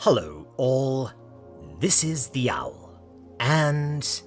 Hello all, this is the Owl, and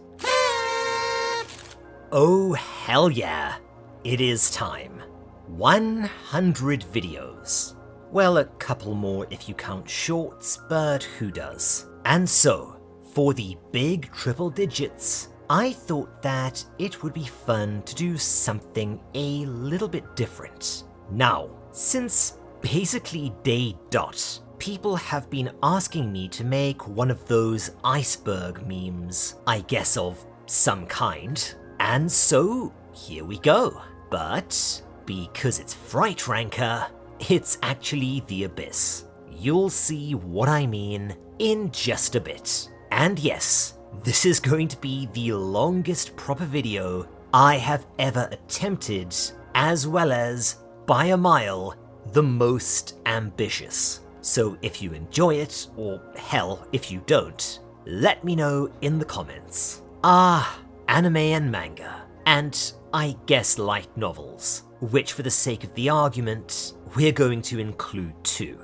oh hell yeah, it is time. 100 videos. Well, a couple more if you count shorts, but who does? And so, for the big triple digits, I thought that it would be fun to do something a little bit different. Now, since basically day dot, people have been asking me to make one of those Iceberg memes, I guess of some kind, and so here we go. But because it's Frightranker, it's actually the Abyss. You'll see what I mean in just a bit. And yes, this is going to be the longest proper video I have ever attempted, as well as, by a mile, the most ambitious. So if you enjoy it, or hell, if you don't, let me know in the comments. Anime and manga, and I guess light novels, which for the sake of the argument, we're going to include too.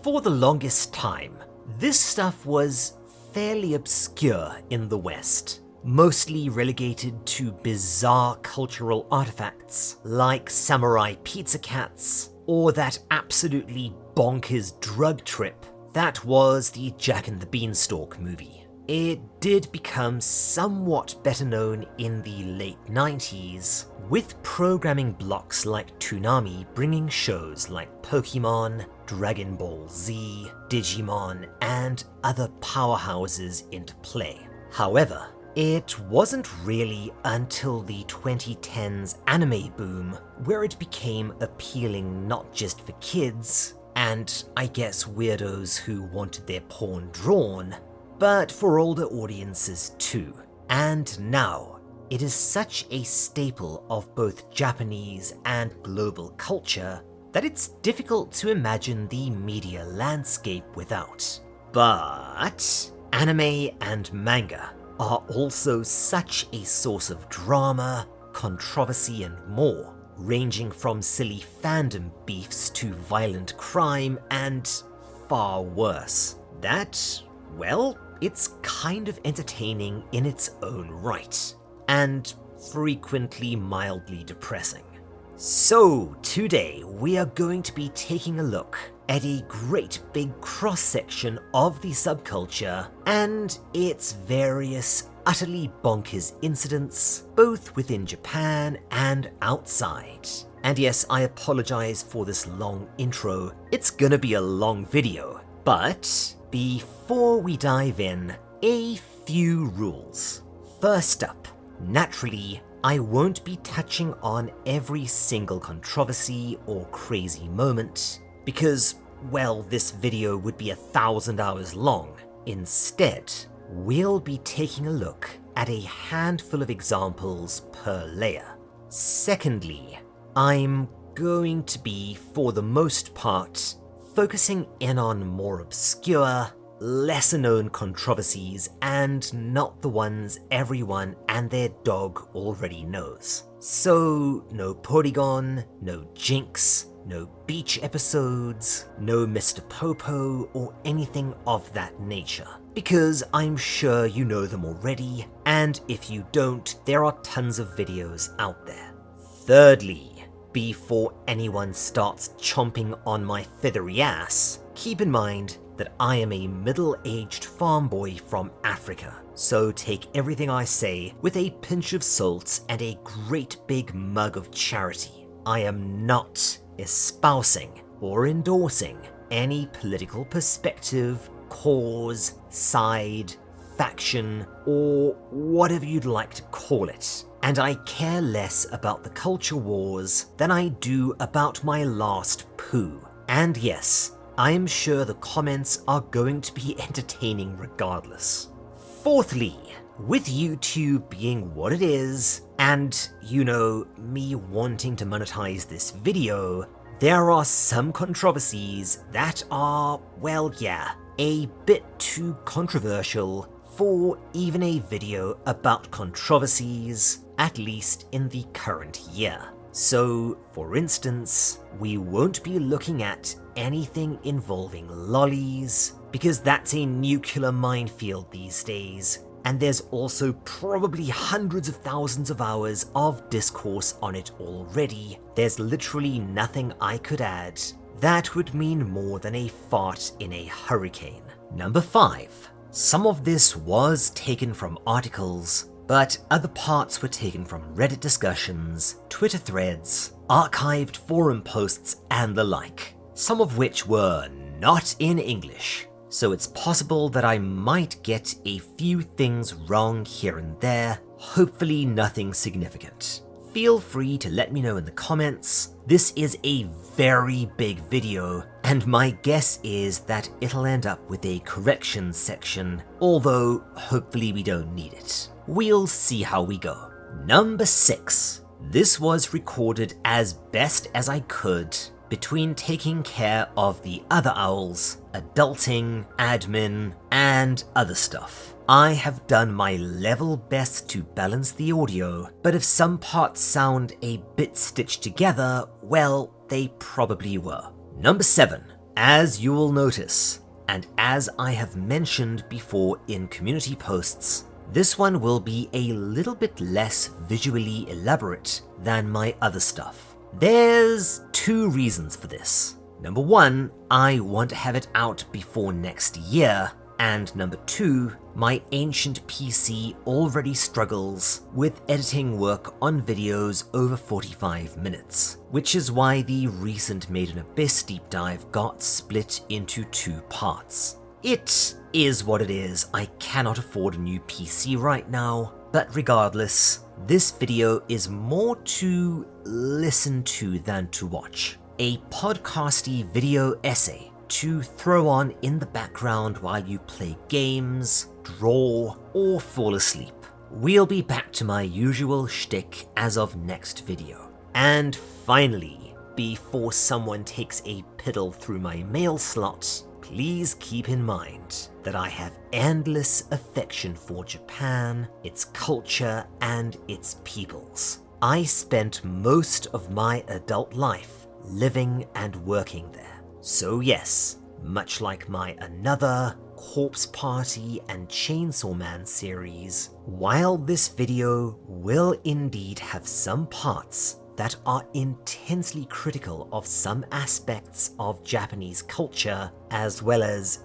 For the longest time, this stuff was fairly obscure in the West, mostly relegated to bizarre cultural artifacts like samurai pizza cats, or that absolutely bonkers drug trip that was the Jack and the Beanstalk movie. It did become somewhat better known in the late 90s, with programming blocks like Toonami bringing shows like Pokemon, Dragon Ball Z, Digimon, and other powerhouses into play. However, it wasn't really until the 2010s anime boom where it became appealing not just for kids, and I guess weirdos who wanted their porn drawn, but for older audiences too. And now, it is such a staple of both Japanese and global culture that it's difficult to imagine the media landscape without. But anime and manga are also such a source of drama, controversy, and more, ranging from silly fandom beefs to violent crime and far worse. That, well, it's kind of entertaining in its own right, and frequently mildly depressing. So today we are going to be taking a look at a great big cross-section of the subculture and its various utterly bonkers incidents, both within Japan and outside. And yes, I apologize for this long intro, it's gonna be a long video, but before we dive in, a few rules. First up, naturally, I won't be touching on every single controversy or crazy moment, because, well, this video would be 1,000 hours long. Instead, we'll be taking a look at a handful of examples per layer. Secondly, I'm going to be, for the most part, focusing in on more obscure, lesser-known controversies and not the ones everyone and their dog already knows. So, no Porygon, no Jinx, no beach episodes, no Mr. Popo, or anything of that nature, because I'm sure you know them already, and if you don't, there are tons of videos out there. Thirdly, before anyone starts chomping on my feathery ass, keep in mind that I am a middle-aged farm boy from Africa, so take everything I say with a pinch of salt and a great big mug of charity. I am not espousing or endorsing any political perspective, cause, side, faction, or whatever you'd like to call it. And I care less about the culture wars than I do about my last poo. And yes, I am sure the comments are going to be entertaining regardless. Fourthly, with YouTube being what it is, and, you know, me wanting to monetize this video, there are some controversies that are, well, yeah, a bit too controversial for even a video about controversies, at least in the current year. So, for instance, we won't be looking at anything involving lollies, because that's a nuclear minefield these days, and there's also probably hundreds of thousands of hours of discourse on it already. There's literally nothing I could add that would mean more than a fart in a hurricane. Number 5. Some of this was taken from articles, but other parts were taken from Reddit discussions, Twitter threads, archived forum posts, and the like, some of which were not in English. So it's possible that I might get a few things wrong here and there, hopefully nothing significant. Feel free to let me know in the comments. This is a very big video, and my guess is that it'll end up with a corrections section, although hopefully we don't need it. We'll see how we go. Number 6. This was recorded as best as I could between taking care of the other owls, adulting, admin, and other stuff. I have done my level best to balance the audio, but if some parts sound a bit stitched together, well, they probably were. Number 7. As you will notice, and as I have mentioned before in community posts, this one will be a little bit less visually elaborate than my other stuff. There's 2 reasons for this. Number 1, I want to have it out before next year, and number 2, my ancient PC already struggles with editing work on videos over 45 minutes, which is why the recent Made in Abyss deep dive got split into 2 parts. It is what it is. I cannot afford a new PC right now, but regardless, this video is more to listen to than to watch. A podcasty video essay to throw on in the background while you play games, draw, or fall asleep. We'll be back to my usual shtick as of next video. And finally, before someone takes a piddle through my mail slot, please keep in mind that I have endless affection for Japan, its culture, and its peoples. I spent most of my adult life living and working there. So yes, much like my Another, Corpse Party, and Chainsaw Man series, while this video will indeed have some parts that are intensely critical of some aspects of Japanese culture, as well as,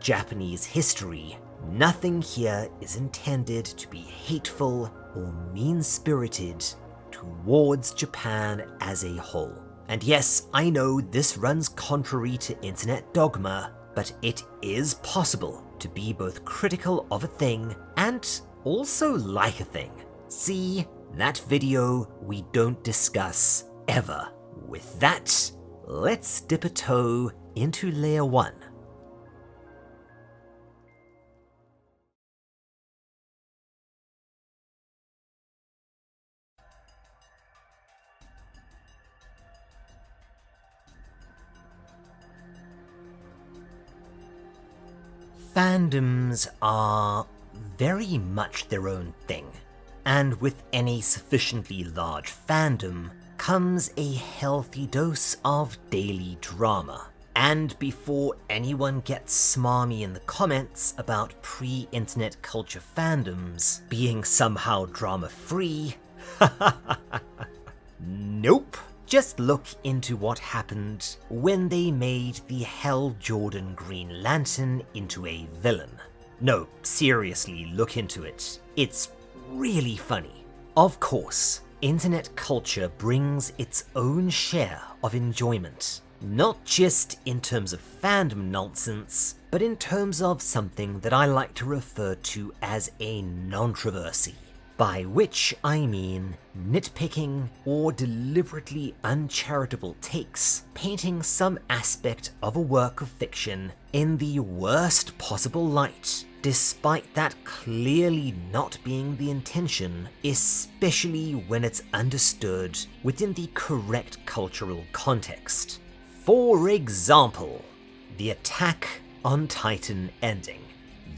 Japanese history, nothing here is intended to be hateful or mean-spirited towards Japan as a whole. And yes, I know this runs contrary to internet dogma, but it is possible to be both critical of a thing and also like a thing. See? That video we don't discuss ever. With that, let's dip a toe into layer 1. Fandoms are very much their own thing. And with any sufficiently large fandom comes a healthy dose of daily drama. And before anyone gets smarmy in the comments about pre-internet culture fandoms being somehow drama-free, nope. Just look into what happened when they made the Hell Jordan Green Lantern into a villain. No, seriously, look into it. It's really funny. Of course, internet culture brings its own share of enjoyment, not just in terms of fandom nonsense, but in terms of something that I like to refer to as a nontroversy, by which I mean nitpicking or deliberately uncharitable takes painting some aspect of a work of fiction in the worst possible light, despite that clearly not being the intention, especially when it's understood within the correct cultural context. For example, the Attack on Titan ending.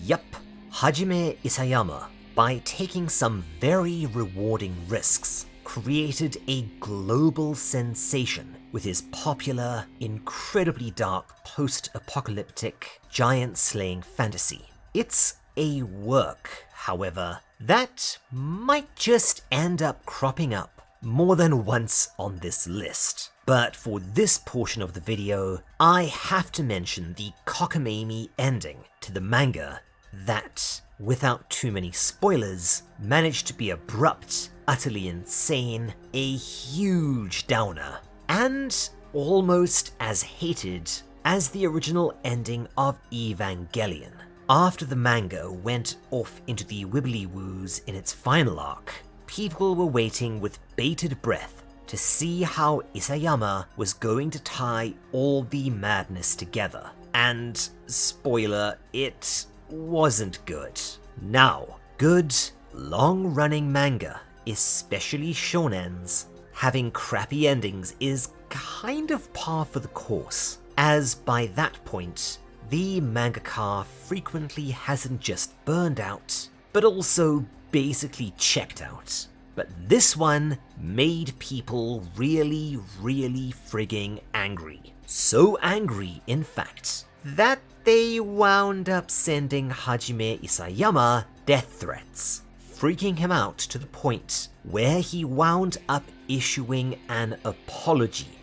Yup, Hajime Isayama, by taking some very rewarding risks, created a global sensation with his popular, incredibly dark post-apocalyptic giant-slaying fantasy. It's a work, however, that might just end up cropping up more than once on this list. But for this portion of the video, I have to mention the cockamamie ending to the manga that, without too many spoilers, managed to be abrupt, utterly insane, a huge downer, and almost as hated as the original ending of Evangelion. After the manga went off into the wibbly-woos in its final arc, people were waiting with bated breath to see how Isayama was going to tie all the madness together. And, spoiler, it wasn't good. Now, good, long-running manga, especially shonens, having crappy endings is kind of par for the course, as by that point, the mangaka frequently hasn't just burned out, but also basically checked out. But this one made people really frigging angry. So angry, in fact, that they wound up sending Hajime Isayama death threats, freaking him out to the point where he wound up issuing an apology.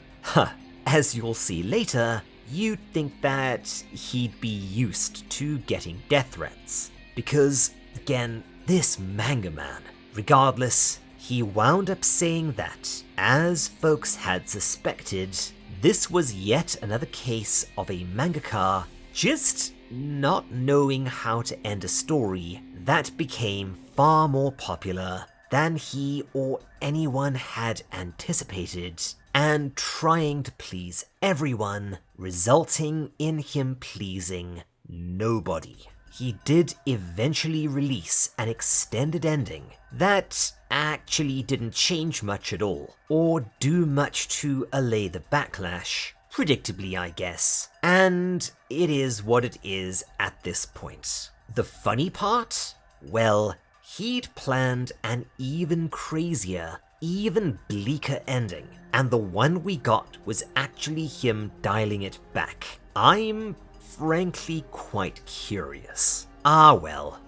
As you'll see later, you'd think that he'd be used to getting death threats, because, again, this manga man, regardless, he wound up saying that, as folks had suspected, this was yet another case of a mangaka just not knowing how to end a story that became far more popular than he or anyone had anticipated, and trying to please everyone, resulting in him pleasing nobody. He did eventually release an extended ending that actually didn't change much at all, or do much to allay the backlash, predictably I guess, and it is what it is at this point. The funny part? Well, he'd planned an even crazier, even bleaker ending, and the one we got was actually him dialing it back. I'm frankly quite curious. Ah well,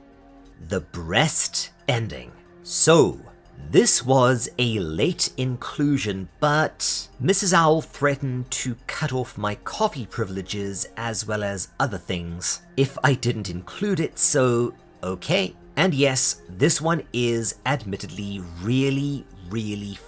the breast ending. So, this was a late inclusion, but Mrs. Owl threatened to cut off my coffee privileges as well as other things if I didn't include it, so okay. And yes, this one is admittedly really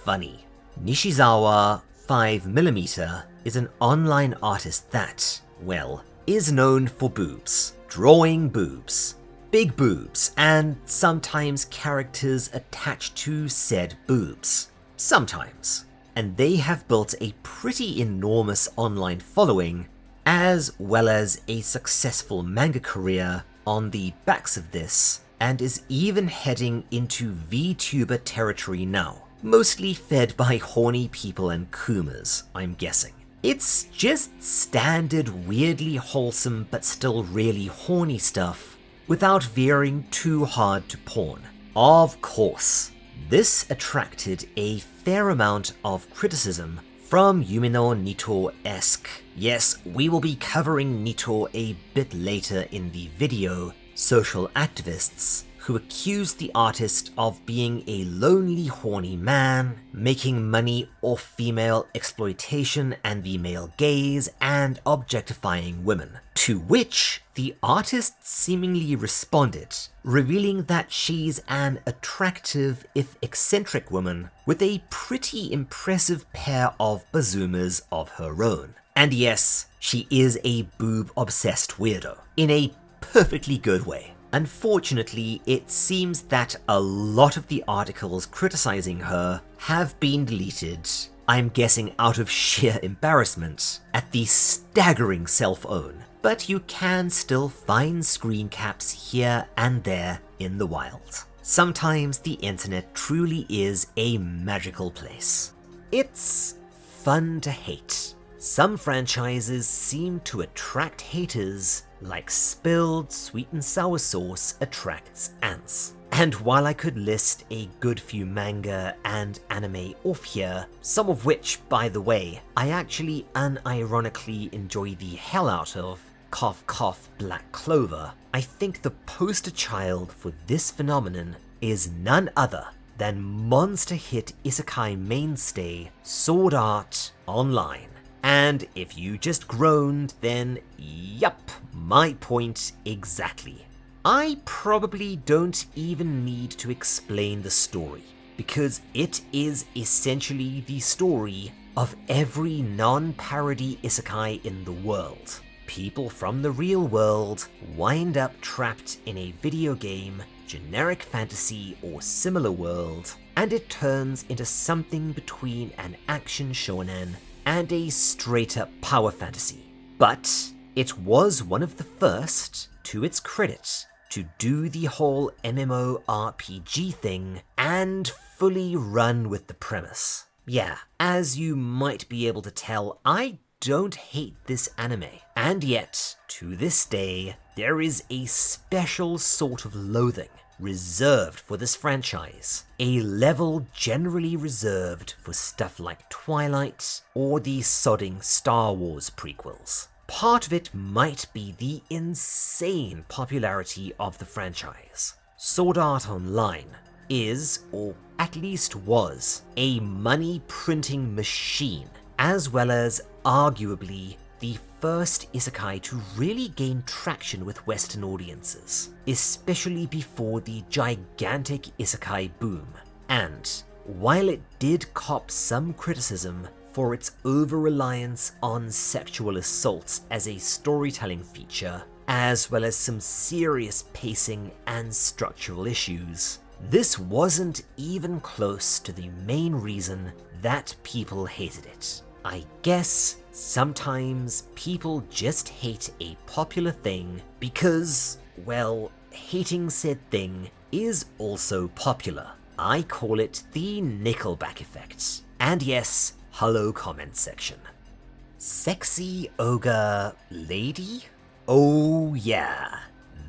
funny. Nishizawa 5mm is an online artist that, well, is known for boobs, drawing boobs, big boobs, and sometimes characters attached to said boobs. Sometimes. And they have built a pretty enormous online following, as well as a successful manga career on the backs of this, and is even heading into VTuber territory now, mostly fed by horny people and Kumas, I'm guessing. It's just standard weirdly wholesome but still really horny stuff, without veering too hard to porn. Of course, this attracted a fair amount of criticism from Yumino Nito-esque. Yes, we will be covering Nito a bit later in the video, social activists who accused the artist of being a lonely, horny man, making money off female exploitation and the male gaze, and objectifying women. To which the artist seemingly responded, revealing that she's an attractive, if eccentric woman, with a pretty impressive pair of bazoomas of her own. And yes, she is a boob-obsessed weirdo, in a perfectly good way. Unfortunately, it seems that a lot of the articles criticizing her have been deleted, I'm guessing out of sheer embarrassment at the staggering self-own, but you can still find screen caps here and there in the wild. Sometimes the internet truly is a magical place. It's fun to hate. Some franchises seem to attract haters like spilled sweet and sour sauce attracts ants. And while I could list a good few manga and anime off here, some of which, by the way, I actually unironically enjoy the hell out of, cough cough Black Clover, I think the poster child for this phenomenon is none other than monster hit isekai mainstay Sword Art Online. And if you just groaned, then yup, my point exactly. I probably don't even need to explain the story, because it is essentially the story of every non-parody isekai in the world. People from the real world wind up trapped in a video game, generic fantasy or similar world, and it turns into something between an action shonen and a straight-up power fantasy. But it was one of the first, to its credit, to do the whole MMORPG thing and fully run with the premise. Yeah, as you might be able to tell, I don't hate this anime, and yet, to this day, there is a special sort of loathing reserved for this franchise, a level generally reserved for stuff like Twilight or the sodding Star Wars prequels. Part of it might be the insane popularity of the franchise. Sword Art Online is, or at least was, a money-printing machine, as well as arguably the first isekai to really gain traction with Western audiences, especially before the gigantic isekai boom. And while it did cop some criticism for its over-reliance on sexual assault as a storytelling feature, as well as some serious pacing and structural issues, this wasn't even close to the main reason that people hated it. I guess sometimes people just hate a popular thing because, well, hating said thing is also popular. I call it the Nickelback effect. And yes, hello comment section. Sexy ogre lady? Oh yeah,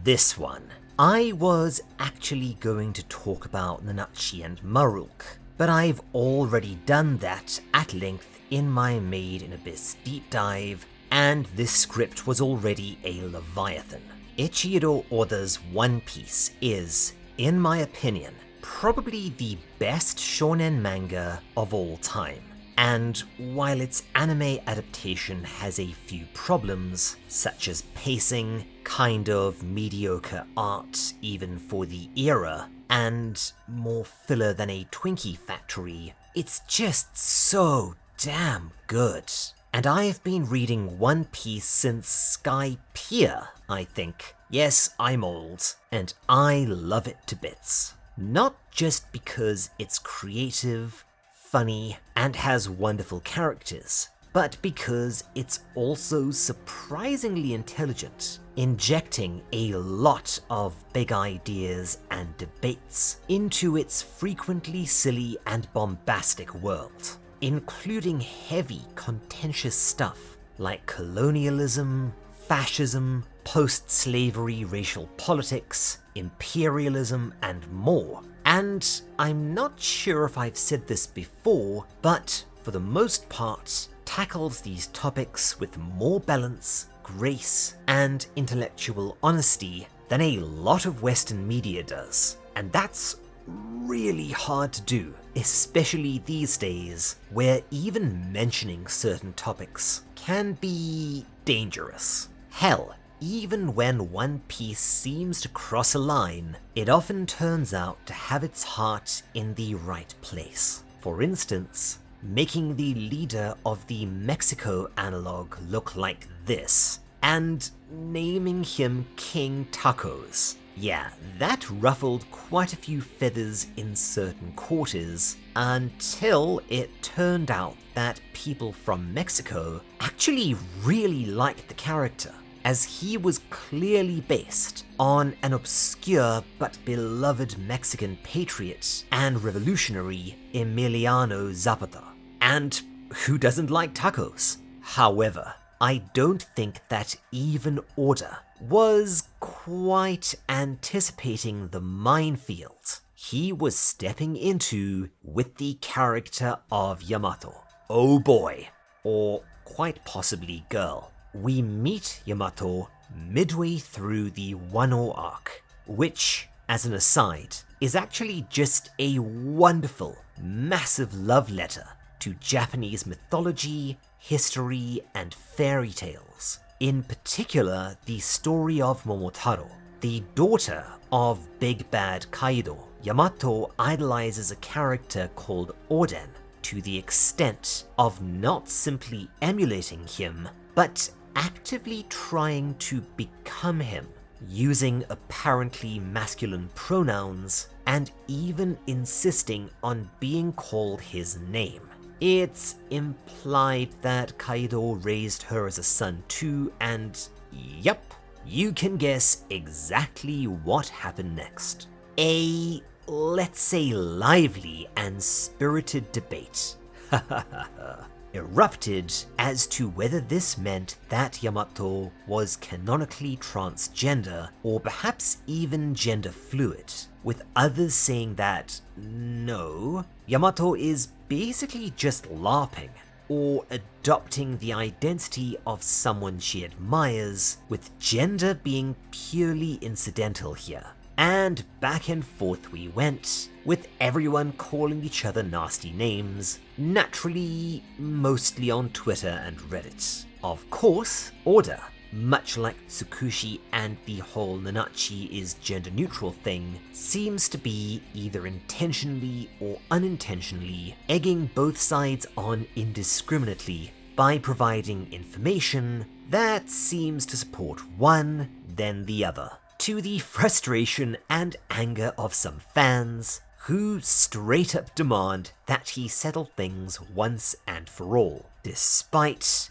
this one. I was actually going to talk about Nanachi and Marulk, but I've already done that at length in my Made in Abyss deep dive, and this script was already a leviathan. Ichiro Oda's One Piece is, in my opinion, probably the best shonen manga of all time. And while its anime adaptation has a few problems, such as pacing, kind of mediocre art even for the era, and more filler than a Twinkie factory, it's just so damn good. And I've been reading One Piece since Sky Pier, I think. Yes, I'm old, and I love it to bits. Not just because it's creative, funny, and has wonderful characters, but because it's also surprisingly intelligent, injecting a lot of big ideas and debates into its frequently silly and bombastic world, including heavy, contentious stuff like colonialism, fascism, post-slavery racial politics, imperialism, and more. And I'm not sure if I've said this before, but for the most part, tackles these topics with more balance, grace, and intellectual honesty than a lot of Western media does. And that's really hard to do, especially these days, where even mentioning certain topics can be dangerous. Hell, even when One Piece seems to cross a line, it often turns out to have its heart in the right place. For instance, making the leader of the Mexico analog look like this, and naming him King Tacos. Yeah, that ruffled quite a few feathers in certain quarters, until it turned out that people from Mexico actually really liked the character, as he was clearly based on an obscure but beloved Mexican patriot and revolutionary Emiliano Zapata. And who doesn't like tacos? However, I don't think that even Oda was quite anticipating the minefield he was stepping into with the character of Yamato. Oh boy, or quite possibly girl. We meet Yamato midway through the Wano arc, which, as an aside, is actually just a wonderful, massive love letter to Japanese mythology, history, and fairy tales. In particular, the story of Momotaro, the daughter of Big Bad Kaido. Yamato idolizes a character called Oden to the extent of not simply emulating him, but actively trying to become him, using apparently masculine pronouns and even insisting on being called his name. It's implied that Kaido raised her as a son too, and yep, you can guess exactly what happened next. A, let's say, lively and spirited debate erupted as to whether this meant that Yamato was canonically transgender or perhaps even gender fluid, with others saying that no, Yamato is basically just LARPing or adopting the identity of someone she admires, with gender being purely incidental here. And back and forth we went, with everyone calling each other nasty names, naturally mostly on Twitter and Reddit. Of course, Oda, much like Tsukushi and the whole Nanachi is gender neutral thing, seems to be either intentionally or unintentionally egging both sides on indiscriminately by providing information that seems to support one, then the other, to the frustration and anger of some fans who straight up demand that he settle things once and for all, despite,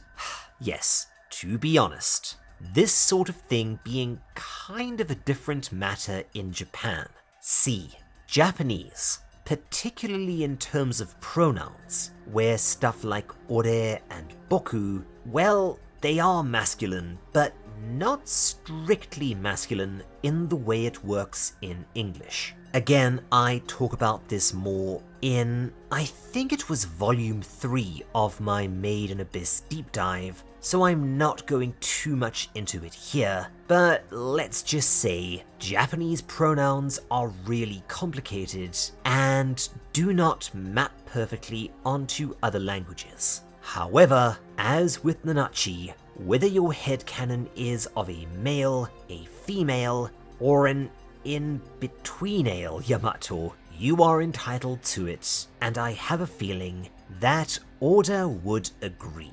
yes, to be honest, this sort of thing being kind of a different matter in Japan. See, Japanese, particularly in terms of pronouns, where stuff like ore and boku, well, they are masculine, but not strictly masculine in the way it works in English. Again, I talk about this more in, I think it was volume 3 of my Made in Abyss deep dive, so I'm not going too much into it here, but let's just say Japanese pronouns are really complicated and do not map perfectly onto other languages. However, as with Nanachi, whether your headcanon is of a male, a female, or an in-between-ale Yamato, you are entitled to it, and I have a feeling that Oda would agree.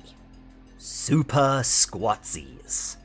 Super Squazis.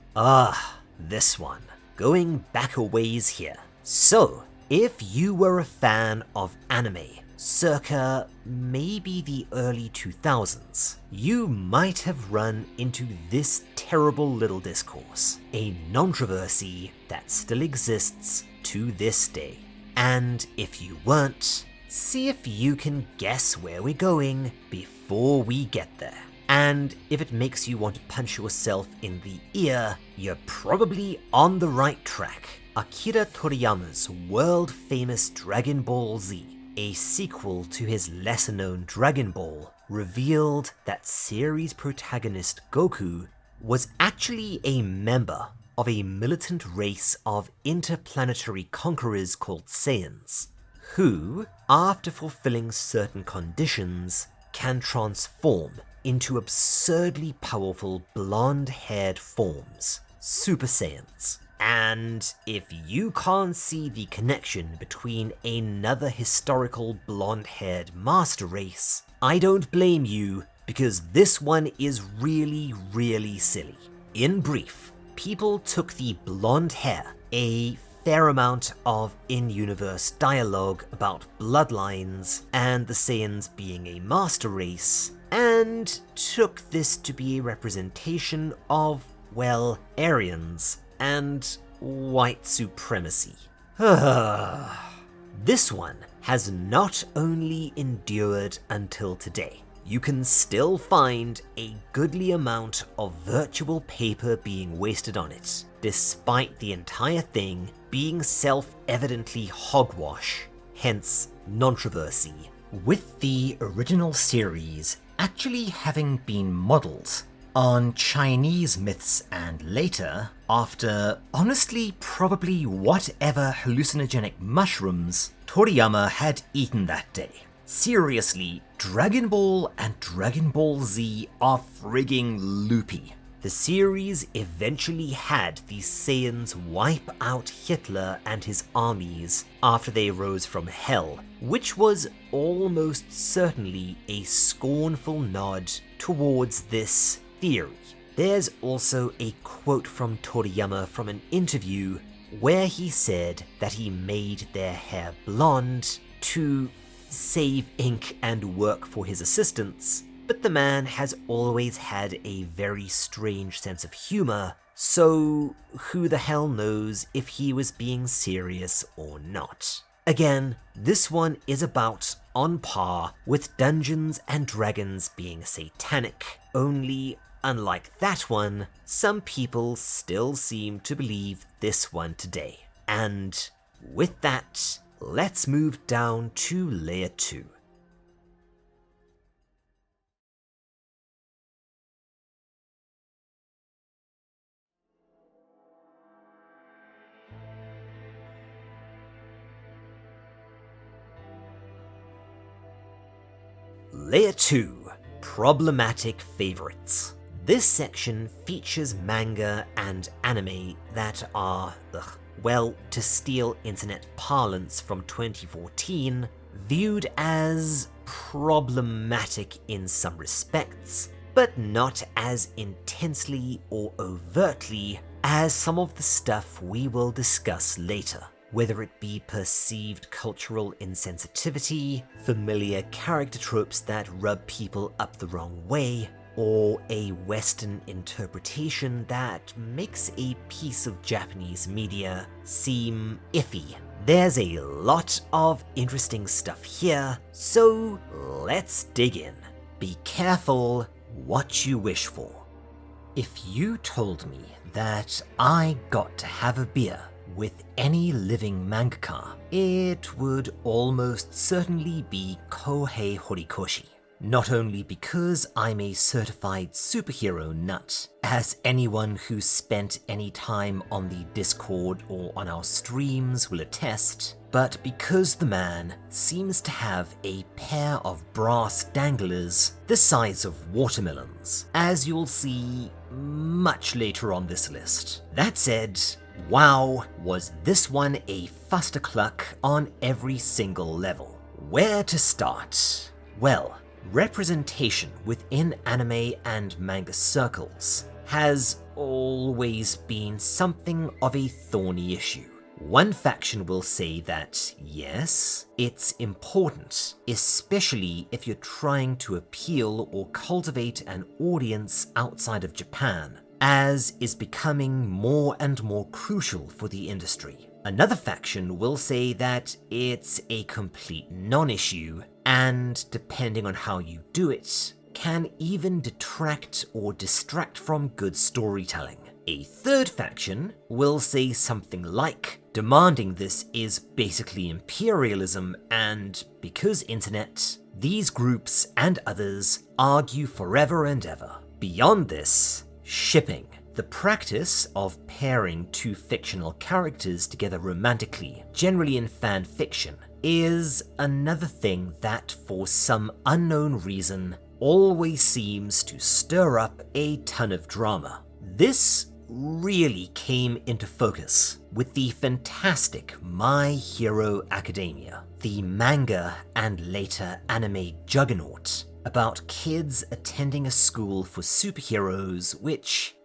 This one. Going back a ways here. So, if you were a fan of anime, circa maybe the early 2000s, you might have run into this terrible little discourse, a nontroversy that still exists to this day. And if you weren't, see if you can guess where we're going before we get there. And if it makes you want to punch yourself in the ear, you're probably on the right track. Akira Toriyama's world-famous Dragon Ball Z, a sequel to his lesser-known Dragon Ball, revealed that series protagonist Goku was actually a member of a militant race of interplanetary conquerors called Saiyans, who, after fulfilling certain conditions, can transform into absurdly powerful blonde-haired forms, Super Saiyans. And if you can't see the connection between another historical blonde-haired master race, I don't blame you, because this one is really, really silly. In brief, people took the blonde hair, a fair amount of in-universe dialogue about bloodlines and the Saiyans being a master race, and took this to be a representation of, well, Aryans and white supremacy. This one has not only endured until today. you can still find a goodly amount of virtual paper being wasted on it, despite the entire thing being self-evidently hogwash, hence Nontroversy, with the original series actually having been modelled on Chinese myths, and later, after honestly probably whatever hallucinogenic mushrooms Toriyama had eaten that day. Seriously, Dragon Ball and Dragon Ball Z are frigging loopy. The series eventually had the Saiyans wipe out Hitler and his armies after they rose from hell, which was almost certainly a scornful nod towards this theory. There's also a quote from Toriyama from an interview where he said that he made their hair blonde to save ink and work for his assistants, but the man has always had a very strange sense of humor, so who the hell knows if he was being serious or not. Again, this one is about on par with Dungeons and Dragons being satanic, only unlike that one, some people still seem to believe this one today. And with that, let's move down to Layer 2. Layer 2, Problematic Favorites. This section features manga and anime that are, well, to steal internet parlance from 2014, viewed as problematic in some respects, but not as intensely or overtly as some of the stuff we will discuss later. Whether it be perceived cultural insensitivity, familiar character tropes that rub people up the wrong way, or a Western interpretation that makes a piece of Japanese media seem iffy. There's a lot of interesting stuff here, so let's dig in. Be careful what you wish for. If you told me that I got to have a beer with any living mangaka, it would almost certainly be Kohei Horikoshi. Not only because I'm a certified superhero nut, as anyone who spent any time on the Discord or on our streams will attest, but because the man seems to have a pair of brass danglers the size of watermelons, as you'll see much later on this list. That said, wow, was this one a fustercluck on every single level. Where to start? Well, representation within anime and manga circles has always been something of a thorny issue. One faction will say that, yes, it's important, especially if you're trying to appeal or cultivate an audience outside of Japan, as is becoming more and more crucial for the industry. Another faction will say that it's a complete non-issue, and depending on how you do it, can even detract or distract from good storytelling. A third faction will say something like, demanding this is basically imperialism, and because internet, these groups and others argue forever and ever. Beyond this, shipping, the practice of pairing two fictional characters together romantically, generally in fan fiction, is another thing that, for some unknown reason, always seems to stir up a ton of drama. This really came into focus with the fantastic My Hero Academia, the manga and later anime juggernaut about kids attending a school for superheroes, which,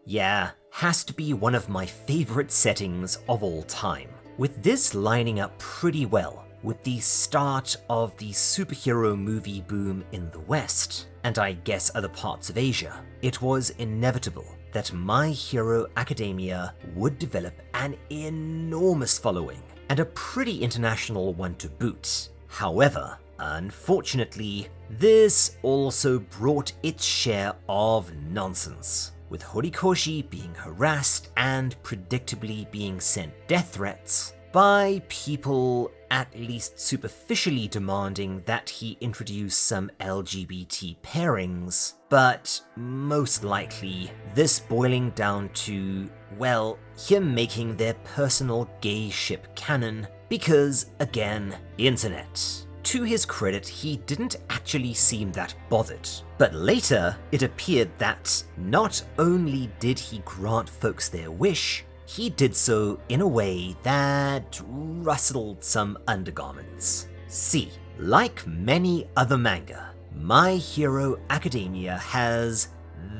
yeah, has to be one of my favorite settings of all time. With this lining up pretty well with the start of the superhero movie boom in the West, and I guess other parts of Asia, it was inevitable that My Hero Academia would develop an enormous following, and a pretty international one to boot. However, Unfortunately, this also brought its share of nonsense, with Horikoshi being harassed and predictably being sent death threats by people at least superficially demanding that he introduce some LGBT pairings, but most likely this boiling down to, well, him making their personal gay ship canon, because, again, internet. To his credit, he didn't actually seem that bothered, but later it appeared that not only did he grant folks their wish, he did so in a way that rustled some undergarments. See, like many other manga, My Hero Academia has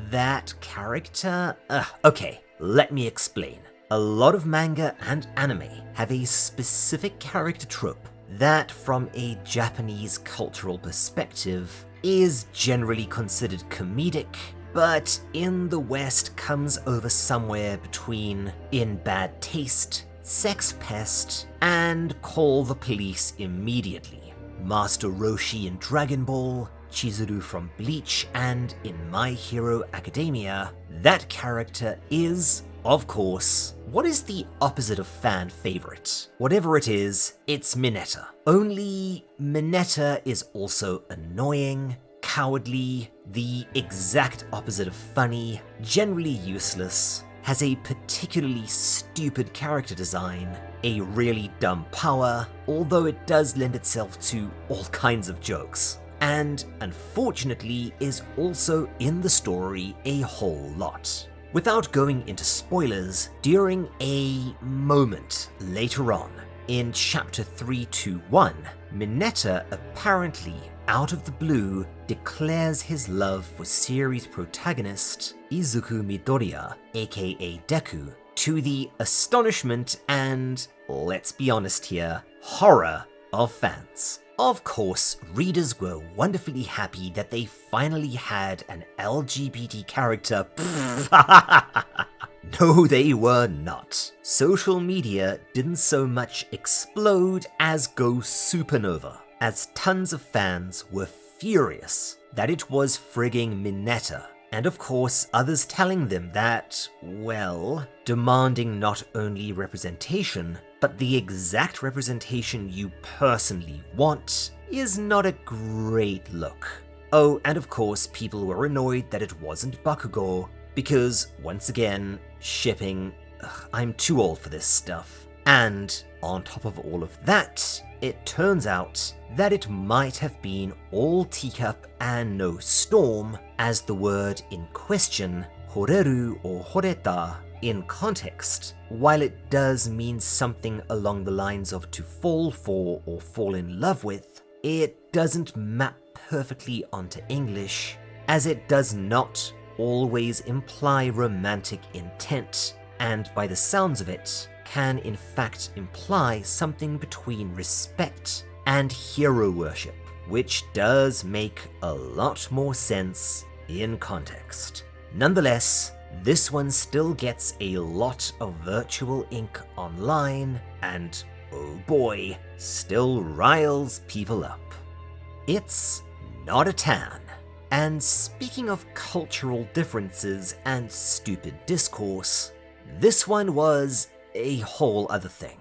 that character? Okay, let me explain. A lot of manga and anime have a specific character trope that, from a Japanese cultural perspective, is generally considered comedic, but in the West comes over somewhere between in bad taste, sex pest, and call the police immediately. Master Roshi in Dragon Ball, Chizuru from Bleach, and in My Hero Academia, that character is, of course, what is the opposite of fan favorite? Whatever it is, it's Mineta. Only Mineta is also annoying, cowardly, the exact opposite of funny, generally useless, has a particularly stupid character design, a really dumb power, although it does lend itself to all kinds of jokes, and unfortunately is also in the story a whole lot. Without going into spoilers, during a moment later on, in chapter 321, Mineta apparently, out of the blue, declares his love for series protagonist Izuku Midoriya, aka Deku, to the astonishment and, let's be honest here, horror of fans. Of course, readers were wonderfully happy that they finally had an LGBT character. No, they were not. Social media didn't so much explode as go supernova, as tons of fans were furious that it was frigging Mineta, and of course others telling them that, well, demanding not only representation, but the exact representation you personally want is not a great look. Oh, and of course people were annoyed that it wasn't Bakugo, because, once again, shipping, I'm too old for this stuff. And, on top of all of that, it turns out that it might have been all teacup and no storm, as the word in question, horeru or horeta, in context, while it does mean something along the lines of to fall for or fall in love with, it doesn't map perfectly onto English, as it does not always imply romantic intent, and by the sounds of it, can in fact imply something between respect and hero worship, which does make a lot more sense in context. Nonetheless, this one still gets a lot of virtual ink online, and oh boy, still riles people up. It's not a tan. And speaking of cultural differences and stupid discourse, this one was a whole other thing.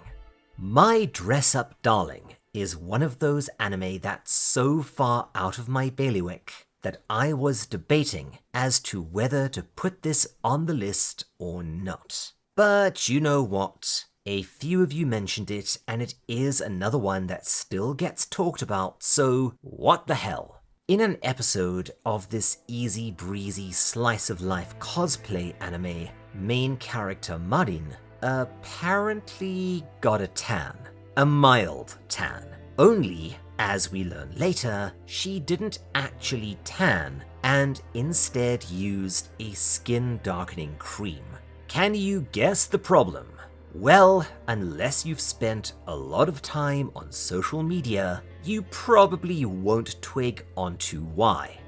My Dress Up Darling is one of those anime that's so far out of my bailiwick that I was debating as to whether to put this on the list or not. But you know what? A few of you mentioned it, and it is another one that still gets talked about, so what the hell? In an episode of this easy breezy slice of life cosplay anime, main character Marin apparently got a tan. A mild tan. Only, as we learn later, she didn't actually tan and instead used a skin darkening cream. Can you guess the problem? Well, unless you've spent a lot of time on social media, you probably won't twig onto why.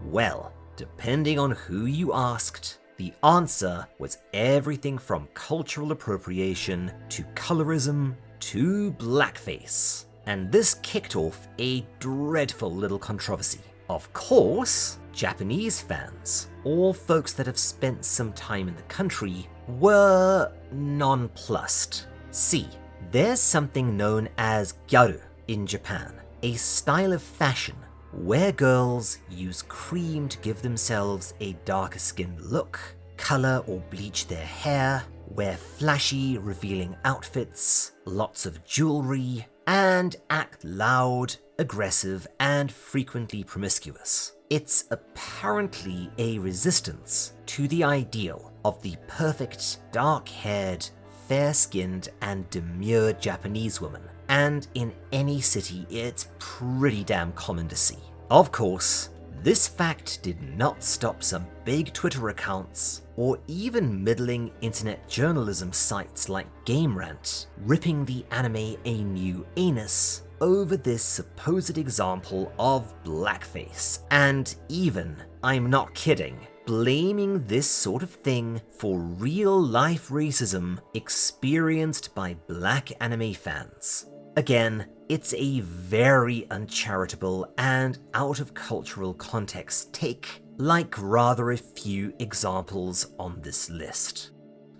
Well, depending on who you asked, the answer was everything from cultural appropriation to colorism to blackface. and this kicked off a dreadful little controversy. Of course, Japanese fans, or folks that have spent some time in the country, were nonplussed. See, there's something known as gyaru in Japan, a style of fashion where girls use cream to give themselves a darker skinned look, color or bleach their hair, wear flashy, revealing outfits, lots of jewelry, and act loud, aggressive, and frequently promiscuous. It's apparently a resistance to the ideal of the perfect, dark-haired, fair-skinned, and demure Japanese woman, and in any city it's pretty damn common to see. Of course, this fact did not stop some big Twitter accounts, or even middling internet journalism sites like Game Rant, ripping the anime a new anus over this supposed example of blackface, and even, I'm not kidding, blaming this sort of thing for real-life racism experienced by black anime fans. Again, it's a very uncharitable and out of cultural context take, like rather a few examples on this list.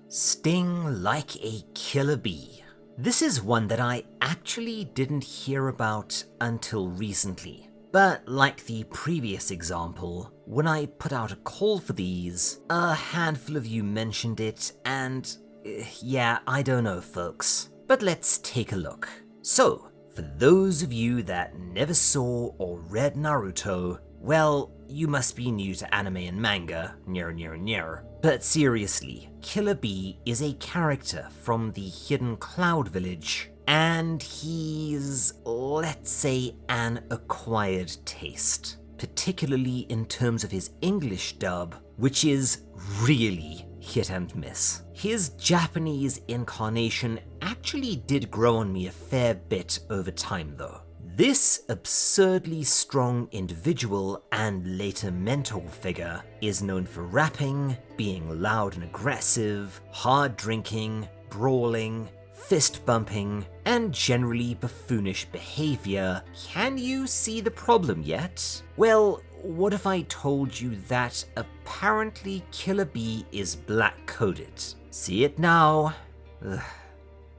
Sting like a killer bee. This is one that I actually didn't hear about until recently, but like the previous example, when I put out a call for these, a handful of you mentioned it, and yeah, I don't know folks, but let's take a look. So, for those of you that never saw or read Naruto, well, you must be new to anime and manga, nyar. But seriously, Killer Bee is a character from the Hidden Cloud Village, and he's, let's say, an acquired taste, particularly in terms of his English dub, which is really hit and miss. His Japanese incarnation actually did grow on me a fair bit over time though. This absurdly strong individual and later mentor figure is known for rapping, being loud and aggressive, hard drinking, brawling, fist bumping, and generally buffoonish behavior. Can you see the problem yet? Well, what if I told you that apparently Killer Bee is black-coded? See it now? Ugh.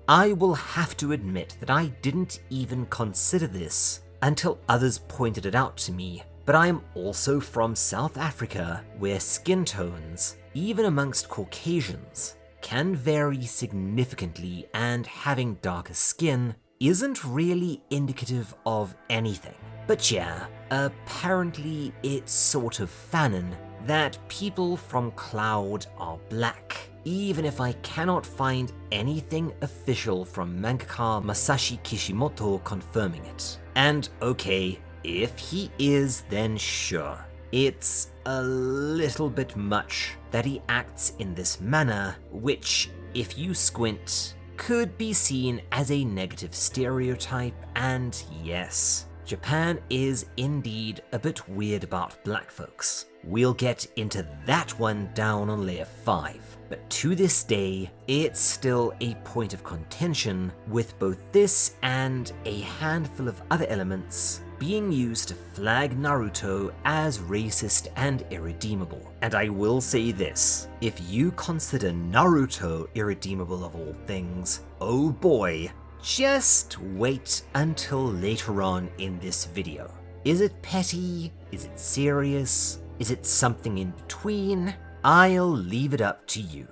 I will have to admit that I didn't even consider this until others pointed it out to me, but I am also from South Africa, where skin tones, even amongst Caucasians, can vary significantly, and having darker skin isn't really indicative of anything. But yeah, apparently it's sort of fanon that people from Cloud are black, even if I cannot find anything official from mangaka Masashi Kishimoto confirming it. And okay, if he is, then sure. It's a little bit much that he acts in this manner, which, if you squint, could be seen as a negative stereotype, and yes, Japan is indeed a bit weird about black folks. We'll get into that one down on layer 5, but to this day, it's still a point of contention, with both this and a handful of other elements being used to flag Naruto as racist and irredeemable. And I will say this, if you consider Naruto irredeemable of all things, oh boy, just wait until later on in this video. Is it petty? Is it serious? Is it something in between? I'll leave it up to you.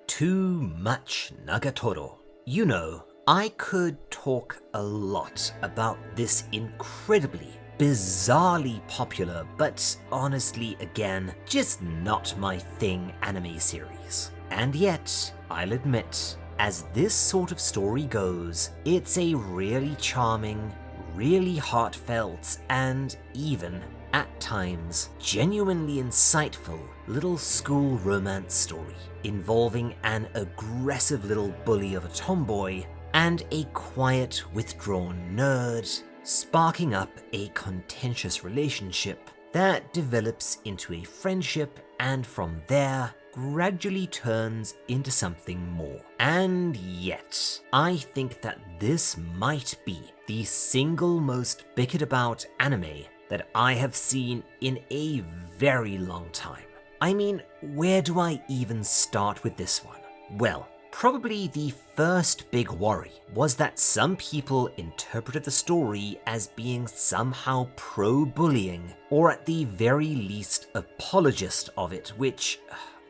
Too Much Nagatoro. You know, I could talk a lot about this incredibly, bizarrely popular, but honestly again, just not my thing anime series. And yet, I'll admit, as this sort of story goes, it's a really charming, really heartfelt, and even, at times, genuinely insightful little school romance story involving an aggressive little bully of a tomboy and a quiet, withdrawn nerd, sparking up a contentious relationship that develops into a friendship, and from there, gradually turns into something more. And yet, I think that this might be the single most bittered about anime that I have seen in a very long time. I mean, where do I even start with this one? Well, probably the first big worry was that some people interpreted the story as being somehow pro-bullying, or at the very least apologist of it, which,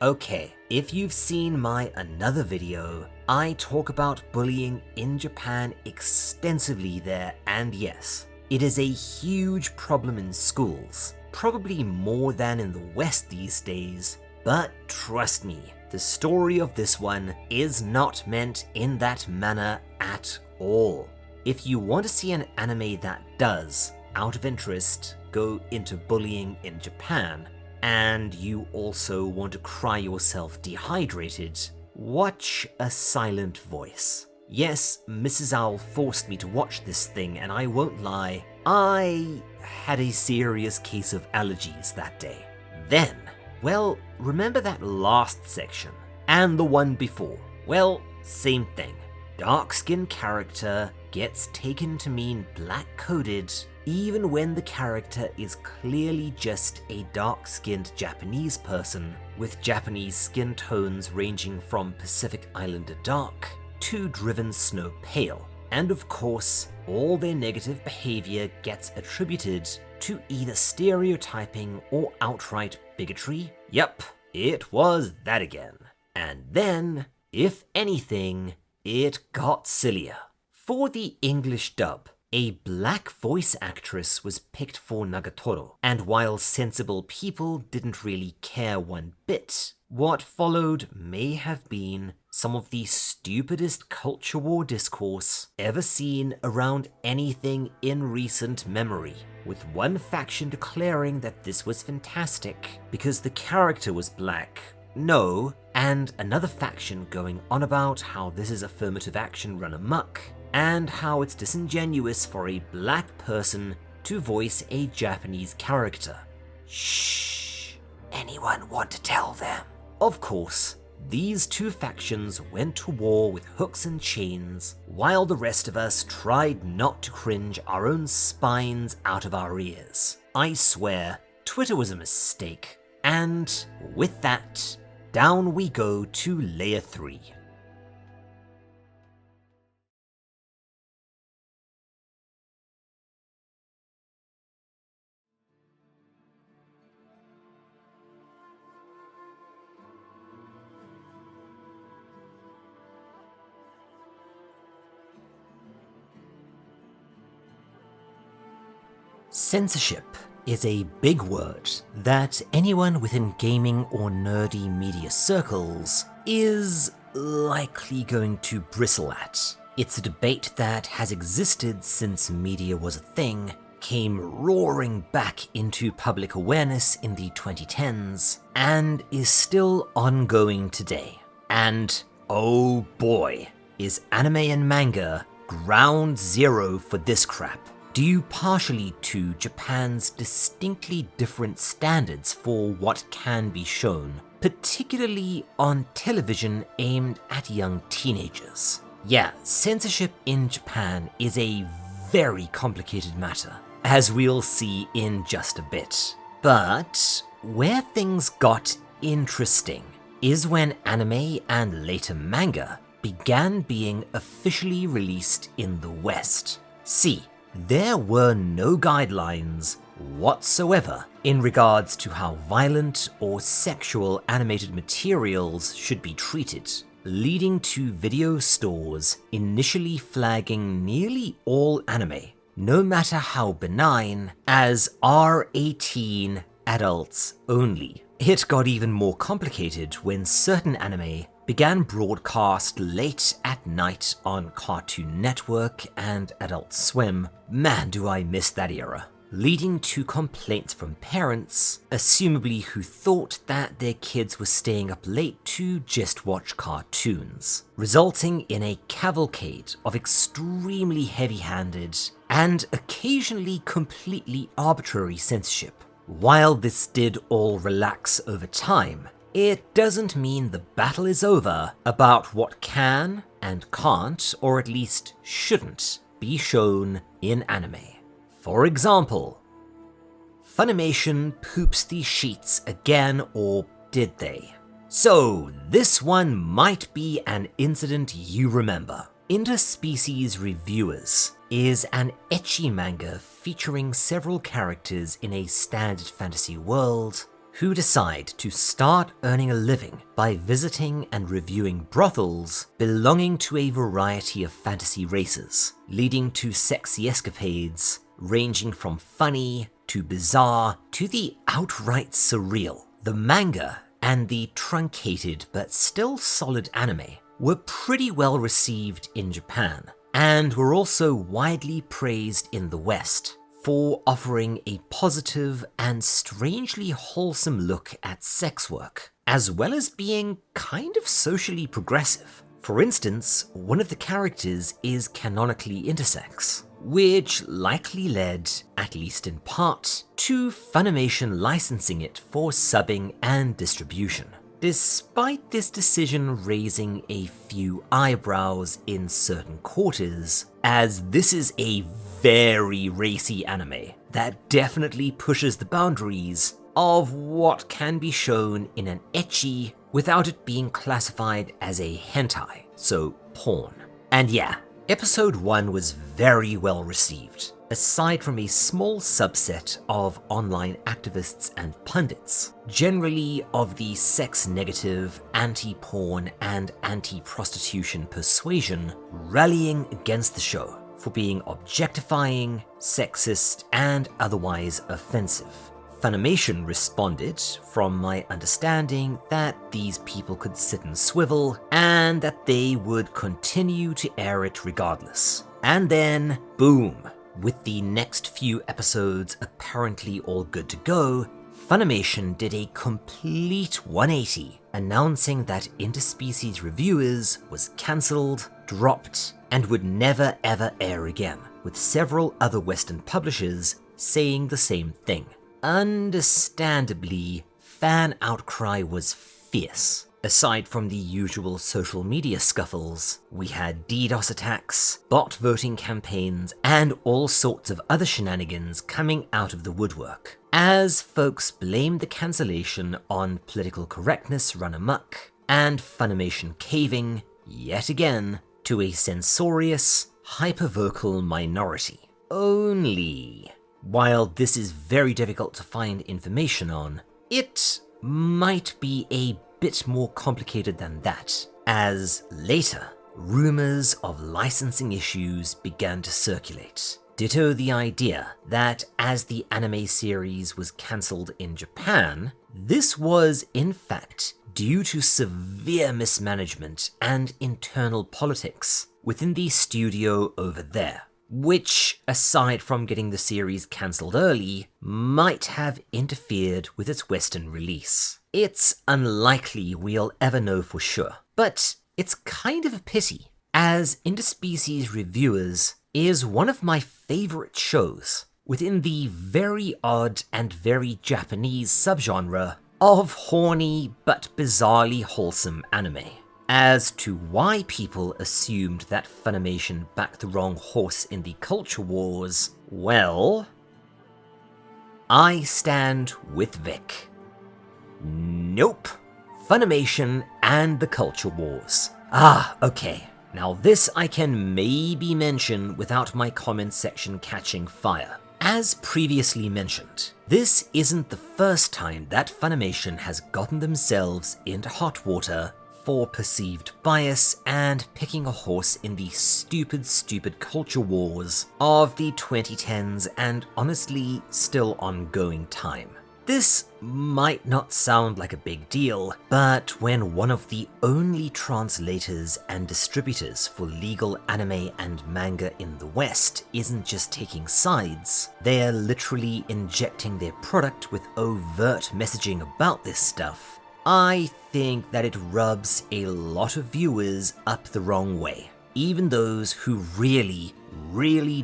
okay, if you've seen my another video, I talk about bullying in Japan extensively there, and yes, it is a huge problem in schools, probably more than in the West these days, but trust me, the story of this one is not meant in that manner at all. If you want to see an anime that does, out of interest, go into bullying in Japan, and you also want to cry yourself dehydrated, watch A Silent Voice. Yes, Mrs. Owl forced me to watch this thing, and I won't lie, I had a serious case of allergies that day. Then, well, remember that last section, and the one before? Well, same thing. Dark-skinned character gets taken to mean black-coded, even when the character is clearly just a dark-skinned Japanese person, with Japanese skin tones ranging from Pacific Islander dark to driven snow pale. And of course, all their negative behavior gets attributed to either stereotyping or outright bigotry. Yep, it was that again. And then, if anything, it got sillier. For the English dub, a black voice actress was picked for Nagatoro, and while sensible people didn't really care one bit, what followed may have been some of the stupidest culture war discourse ever seen around anything in recent memory, with one faction declaring that this was fantastic because the character was black. No, and another faction going on about how this is affirmative action run amok, and how it's disingenuous for a black person to voice a Japanese character. Shh, anyone want to tell them? Of course, these two factions went to war with hooks and chains, while the rest of us tried not to cringe our own spines out of our ears. I swear, Twitter was a mistake. And with that, down we go to Layer 3. Censorship is a big word that anyone within gaming or nerdy media circles is likely going to bristle at. It's a debate that has existed since media was a thing, came roaring back into public awareness in the 2010s, and is still ongoing today. And oh boy, is anime and manga ground zero for this crap, due partially to Japan's distinctly different standards for what can be shown, particularly on television aimed at young teenagers. Yeah, censorship in Japan is a very complicated matter, as we'll see in just a bit. But where things got interesting is when anime and later manga began being officially released in the West. See, there were no guidelines whatsoever in regards to how violent or sexual animated materials should be treated, leading to video stores initially flagging nearly all anime, no matter how benign, as R18 adults only. It got even more complicated when certain anime began broadcast late at night on Cartoon Network and Adult Swim. Man, do I miss that era. Leading to complaints from parents, assumably who thought that their kids were staying up late to just watch cartoons, resulting in a cavalcade of extremely heavy-handed and occasionally completely arbitrary censorship. While this did all relax over time, it doesn't mean the battle is over about what can and can't, or at least shouldn't, be shown in anime. For example, Funimation poops the sheets again, or did they? So this one might be an incident you remember. Interspecies Reviewers is an ecchi manga featuring several characters in a standard fantasy world who decide to start earning a living by visiting and reviewing brothels belonging to a variety of fantasy races, leading to sexy escapades ranging from funny to bizarre to the outright surreal. The manga and the truncated but still solid anime were pretty well received in Japan, and were also widely praised in the West for offering a positive and strangely wholesome look at sex work, as well as being kind of socially progressive. For instance, one of the characters is canonically intersex, which likely led, at least in part, to Funimation licensing it for subbing and distribution, despite this decision raising a few eyebrows in certain quarters, as this is a very racy anime that definitely pushes the boundaries of what can be shown in an ecchi without it being classified as a hentai, so porn. And yeah, episode 1 was very well received, aside from a small subset of online activists and pundits, generally of the sex-negative, anti-porn and anti-prostitution persuasion, rallying against the show for being objectifying, sexist, and otherwise offensive. Funimation responded, from my understanding, that these people could sit and swivel, and that they would continue to air it regardless. And then, boom, with the next few episodes apparently all good to go, Funimation did a complete 180, announcing that Interspecies Reviewers was cancelled, dropped, and would never ever air again, with several other Western publishers saying the same thing. Understandably, fan outcry was fierce. Aside from the usual social media scuffles, we had DDoS attacks, bot voting campaigns, and all sorts of other shenanigans coming out of the woodwork, as folks blamed the cancellation on political correctness run amok, and Funimation caving, yet again, to a censorious, hypervocal minority. Only, while this is very difficult to find information on, it might be a bit more complicated than that, as later, rumors of licensing issues began to circulate. Ditto the idea that as the anime series was cancelled in Japan, this was in fact due to severe mismanagement and internal politics within the studio over there, which, aside from getting the series cancelled early, might have interfered with its Western release. It's unlikely we'll ever know for sure, but it's kind of a pity, as Interspecies Reviewers is one of my favourite shows within the very odd and very Japanese subgenre of horny but bizarrely wholesome anime. As to why people assumed that Funimation backed the wrong horse in the culture wars, well, I stand with Vic. Nope. Funimation and the culture wars. Okay. Now this I can maybe mention without my comment section catching fire. As previously mentioned, this isn't the first time that Funimation has gotten themselves into hot water for perceived bias and picking a horse in the stupid culture wars of the 2010s and honestly still ongoing time. This might not sound like a big deal, but when one of the only translators and distributors for legal anime and manga in the West isn't just taking sides, they're literally injecting their product with overt messaging about this stuff, I think that it rubs a lot of viewers up the wrong way, even those who really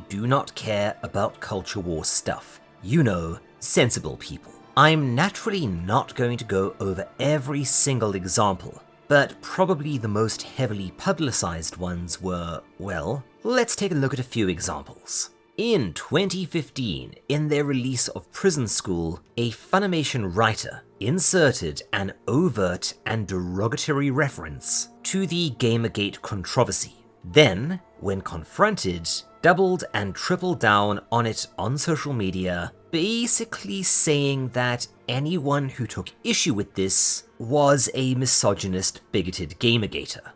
do not care about culture war stuff. You know, sensible people. I'm naturally not going to go over every single example, but probably the most heavily publicized ones were, well, let's take a look at a few examples. In 2015, in their release of Prison School, a Funimation writer inserted an overt and derogatory reference to the Gamergate controversy. Then, when confronted, doubled and tripled down on it on social media, basically saying that anyone who took issue with this was a misogynist, bigoted Gamergater.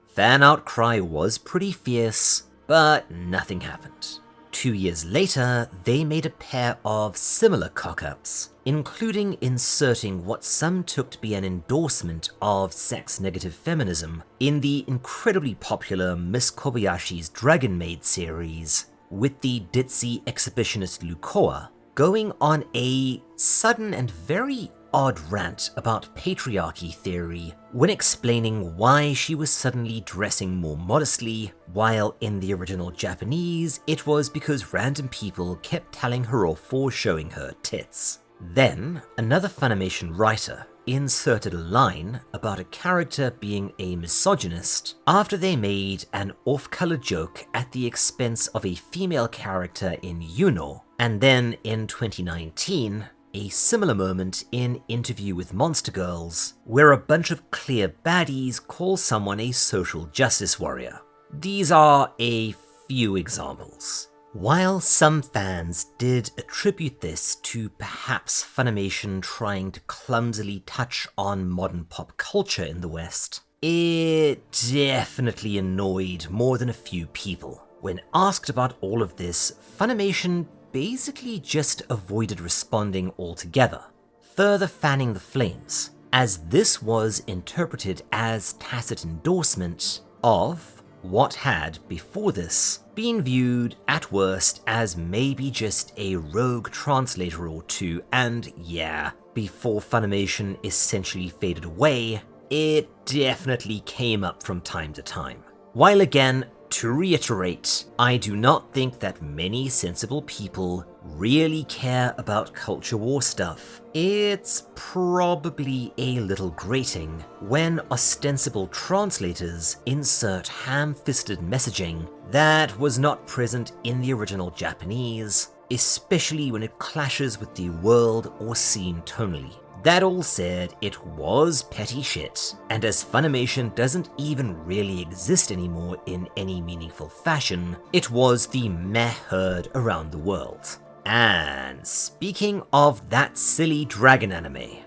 Fan outcry was pretty fierce, but nothing happened. 2 years later, they made a pair of similar cock-ups, including inserting what some took to be an endorsement of sex-negative feminism in the incredibly popular Miss Kobayashi's Dragon Maid series, with the ditzy exhibitionist Lukoa going on a sudden and very odd rant about patriarchy theory when explaining why she was suddenly dressing more modestly, while in the original Japanese it was because random people kept telling her off for showing her tits. Then, another Funimation writer inserted a line about a character being a misogynist after they made an off-color joke at the expense of a female character in Yuno, and then in 2019, a similar moment in Interview with Monster Girls, where a bunch of clear baddies call someone a social justice warrior. These are a few examples. While some fans did attribute this to perhaps Funimation trying to clumsily touch on modern pop culture in the West, it definitely annoyed more than a few people. When asked about all of this, Funimation basically just avoided responding altogether, further fanning the flames, as this was interpreted as tacit endorsement of what had, before this, been viewed at worst as maybe just a rogue translator or two, and yeah, before Funimation essentially faded away, it definitely came up from time to time. While again, to reiterate, I do not think that many sensible people really care about culture war stuff. It's probably a little grating when ostensible translators insert ham-fisted messaging that was not present in the original Japanese, especially when it clashes with the world or scene tonally. That all said, it was petty shit, and as Funimation doesn't even really exist anymore in any meaningful fashion, it was the meh heard around the world. And speaking of that silly dragon anime,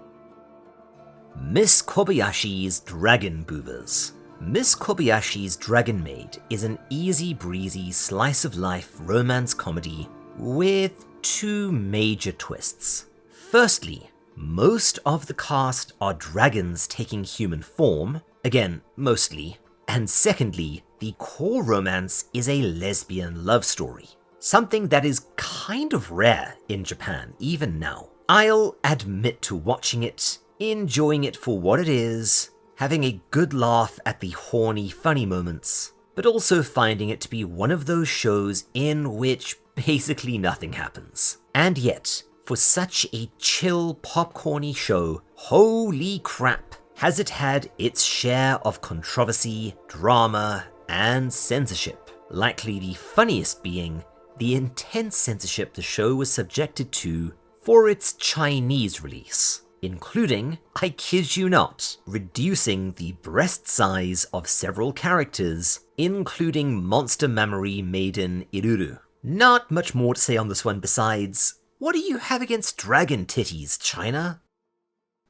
Miss Kobayashi's Dragon Boobers. Miss Kobayashi's Dragon Maid is an easy breezy slice of life romance comedy with two major twists. Firstly, most of the cast are dragons taking human form, again, mostly, and secondly, the core romance is a lesbian love story, something that is kind of rare in Japan even now. I'll admit to watching it, enjoying it for what it is, having a good laugh at the horny funny moments, but also finding it to be one of those shows in which basically nothing happens. And yet, for such a chill, popcorny show, holy crap, has it had its share of controversy, drama, and censorship. Likely the funniest being the intense censorship the show was subjected to for its Chinese release, including, I kid you not, reducing the breast size of several characters, including monster memory maiden Iruru. Not much more to say on this one besides, what do you have against dragon titties, China?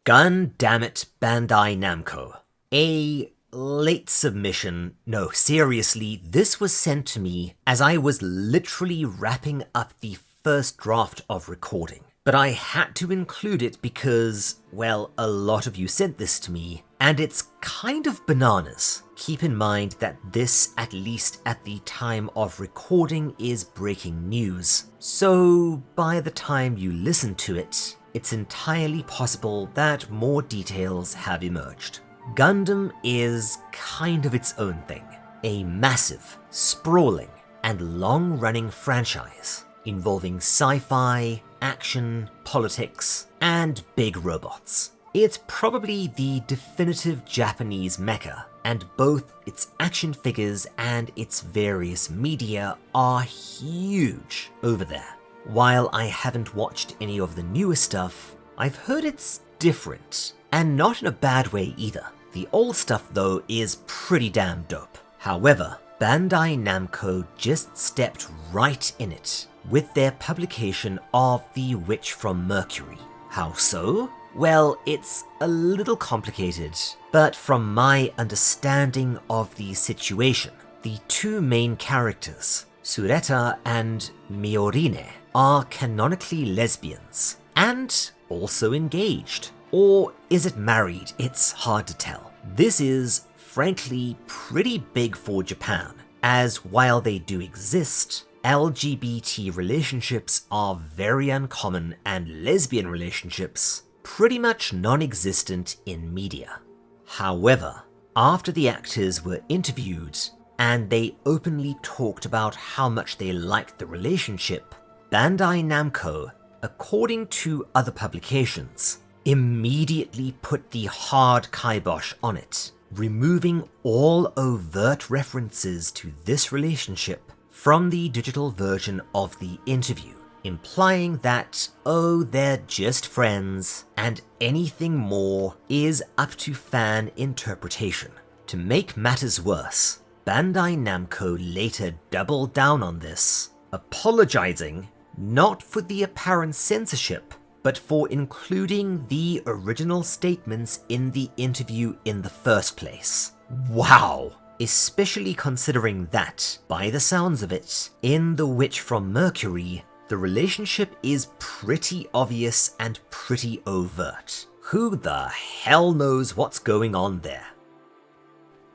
Gundam-it Bandai Namco. A late submission. No, seriously, this was sent to me as I was literally wrapping up the first draft of recording. But I had to include it because, well, a lot of you sent this to me, and it's kind of bananas. Keep in mind that this, at least at the time of recording, is breaking news. So by the time you listen to it, it's entirely possible that more details have emerged. Gundam is kind of its own thing. A massive, sprawling, and long-running franchise involving sci-fi action, politics, and big robots. It's probably the definitive Japanese mecha, and both its action figures and its various media are huge over there. While I haven't watched any of the newer stuff, I've heard it's different, and not in a bad way either. The old stuff though is pretty damn dope. However, Bandai Namco just stepped right in it with their publication of The Witch from Mercury. How so? Well, it's a little complicated, but from my understanding of the situation, the two main characters, Sureta and Miorine, are canonically lesbians, and also engaged. Or is it married? It's hard to tell. This is, frankly, pretty big for Japan, as while they do exist, LGBT relationships are very uncommon and lesbian relationships pretty much non-existent in media. However, after the actors were interviewed and they openly talked about how much they liked the relationship, Bandai Namco, according to other publications, immediately put the hard kibosh on it, removing all overt references to this relationship from the digital version of the interview, implying that, oh, they're just friends, and anything more is up to fan interpretation. To make matters worse, Bandai Namco later doubled down on this, apologizing not for the apparent censorship, but for including the original statements in the interview in the first place. Wow! Especially considering that, by the sounds of it, in The Witch from Mercury, the relationship is pretty obvious and pretty overt. Who the hell knows what's going on there?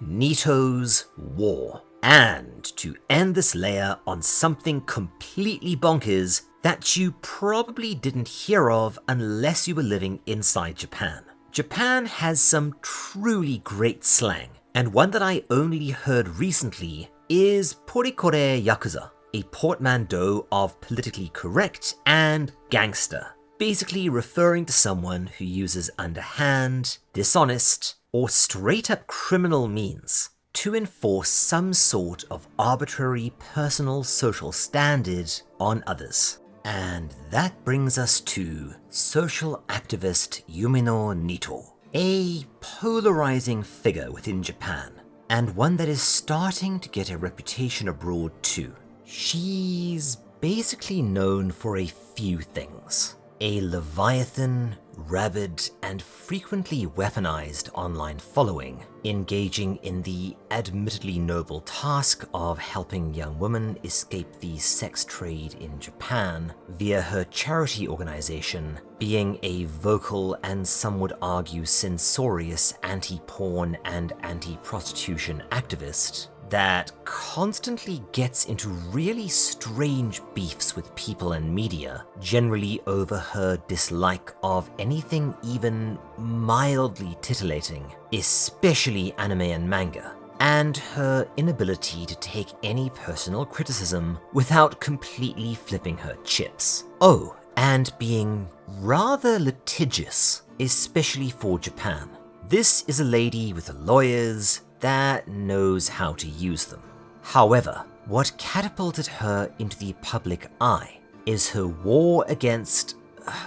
Nito's War. And to end this layer on something completely bonkers that you probably didn't hear of unless you were living inside Japan. Japan has some truly great slang, and one that I only heard recently is porikore yakuza, a portmanteau of politically correct and gangster, basically referring to someone who uses underhand, dishonest, or straight-up criminal means to enforce some sort of arbitrary personal social standard on others. And that brings us to social activist Yumino Nito, a polarizing figure within Japan, and one that is starting to get a reputation abroad too. She's basically known for a few things: a leviathan, rabid, and frequently weaponized online following, engaging in the admittedly noble task of helping young women escape the sex trade in Japan via her charity organization, being a vocal and some would argue censorious anti-porn and anti-prostitution activist that constantly gets into really strange beefs with people and media, generally over her dislike of anything even mildly titillating, especially anime and manga, and her inability to take any personal criticism without completely flipping her chips. Oh, and being rather litigious, especially for Japan. This is a lady with lawyers that knows how to use them. However, what catapulted her into the public eye is her war against...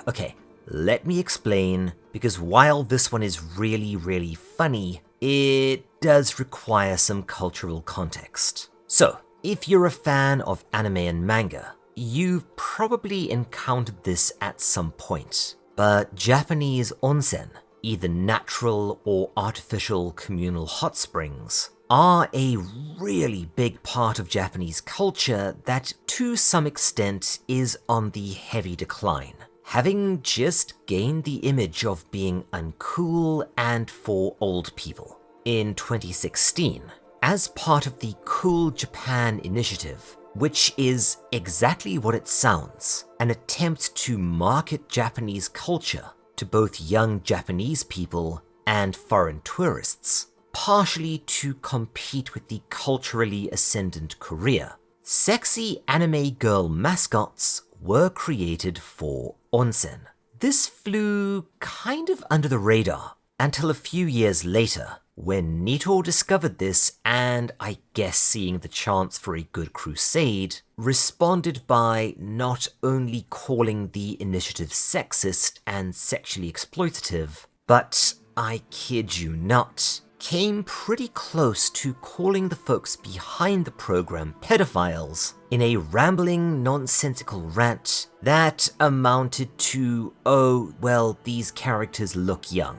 Okay, let me explain, because while this one is really funny, it does require some cultural context. So, if you're a fan of anime and manga, you've probably encountered this at some point, but Japanese onsen, either natural or artificial communal hot springs, are a really big part of Japanese culture that to some extent is on the heavy decline, having just gained the image of being uncool and for old people. In 2016, as part of the Cool Japan initiative, which is exactly what it sounds, an attempt to market Japanese culture to both young Japanese people and foreign tourists, partially to compete with the culturally ascendant Korea, sexy anime girl mascots were created for onsen. This flew kind of under the radar until a few years later, when Nito discovered this and, I guess seeing the chance for a good crusade, responded by not only calling the initiative sexist and sexually exploitative, but, I kid you not, came pretty close to calling the folks behind the program pedophiles in a rambling, nonsensical rant that amounted to, oh, well, these characters look young.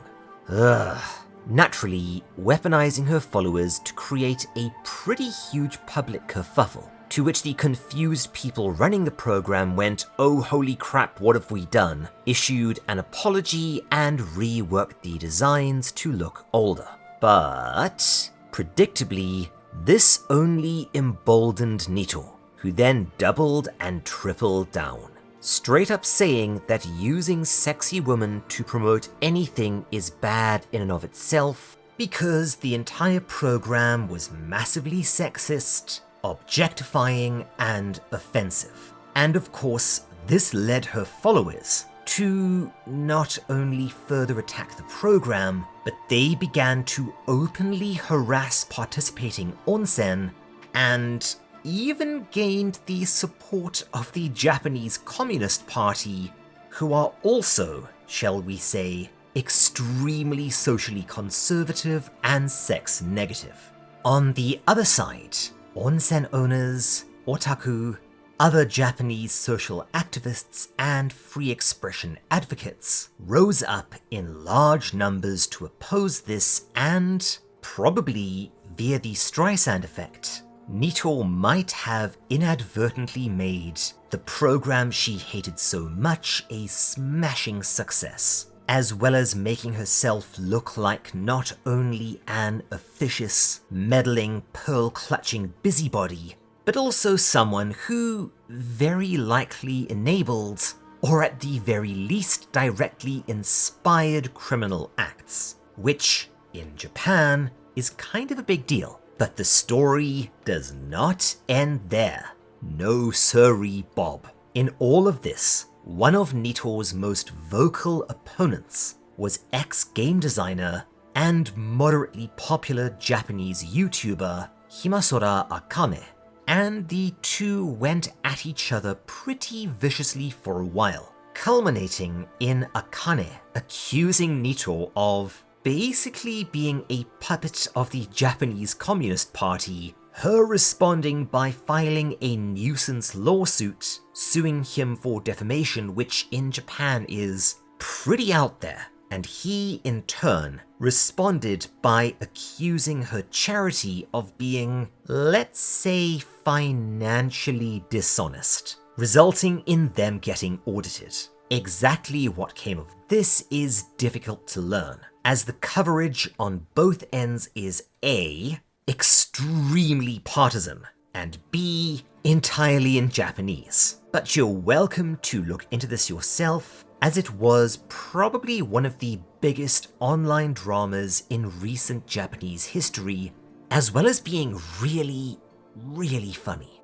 Ugh. Naturally, weaponizing her followers to create a pretty huge public kerfuffle, to which the confused people running the program went, oh holy crap, what have we done, issued an apology and reworked the designs to look older. But, predictably, this only emboldened Nito, who then doubled and tripled down, straight up saying that using sexy women to promote anything is bad in and of itself, because the entire program was massively sexist, objectifying, and offensive. And of course, this led her followers to not only further attack the program, but they began to openly harass participating onsen and even gained the support of the Japanese Communist Party, who are also, shall we say, extremely socially conservative and sex negative. On the other side, onsen owners, otaku, other Japanese social activists and free expression advocates rose up in large numbers to oppose this, and, probably via the Streisand effect, Nito might have inadvertently made the program she hated so much a smashing success, as well as making herself look like not only an officious, meddling, pearl-clutching busybody, but also someone who very likely enabled, or at the very least directly inspired criminal acts, which, in Japan, is kind of a big deal. But the story does not end there. No sirree, Bob. In all of this, one of Nito's most vocal opponents was ex-game designer and moderately popular Japanese YouTuber Himasora Akame, and the two went at each other pretty viciously for a while, culminating in Akane accusing Nito of basically being a puppet of the Japanese Communist Party, her responding by filing a nuisance lawsuit suing him for defamation, which in Japan is pretty out there, and he in turn responded by accusing her charity of being, let's say, financially dishonest, resulting in them getting audited. Exactly what came of this is difficult to learn, as the coverage on both ends is A, extremely partisan, and B, entirely in Japanese. But you're welcome to look into this yourself, as it was probably one of the biggest online dramas in recent Japanese history, as well as being really, really funny.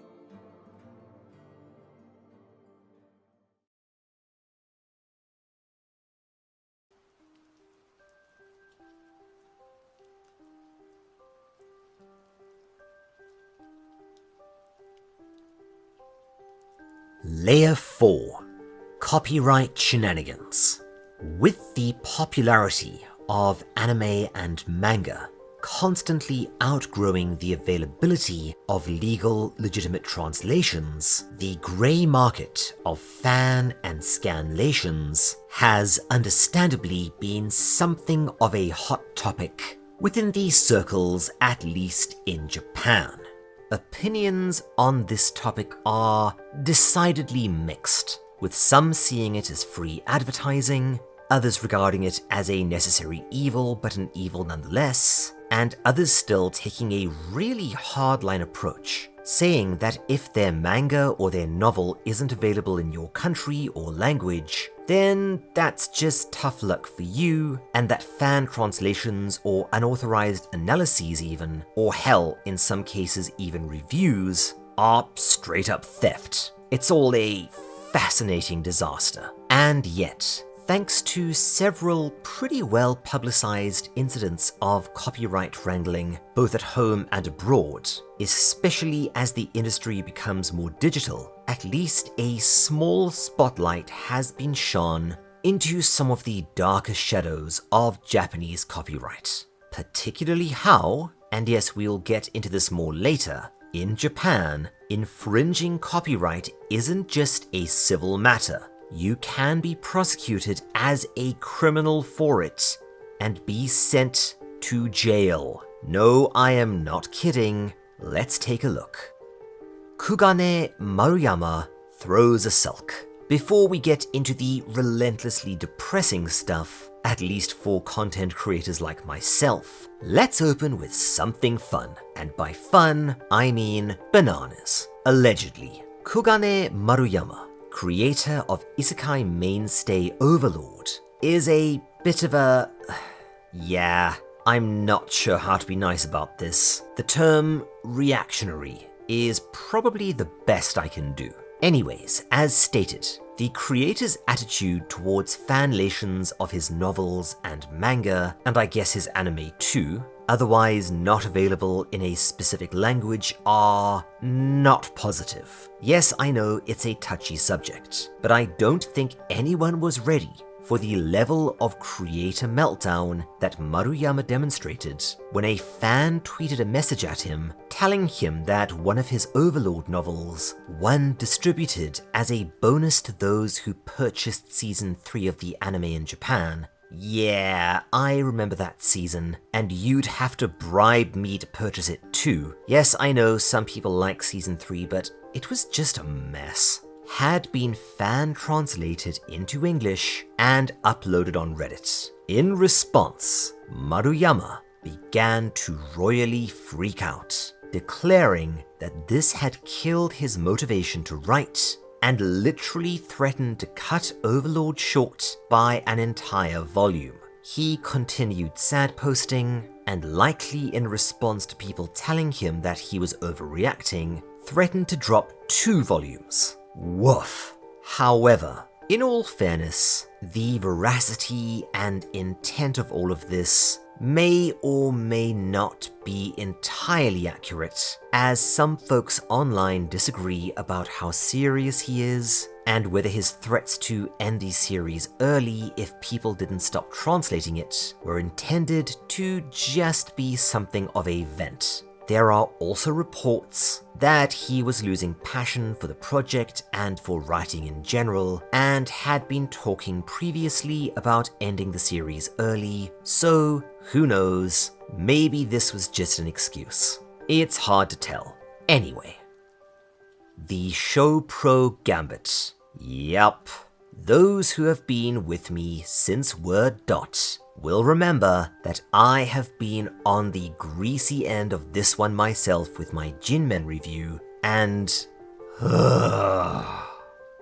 Layer 4. Copyright Shenanigans. With the popularity of anime and manga constantly outgrowing the availability of legal, legitimate translations, the grey market of fan and scanlations has understandably been something of a hot topic within these circles, at least in Japan. Opinions on this topic are decidedly mixed, with some seeing it as free advertising, others regarding it as a necessary evil but an evil nonetheless, and others still taking a really hardline approach, saying that if their manga or their novel isn't available in your country or language, then that's just tough luck for you, and that fan translations or unauthorized analyses even, or hell, in some cases even reviews, are straight up theft. It's all a fascinating disaster. And yet, thanks to several pretty well publicized incidents of copyright wrangling, both at home and abroad, especially as the industry becomes more digital, at least a small spotlight has been shone into some of the darker shadows of Japanese copyright. Particularly how, and yes, we'll get into this more later, in Japan, infringing copyright isn't just a civil matter. You can be prosecuted as a criminal for it and be sent to jail. No, I am not kidding. Let's take a look. Kugane Maruyama throws a sulk. Before we get into the relentlessly depressing stuff, at least for content creators like myself, let's open with something fun. And by fun, I mean bananas. Allegedly, Kugane Maruyama, creator of isekai mainstay Overlord, is a bit of a... yeah, I'm not sure how to be nice about this. The term reactionary is probably the best I can do. Anyways, as stated, the creator's attitude towards fanlations of his novels and manga, and I guess his anime too, otherwise not available in a specific language, are not positive. Yes, I know it's a touchy subject, but I don't think anyone was ready for the level of creator meltdown that Maruyama demonstrated when a fan tweeted a message at him telling him that one of his Overlord novels, one distributed as a bonus to those who purchased season 3 of the anime in Japan. Yeah, I remember that season, and you'd have to bribe me to purchase it too. Yes, I know some people like season 3, but it was just a mess. Had been fan-translated into English and uploaded on Reddit. In response, Maruyama began to royally freak out, declaring that this had killed his motivation to write and literally threatened to cut Overlord short by an entire volume. He continued sad posting, and likely in response to people telling him that he was overreacting, threatened to drop 2 volumes. Woof. However, in all fairness, the veracity and intent of all of this may or may not be entirely accurate, as some folks online disagree about how serious he is and whether his threats to end the series early if people didn't stop translating it were intended to just be something of a vent. There are also reports that he was losing passion for the project and for writing in general, and had been talking previously about ending the series early, so who knows, maybe this was just an excuse. It's hard to tell. Anyway, the ShoPro Gambit. Yup. Those who have been with me since Word Dot will remember that I have been on the greasy end of this one myself with my Jinmen review, and...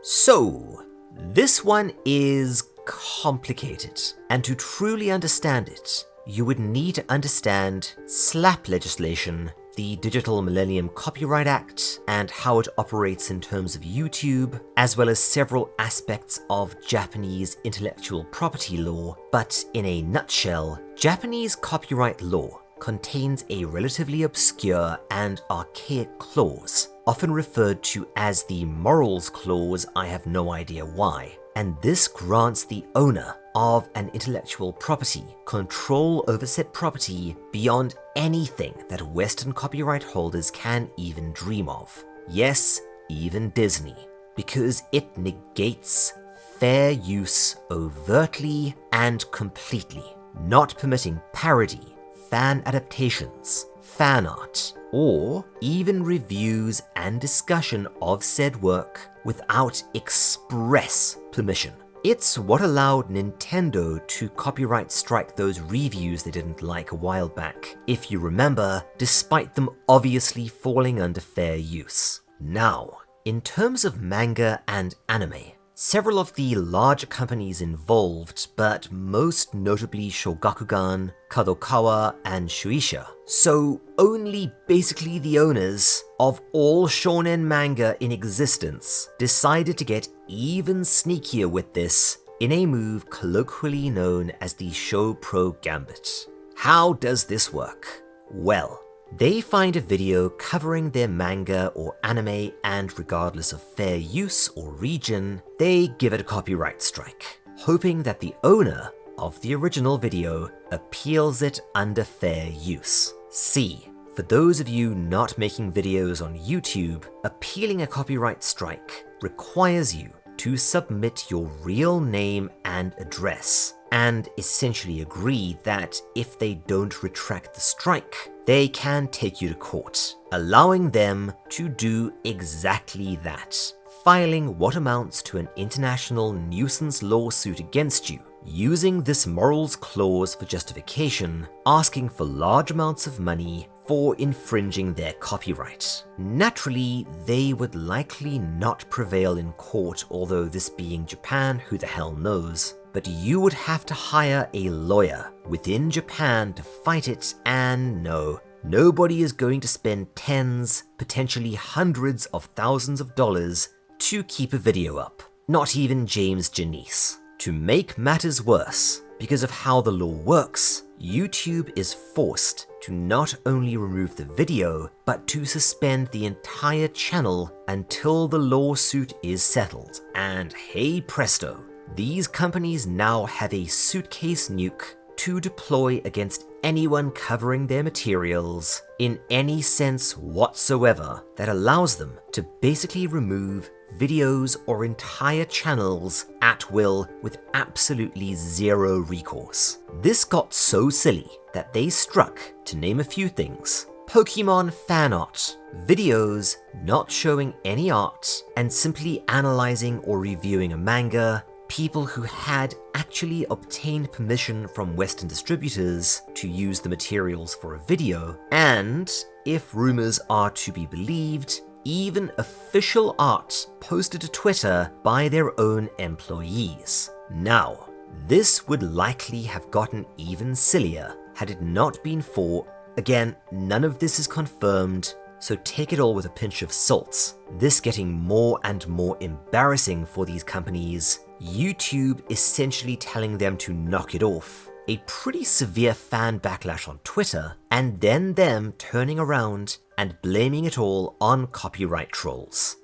So, this one is complicated, and to truly understand it, you would need to understand SLAPP legislation, the Digital Millennium Copyright Act, and how it operates in terms of YouTube, as well as several aspects of Japanese intellectual property law. But in a nutshell, Japanese copyright law contains a relatively obscure and archaic clause, often referred to as the morals clause. I have no idea why. And this grants the owner of an intellectual property control over said property beyond anything that Western copyright holders can even dream of. Yes, even Disney, because it negates fair use overtly and completely, not permitting parody, fan adaptations, fan art, or even reviews and discussion of said work without express permission. It's what allowed Nintendo to copyright strike those reviews they didn't like a while back, if you remember, despite them obviously falling under fair use. Now, in terms of manga and anime, Several of the larger companies involved, but most notably Shogakukan, Kadokawa, and Shueisha. So only basically the owners of all shonen manga in existence decided to get even sneakier with this in a move colloquially known as the ShoPro Gambit. How does this work? Well, they find a video covering their manga or anime, and regardless of fair use or region, they give it a copyright strike, hoping that the owner of the original video appeals it under fair use. See, for those of you not making videos on YouTube, appealing a copyright strike requires you to submit your real name and address, and essentially agree that if they don't retract the strike, they can take you to court, allowing them to do exactly that, filing what amounts to an international nuisance lawsuit against you, using this morals clause for justification, asking for large amounts of money for infringing their copyright. Naturally, they would likely not prevail in court, although this being Japan, who the hell knows, but you would have to hire a lawyer within Japan to fight it, and no, nobody is going to spend tens, potentially hundreds of thousands of dollars to keep a video up. Not even James Janice. To make matters worse, because of how the law works, YouTube is forced to not only remove the video, but to suspend the entire channel until the lawsuit is settled. And hey presto, these companies now have a suitcase nuke to deploy against anyone covering their materials in any sense whatsoever that allows them to basically remove videos or entire channels at will with absolutely zero recourse. This got so silly that they struck, to name a few things, Pokemon fan art, videos not showing any art and simply analyzing or reviewing a manga, people who had actually obtained permission from Western distributors to use the materials for a video, and, if rumors are to be believed, even official art posted to Twitter by their own employees. Now, this would likely have gotten even sillier had it not been for, again, none of this is confirmed, so take it all with a pinch of salt, this getting more and more embarrassing for these companies, YouTube essentially telling them to knock it off, a pretty severe fan backlash on Twitter, and then them turning around and blaming it all on copyright trolls.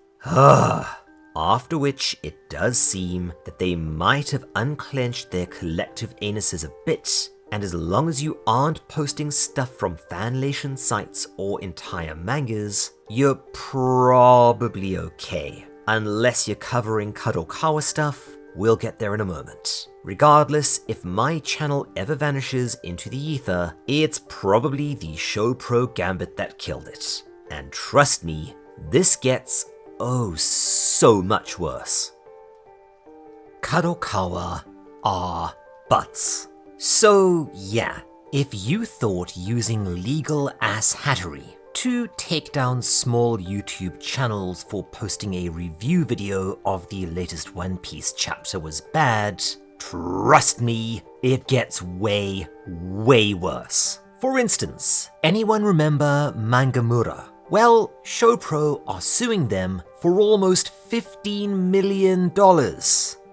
After which, it does seem that they might have unclenched their collective anuses a bit, and as long as you aren't posting stuff from fanlation sites or entire mangas, you're probably okay. Unless you're covering Kadokawa stuff, we'll get there in a moment. Regardless, if my channel ever vanishes into the ether, it's probably the ShoPro Gambit that killed it. And trust me, this gets, oh, so much worse. Kadokawa are butts. So yeah, if you thought using legal asshattery to take down small YouTube channels for posting a review video of the latest One Piece chapter was bad, trust me, it gets way, way worse. For instance, anyone remember Mangamura? Well, ShoPro are suing them for almost $15 million.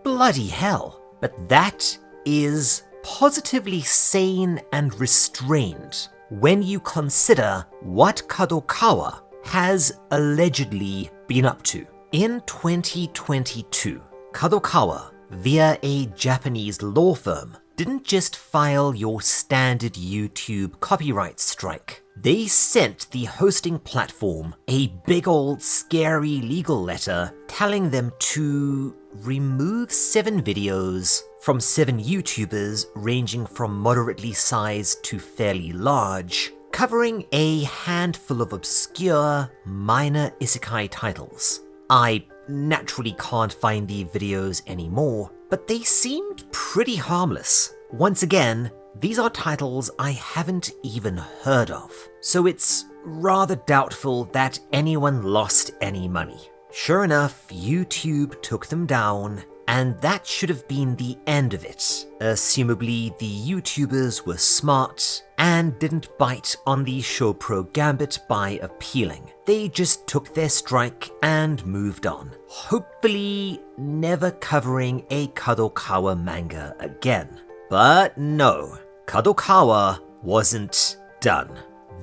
Bloody hell. But that is positively sane and restrained when you consider what Kadokawa has allegedly been up to. In 2022, Kadokawa, via a Japanese law firm, didn't just file your standard YouTube copyright strike. They sent the hosting platform a big old scary legal letter telling them to remove 7 videos from 7 YouTubers ranging from moderately sized to fairly large, covering a handful of obscure, minor isekai titles. I naturally can't find the videos anymore, but they seemed pretty harmless. Once again, these are titles I haven't even heard of, so it's rather doubtful that anyone lost any money. Sure enough, YouTube took them down, and that should have been the end of it. Assumably, the YouTubers were smart and didn't bite on the ShoPro Gambit by appealing. They just took their strike and moved on, hopefully never covering a Kadokawa manga again. But no, Kadokawa wasn't done.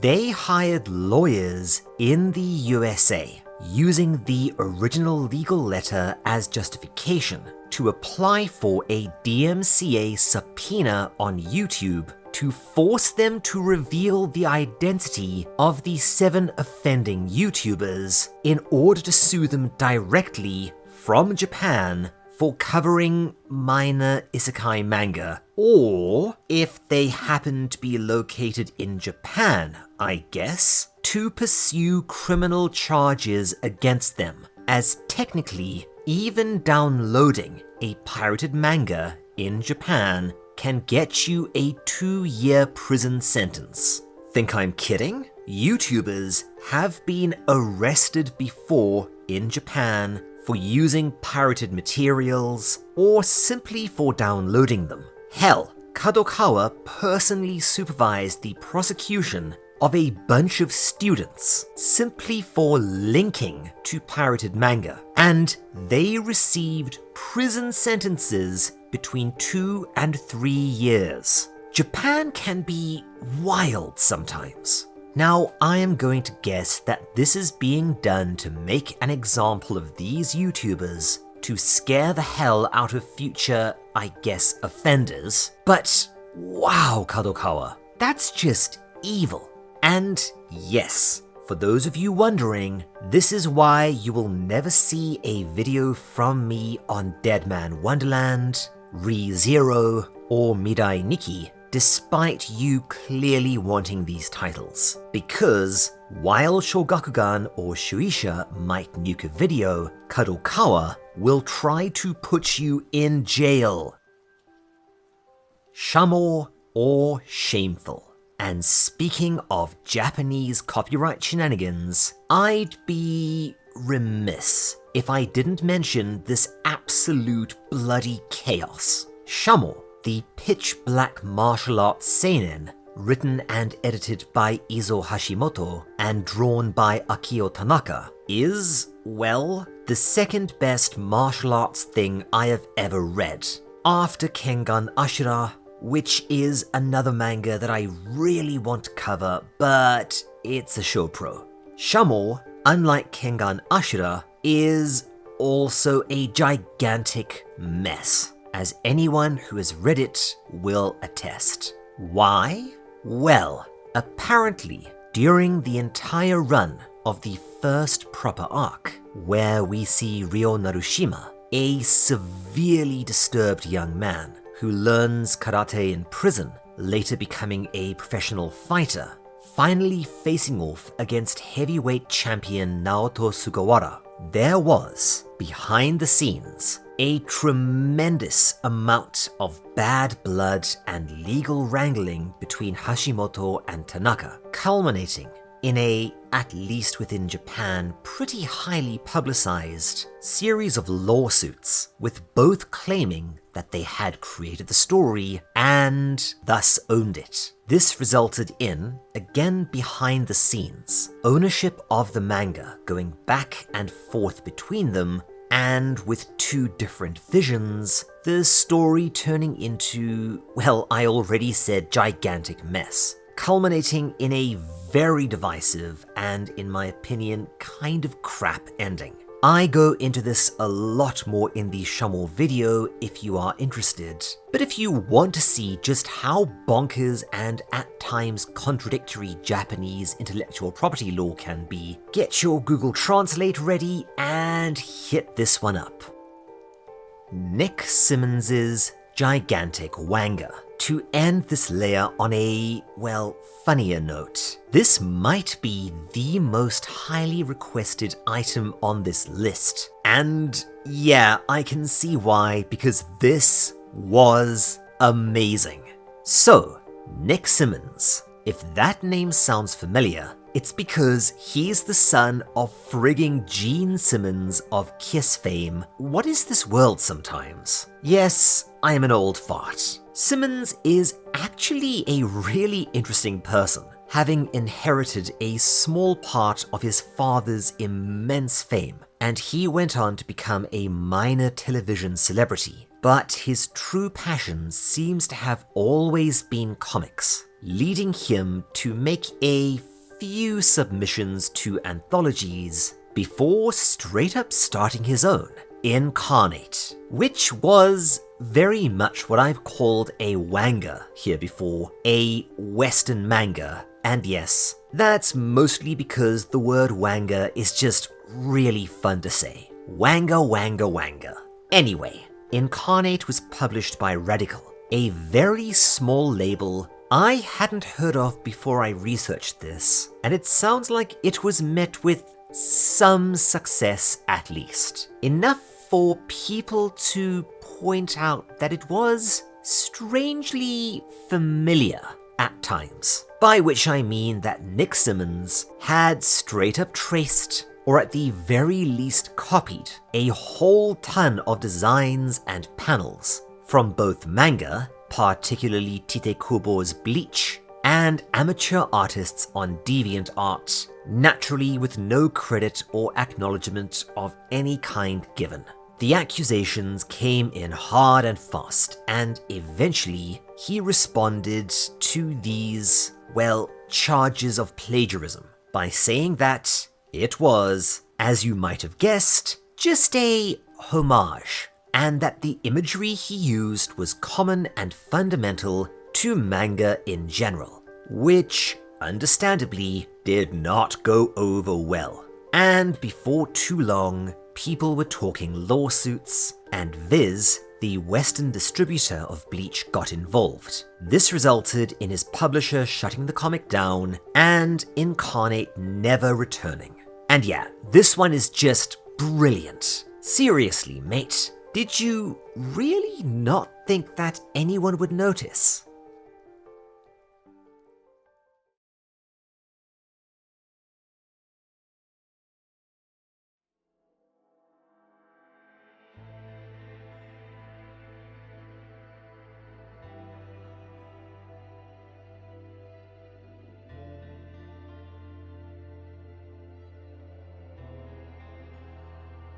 They hired lawyers in the USA, using the original legal letter as justification to apply for a DMCA subpoena on YouTube to force them to reveal the identity of the 7 offending YouTubers in order to sue them directly from Japan for covering minor isekai manga, or if they happen to be located in Japan, I guess, to pursue criminal charges against them, as technically, even downloading a pirated manga in Japan can get you a 2-year prison sentence. Think I'm kidding? YouTubers have been arrested before in Japan for using pirated materials, or simply for downloading them. Hell, Kadokawa personally supervised the prosecution of a bunch of students simply for linking to pirated manga, and they received prison sentences between 2 and 3 years. Japan can be wild sometimes. Now, I am going to guess that this is being done to make an example of these YouTubers to scare the hell out of future, I guess, offenders. But wow, Kadokawa, that's just evil. And yes, for those of you wondering, this is why you will never see a video from me on Deadman Wonderland, ReZero, or Mirai Nikki, despite you clearly wanting these titles. Because while Shogakukan or Shueisha might nuke a video, Kadokawa will try to put you in jail. Shamo or shameful. And speaking of Japanese copyright shenanigans, I'd be remiss if I didn't mention this absolute bloody chaos. Shamo, the pitch-black martial arts seinen, written and edited by Izo Hashimoto and drawn by Akio Tanaka, is, well, the second best martial arts thing I have ever read, after Kengan Ashura, which is another manga that I really want to cover, but it's a ShoPro. Shamo, unlike Kengan Ashura, is also a gigantic mess, as anyone who has read it will attest. Why? Well, apparently, during the entire run of the first proper arc, where we see Ryo Narushima, a severely disturbed young man who learns karate in prison, later becoming a professional fighter, finally facing off against heavyweight champion Naoto Sugawara, there was, behind the scenes, a tremendous amount of bad blood and legal wrangling between Hashimoto and Tanaka, culminating in a, at least within Japan, pretty highly publicized series of lawsuits, with both claiming that they had created the story and thus owned it. This resulted in, again behind the scenes, ownership of the manga going back and forth between them, and with 2 different visions, the story turning into, well, I already said gigantic mess, culminating in a very divisive and, in my opinion, kind of crap ending. I go into this a lot more in the Shamo video if you are interested, but if you want to see just how bonkers and at times contradictory Japanese intellectual property law can be, get your Google Translate ready and hit this one up. Nick Simmons's gigantic wanga. To end this layer on a, well, funnier note, this might be the most highly requested item on this list. And yeah, I can see why, because this was amazing. So, Nick Simmons. If that name sounds familiar, It's because he's the son of frigging Gene Simmons of Kiss fame. What is this world sometimes? Yes, I am an old fart. Simmons is actually a really interesting person, having inherited a small part of his father's immense fame, and he went on to become a minor television celebrity. But his true passion seems to have always been comics, leading him to make a few submissions to anthologies before straight up starting his own, Incarnate, which was very much what I've called a wanga here before, a Western manga. And yes, that's mostly because the word wanga is just really fun to say. Wanga, wanga, wanga. Anyway, Incarnate was published by Radical, a very small label I hadn't heard of before I researched this, and it sounds like it was met with some success at least. Enough for people to point out that it was strangely familiar at times. By which I mean that Nick Simmons had straight up traced, or at the very least copied, a whole ton of designs and panels from both manga, particularly Tite Kubo's Bleach, and amateur artists on DeviantArt, naturally with no credit or acknowledgement of any kind given. The accusations came in hard and fast, and eventually he responded to these, well, charges of plagiarism by saying that it was, as you might have guessed, just a homage, and that the imagery he used was common and fundamental to manga in general, which, understandably, did not go over well. And before too long, people were talking lawsuits, and Viz, the Western distributor of Bleach, got involved. This resulted in his publisher shutting the comic down and Incarnate never returning. And yeah, this one is just brilliant. Seriously, mate, did you really not think that anyone would notice?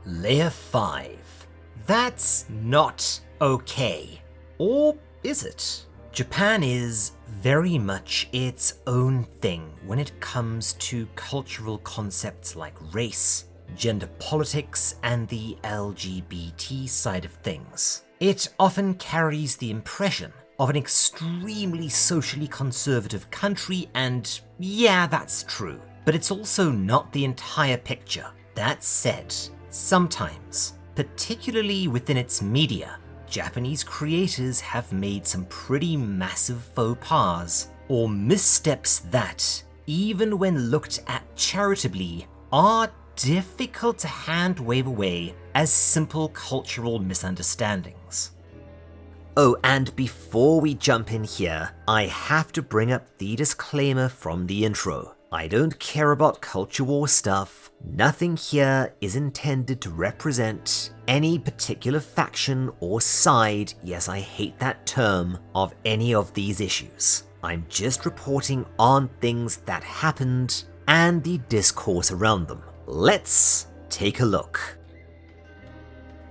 Layer 5. That's not okay. Or is it? Japan is very much its own thing when it comes to cultural concepts like race, gender politics, and the LGBT side of things. It often carries the impression of an extremely socially conservative country, and yeah, that's true. But it's also not the entire picture. That said, sometimes, particularly within its media, Japanese creators have made some pretty massive faux pas, or missteps that, even when looked at charitably, are difficult to hand-wave away as simple cultural misunderstandings. Oh, and before we jump in here, I have to bring up the disclaimer from the intro. I don't care about culture war stuff. Nothing here is intended to represent any particular faction or side, yes, I hate that term, of any of these issues. I'm just reporting on things that happened and the discourse around them. Let's take a look.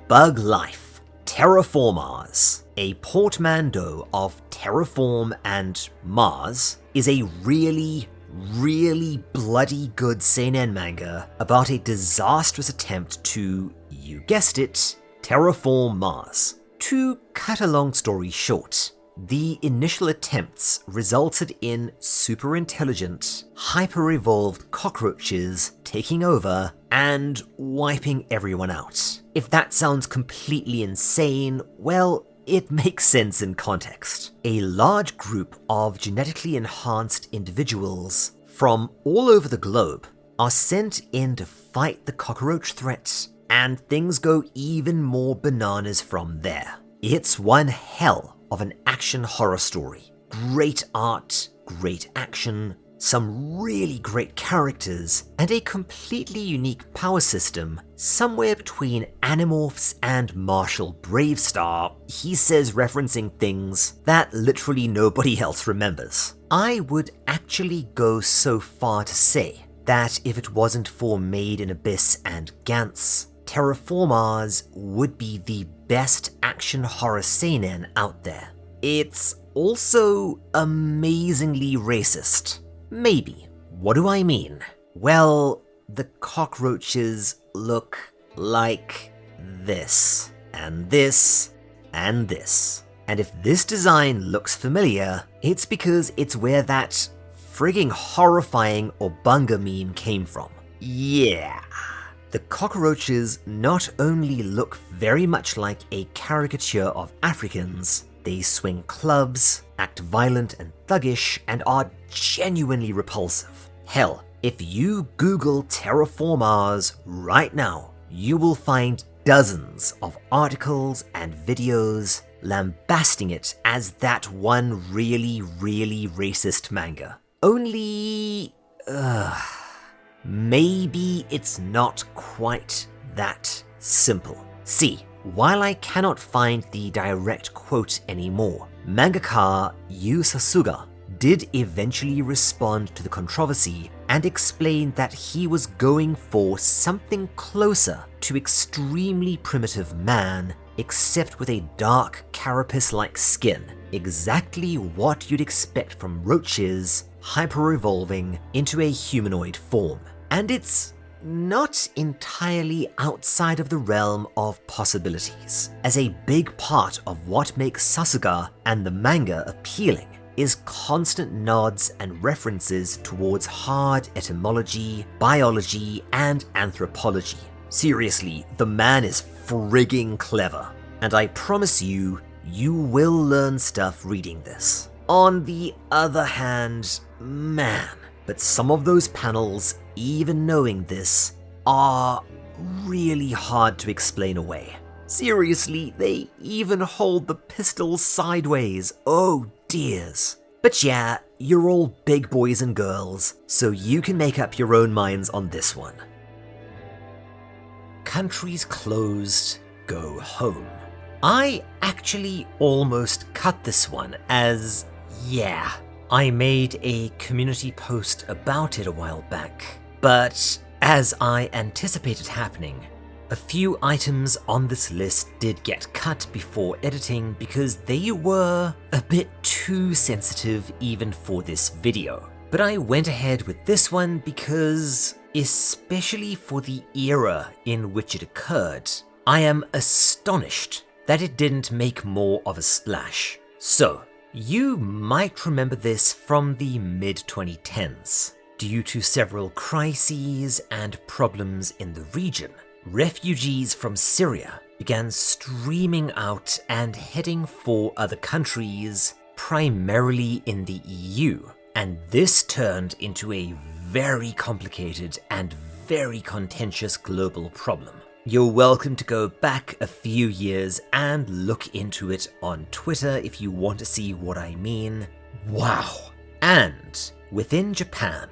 Bug Life, Terraformars, a portmanteau of Terraform and Mars, is a really bloody good seinen manga about a disastrous attempt to, you guessed it, terraform Mars. To cut a long story short, the initial attempts resulted in super intelligent, hyper-evolved cockroaches taking over and wiping everyone out. If that sounds completely insane, well, it makes sense in context. A large group of genetically enhanced individuals from all over the globe are sent in to fight the cockroach threat, and things go even more bananas from there. It's one hell of an action horror story. Great art, great action, some really great characters, and a completely unique power system somewhere between Animorphs and Marshall Bravestar, he says, referencing things that literally nobody else remembers. I would actually go so far to say that if it wasn't for Made in Abyss and Gantz, Terraformars would be the best action horror seinen out there. It's also amazingly racist. Maybe. What do I mean? Well, the cockroaches look like this, and this, and this. And if this design looks familiar, it's because it's where that frigging horrifying Obunga meme came from. Yeah. The cockroaches not only look very much like a caricature of Africans, they swing clubs, act violent and thuggish, and are genuinely repulsive. Hell, if you Google Terraformars right now, you will find dozens of articles and videos lambasting it as that one really, really racist manga. Only, maybe it's not quite that simple. See, while I cannot find the direct quote anymore, mangaka Yu Sasuga did eventually respond to the controversy and explain that he was going for something closer to extremely primitive man, except with a dark carapace-like skin, exactly what you'd expect from roaches hyper-evolving into a humanoid form. And it's not entirely outside of the realm of possibilities, as a big part of what makes Sasuga and the manga appealing is constant nods and references towards hard etymology, biology, and anthropology. Seriously, the man is frigging clever, and I promise you, you will learn stuff reading this. On the other hand, man, but some of those panels, even knowing this, are really hard to explain away. Seriously, they even hold the pistols sideways, oh dears. But yeah, you're all big boys and girls, so you can make up your own minds on this one. Countries closed, go home. I actually almost cut this one as, yeah, I made a community post about it a while back, but as I anticipated happening, a few items on this list did get cut before editing because they were a bit too sensitive even for this video. But I went ahead with this one because, especially for the era in which it occurred, I am astonished that it didn't make more of a splash. So, you might remember this from the mid-2010s. Due to several crises and problems in the region, refugees from Syria began streaming out and heading for other countries, primarily in the EU, and this turned into a very complicated and very contentious global problem. You're welcome to go back a few years and look into it on Twitter if you want to see what I mean. Wow. And within Japan,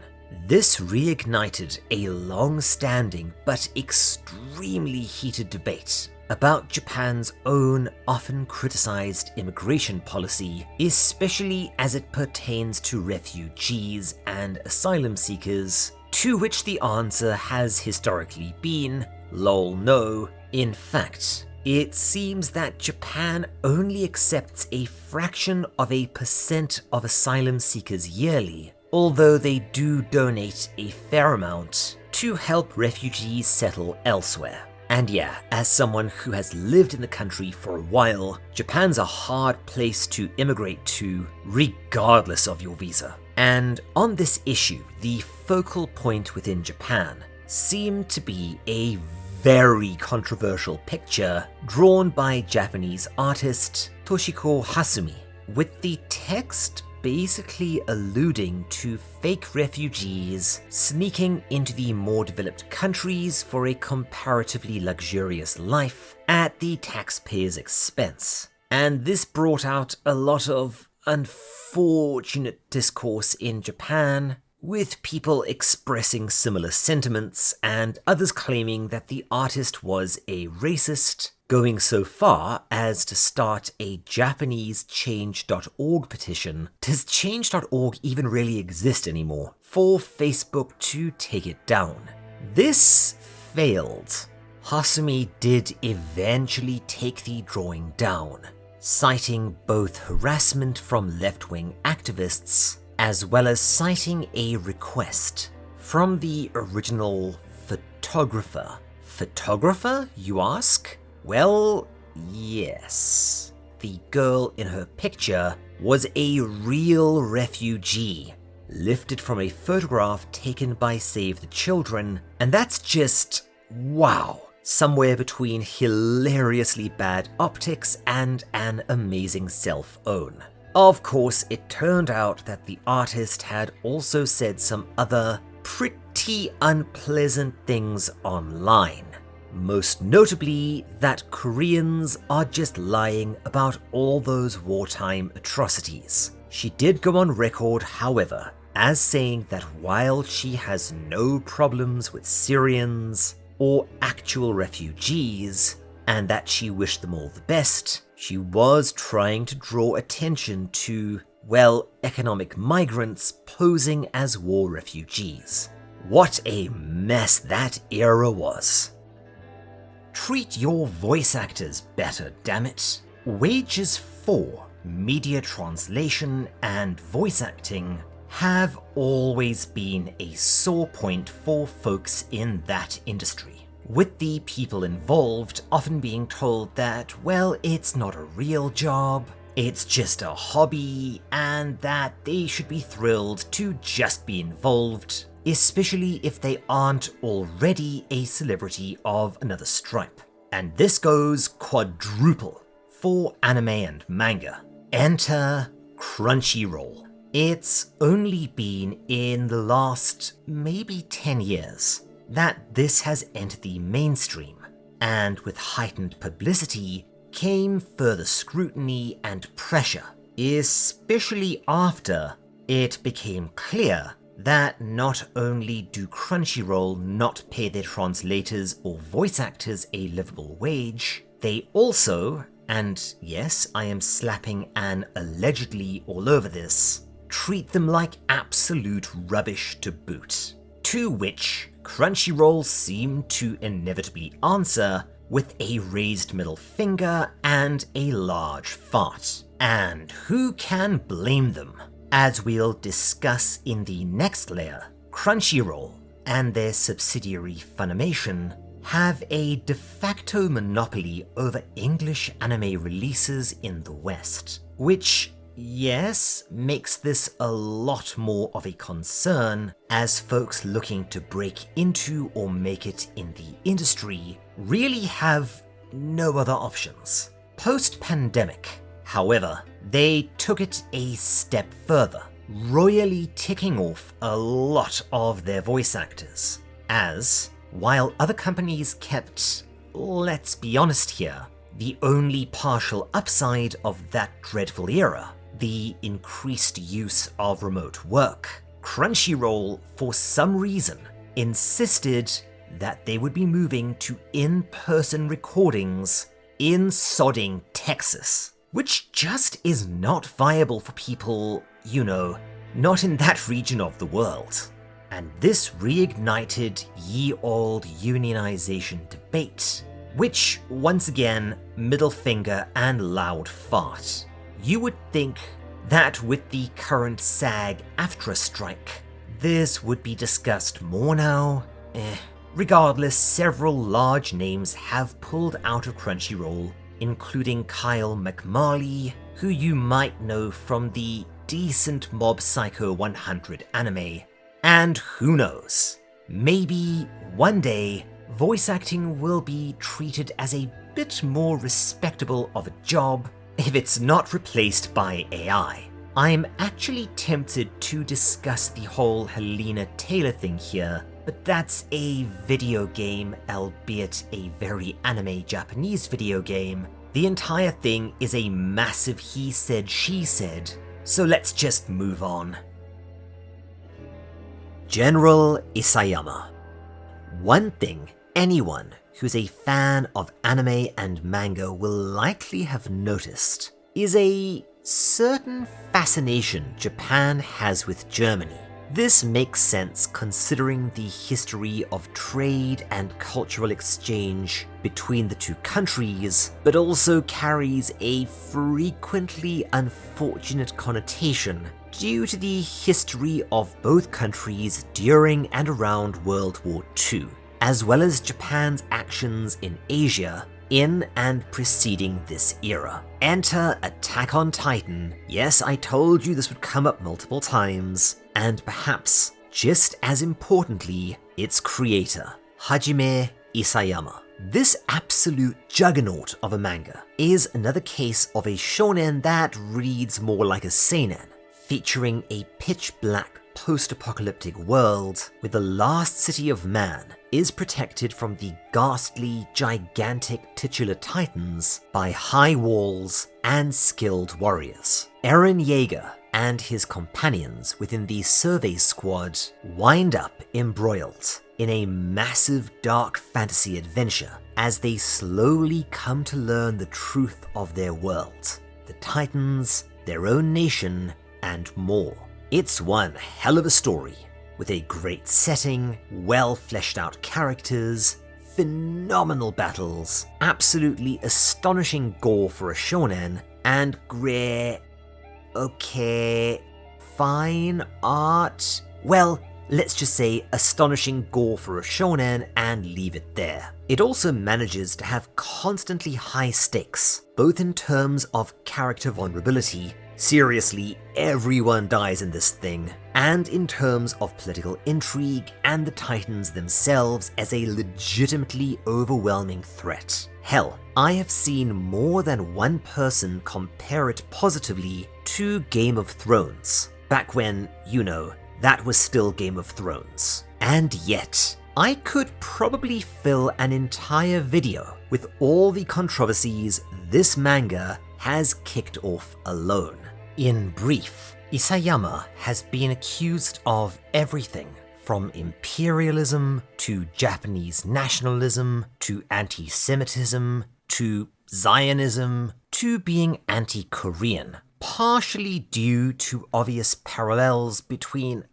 this reignited a long-standing but extremely heated debate about Japan's own often criticized immigration policy, especially as it pertains to refugees and asylum seekers, to which the answer has historically been, lol no. In fact, it seems that Japan only accepts a fraction of a % of asylum seekers yearly, although they do donate a fair amount to help refugees settle elsewhere. And yeah, as someone who has lived in the country for a while, Japan's a hard place to immigrate to, regardless of your visa. And on this issue, the focal point within Japan seemed to be a very controversial picture drawn by Japanese artist Toshiko Hasumi, with the text basically alluding to fake refugees sneaking into the more developed countries for a comparatively luxurious life at the taxpayer's expense. And this brought out a lot of unfortunate discourse in Japan, with people expressing similar sentiments and others claiming that the artist was a racist, going so far as to start a Japanese Change.org petition. Does Change.org even really exist anymore? For Facebook to take it down. This failed. Hasumi did eventually take the drawing down, citing both harassment from left-wing activists as well as citing a request from the original photographer. Photographer, you ask? Well, yes. The girl in her picture was a real refugee, lifted from a photograph taken by Save the Children, and that's just, wow. Somewhere between hilariously bad optics and an amazing self-own. Of course, it turned out that the artist had also said some other pretty unpleasant things online. Most notably, that Koreans are just lying about all those wartime atrocities. She did go on record, however, as saying that while she has no problems with Syrians or actual refugees, and that she wished them all the best, she was trying to draw attention to, well, economic migrants posing as war refugees. What a mess that era was. Treat your voice actors better, dammit. Wages for media translation and voice acting have always been a sore point for folks in that industry, with the people involved often being told that, well, it's not a real job, it's just a hobby, and that they should be thrilled to just be involved, especially if they aren't already a celebrity of another stripe. And this goes quadruple for anime and manga. Enter Crunchyroll. It's only been in the last maybe 10 years that this has entered the mainstream, and with heightened publicity came further scrutiny and pressure, especially after it became clear that not only do Crunchyroll not pay their translators or voice actors a livable wage, they also, and yes, I am slapping an allegedly all over this, treat them like absolute rubbish to boot. To which Crunchyroll seemed to inevitably answer with a raised middle finger and a large fart. And who can blame them? As we'll discuss in the next layer, Crunchyroll and their subsidiary Funimation have a de facto monopoly over English anime releases in the West, which, yes, makes this a lot more of a concern as folks looking to break into or make it in the industry really have no other options. Post-pandemic, however, they took it a step further, royally ticking off a lot of their voice actors, as, while other companies kept, let's be honest here, the only partial upside of that dreadful era, the increased use of remote work, Crunchyroll, for some reason, insisted that they would be moving to in-person recordings in sodding Texas, which just is not viable for people, you know, not in that region of the world. And this reignited ye-old unionization debate, which, once again, middle finger and loud fart. You would think that with the current SAG-AFTRA strike, this would be discussed more now. Regardless, several large names have pulled out of Crunchyroll, including Kyle McMarley, who you might know from the decent Mob Psycho 100 anime. And who knows, maybe one day voice acting will be treated as a bit more respectable of a job if it's not replaced by AI. I'm actually tempted to discuss the whole Helena Taylor thing here, but that's a video game, albeit a very anime Japanese video game. The entire thing is a massive he said, she said, so let's just move on. General Isayama. One thing anyone who's a fan of anime and manga will likely have noticed is a certain fascination Japan has with Germany. This makes sense considering the history of trade and cultural exchange between the two countries, but also carries a frequently unfortunate connotation due to the history of both countries during and around World War II, as well as Japan's actions in Asia in and preceding this era. Enter Attack on Titan. Yes, I told you this would come up multiple times, and perhaps just as importantly, its creator, Hajime Isayama. This absolute juggernaut of a manga is another case of a shonen that reads more like a seinen, featuring a pitch-black post-apocalyptic world where the last city of man is protected from the ghastly, gigantic titular titans by high walls and skilled warriors. Eren Yeager and his companions within the survey squad wind up embroiled in a massive dark fantasy adventure as they slowly come to learn the truth of their world, the titans, their own nation, and more. It's one hell of a story, with a great setting, well fleshed out characters, phenomenal battles, absolutely astonishing gore for a shonen, and fine art. Well, let's just say astonishing gore for a shonen and leave it there. It also manages to have constantly high stakes, both in terms of character vulnerability, seriously, everyone dies in this thing, and in terms of political intrigue and the Titans themselves as a legitimately overwhelming threat. Hell, I have seen more than one person compare it positively to Game of Thrones, back when, you know, that was still Game of Thrones. And yet, I could probably fill an entire video with all the controversies this manga has kicked off alone. In brief, Isayama has been accused of everything from imperialism to Japanese nationalism to anti-Semitism to Zionism to being anti-Korean, partially due to obvious parallels between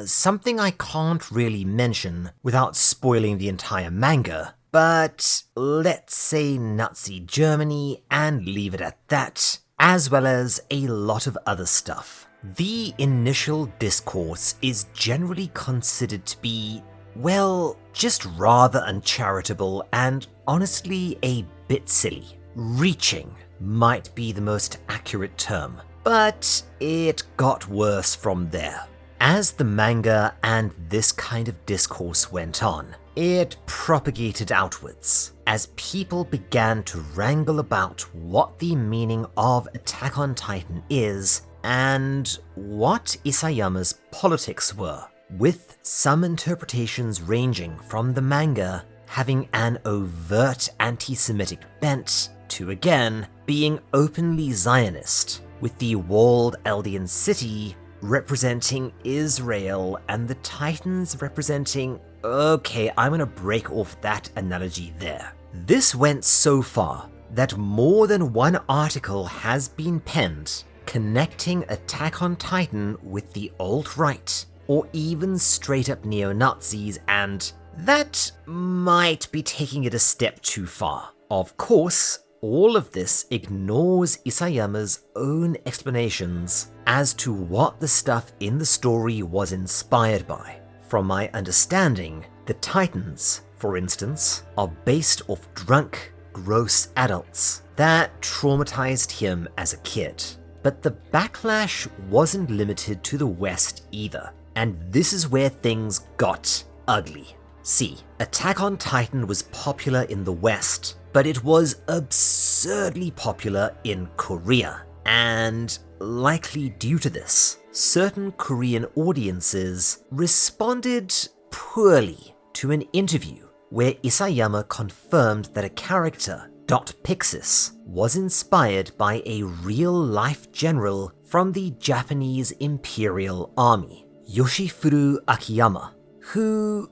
something I can't really mention without spoiling the entire manga, but let's say Nazi Germany and leave it at that, as well as a lot of other stuff. The initial discourse is generally considered to be, well, just rather uncharitable and honestly a bit silly. Reaching might be the most accurate term, but it got worse from there. As the manga and this kind of discourse went on, it propagated outwards as people began to wrangle about what the meaning of Attack on Titan is and what Isayama's politics were, with some interpretations ranging from the manga having an overt anti-Semitic bent to, again, being openly Zionist, with the walled Eldian city representing Israel and the Titans representing... Okay, I'm gonna break off that analogy there. This went so far that more than one article has been penned connecting Attack on Titan with the alt-right, or even straight up neo-Nazis, and that might be taking it a step too far. Of course, all of this ignores Isayama's own explanations as to what the stuff in the story was inspired by. From my understanding, the Titans, for instance, are based off drunk, gross adults that traumatized him as a kid. But the backlash wasn't limited to the West either, and this is where things got ugly. See, Attack on Titan was popular in the West, but it was absurdly popular in Korea, and likely due to this, certain Korean audiences responded poorly to an interview where Isayama confirmed that a character, Dot Pixis, was inspired by a real-life general from the Japanese Imperial Army. Yoshifuru Akiyama, who,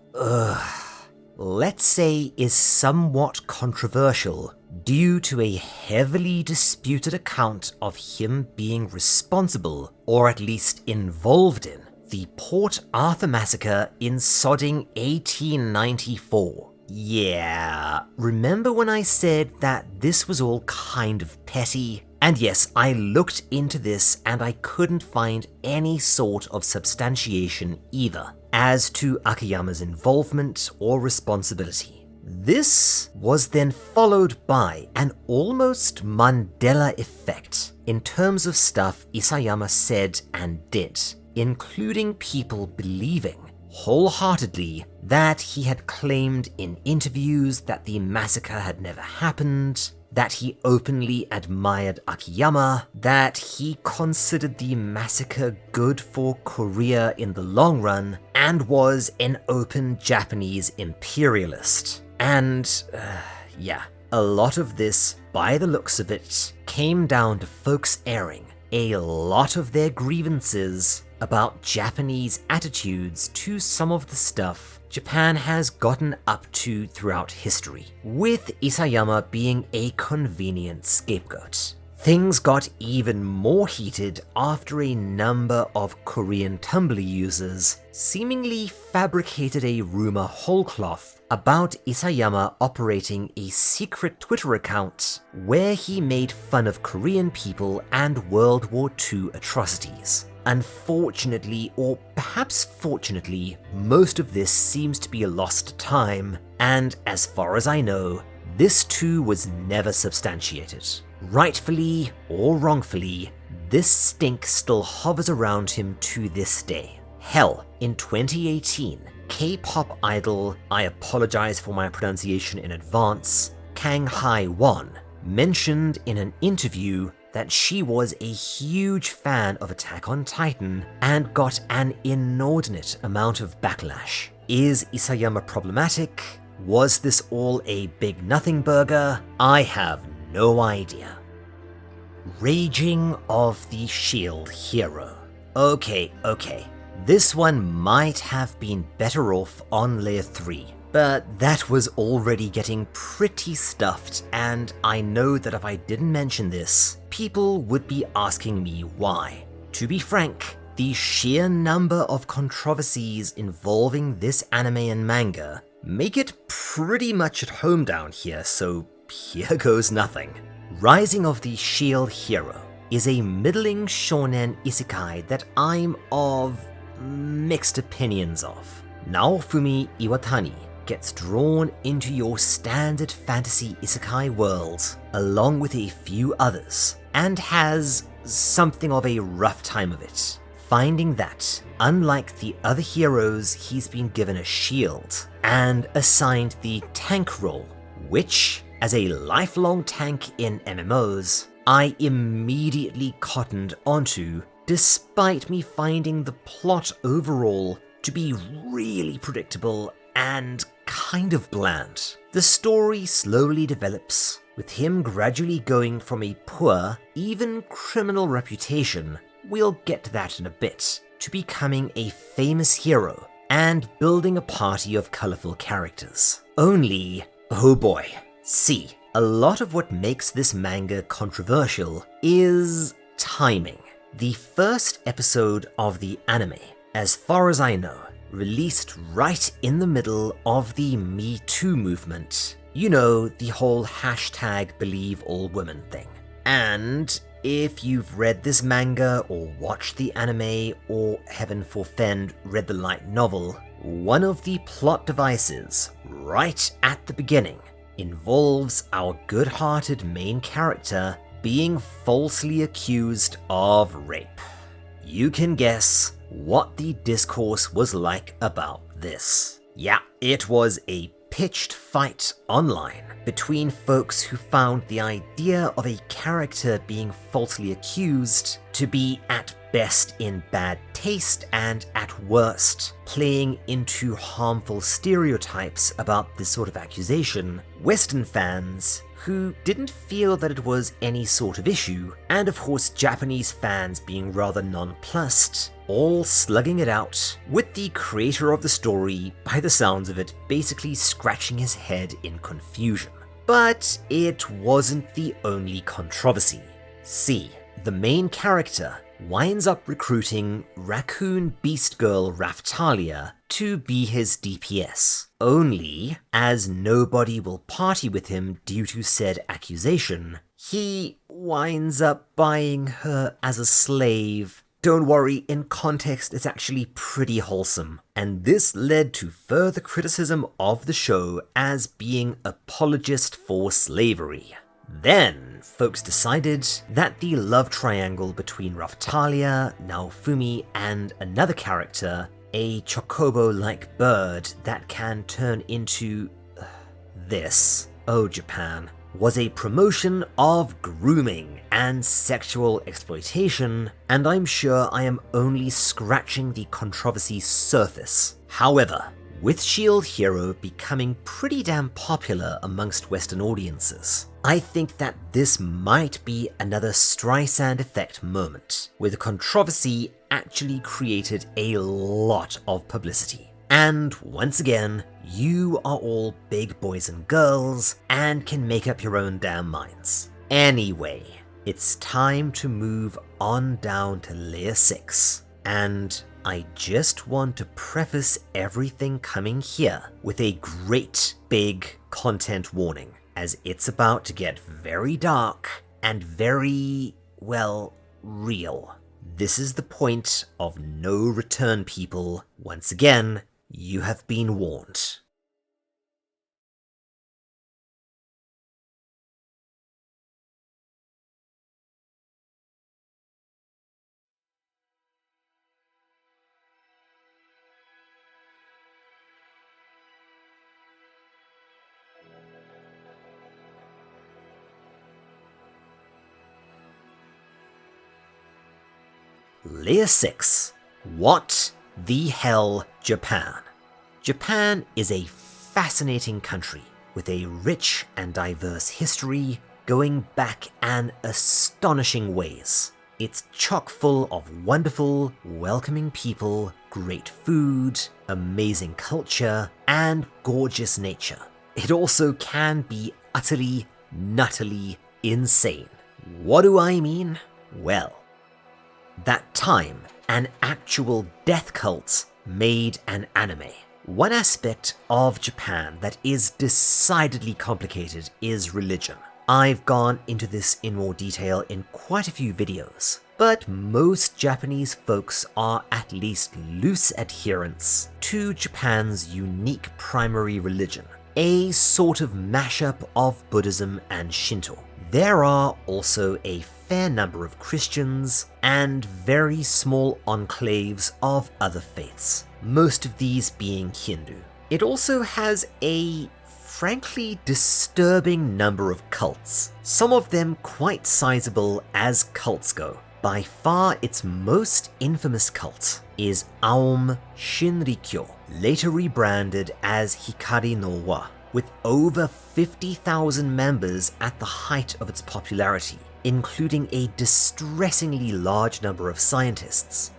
let's say is somewhat controversial due to a heavily disputed account of him being responsible, or at least involved in, the Port Arthur massacre in sodding 1894. Yeah, remember when I said that this was all kind of petty? And yes, I looked into this and I couldn't find any sort of substantiation either as to Akiyama's involvement or responsibility. This was then followed by an almost Mandela effect in terms of stuff Isayama said and did, including people believing wholeheartedly that he had claimed in interviews that the massacre had never happened, that he openly admired Akiyama, that he considered the massacre good for Korea in the long run, and was an open Japanese imperialist. And, yeah, a lot of this, by the looks of it, came down to folks airing a lot of their grievances about Japanese attitudes to some of the stuff Japan has gotten up to throughout history, with Isayama being a convenient scapegoat. Things got even more heated after a number of Korean Tumblr users seemingly fabricated a rumor whole cloth about Isayama operating a secret Twitter account where he made fun of Korean people and World War II atrocities. Unfortunately, or perhaps fortunately, most of this seems to be a lost time, and as far as I know, this too was never substantiated. Rightfully or wrongfully, this stink still hovers around him to this day. Hell, in 2018, K-pop idol, I apologize for my pronunciation in advance, Kang Hae-won, mentioned in an interview that she was a huge fan of Attack on Titan and got an inordinate amount of backlash. Is Isayama problematic? Was this all a big nothing burger? I have no idea. Raging of the Shield Hero. Okay. This one might have been better off on layer 3. But that was already getting pretty stuffed, and I know that if I didn't mention this, people would be asking me why. To be frank, the sheer number of controversies involving this anime and manga make it pretty much at home down here, so here goes nothing. Rising of the Shield Hero is a middling shonen isekai that I'm of mixed opinions of. Naofumi Iwatani gets drawn into your standard fantasy isekai world, along with a few others, and has something of a rough time of it, finding that, unlike the other heroes, he's been given a shield, and assigned the tank role, which, as a lifelong tank in MMOs, I immediately cottoned onto, despite me finding the plot overall to be really predictable and kind of bland. The story slowly develops, with him gradually going from a poor, even criminal reputation, we'll get to that in a bit, to becoming a famous hero and building a party of colourful characters. Only, oh boy, see, a lot of what makes this manga controversial is timing. The first episode of the anime, as far as I know, released right in the middle of the Me Too movement. You know, the whole #BelieveAllWomen thing. And if you've read this manga or watched the anime or, heaven forfend, read the light novel, one of the plot devices right at the beginning involves our good-hearted main character being falsely accused of rape. You can guess what the discourse was like about this. Yeah, it was a pitched fight online between folks who found the idea of a character being falsely accused to be at best in bad taste and, at worst, playing into harmful stereotypes about this sort of accusation, Western fans who didn't feel that it was any sort of issue, and of course Japanese fans being rather nonplussed, all slugging it out, with the creator of the story, by the sounds of it, basically scratching his head in confusion. But it wasn't the only controversy. See, the main character winds up recruiting Raccoon Beast Girl Raftalia to be his DPS. Only, as nobody will party with him due to said accusation, he winds up buying her as a slave. Don't worry, in context it's actually pretty wholesome, and this led to further criticism of the show as being apologist for slavery. Then, folks decided that the love triangle between Raftalia, Naofumi, and another character, a chocobo-like bird that can turn into this, oh Japan, was a promotion of grooming and sexual exploitation, and I'm sure I am only scratching the controversy surface. However, with Shield Hero becoming pretty damn popular amongst Western audiences, I think that this might be another Streisand effect moment, where the controversy actually created a lot of publicity. And once again, you are all big boys and girls and can make up your own damn minds. Anyway, it's time to move on down to layer 6, and I just want to preface everything coming here with a great big content warning, as it's about to get very dark and very, well, real. This is the point of no return, people. Once again, you have been warned. Layer 6. What the hell, Japan? Japan is a fascinating country with a rich and diverse history going back an astonishing ways. It's chock full of wonderful, welcoming people, great food, amazing culture, and gorgeous nature. It also can be utterly, nuttily insane. What do I mean? Well, that time, an actual death cult made an anime. One aspect of Japan that is decidedly complicated is religion. I've gone into this in more detail in quite a few videos, but most Japanese folks are at least loose adherents to Japan's unique primary religion, a sort of mashup of Buddhism and Shinto. There are also a fair number of Christians and very small enclaves of other faiths, most of these being Hindu. It also has a frankly disturbing number of cults, some of them quite sizable as cults go. By far its most infamous cult is Aum Shinrikyo, later rebranded as Hikari no Wa, with over 50,000 members at the height of its popularity, including a distressingly large number of scientists.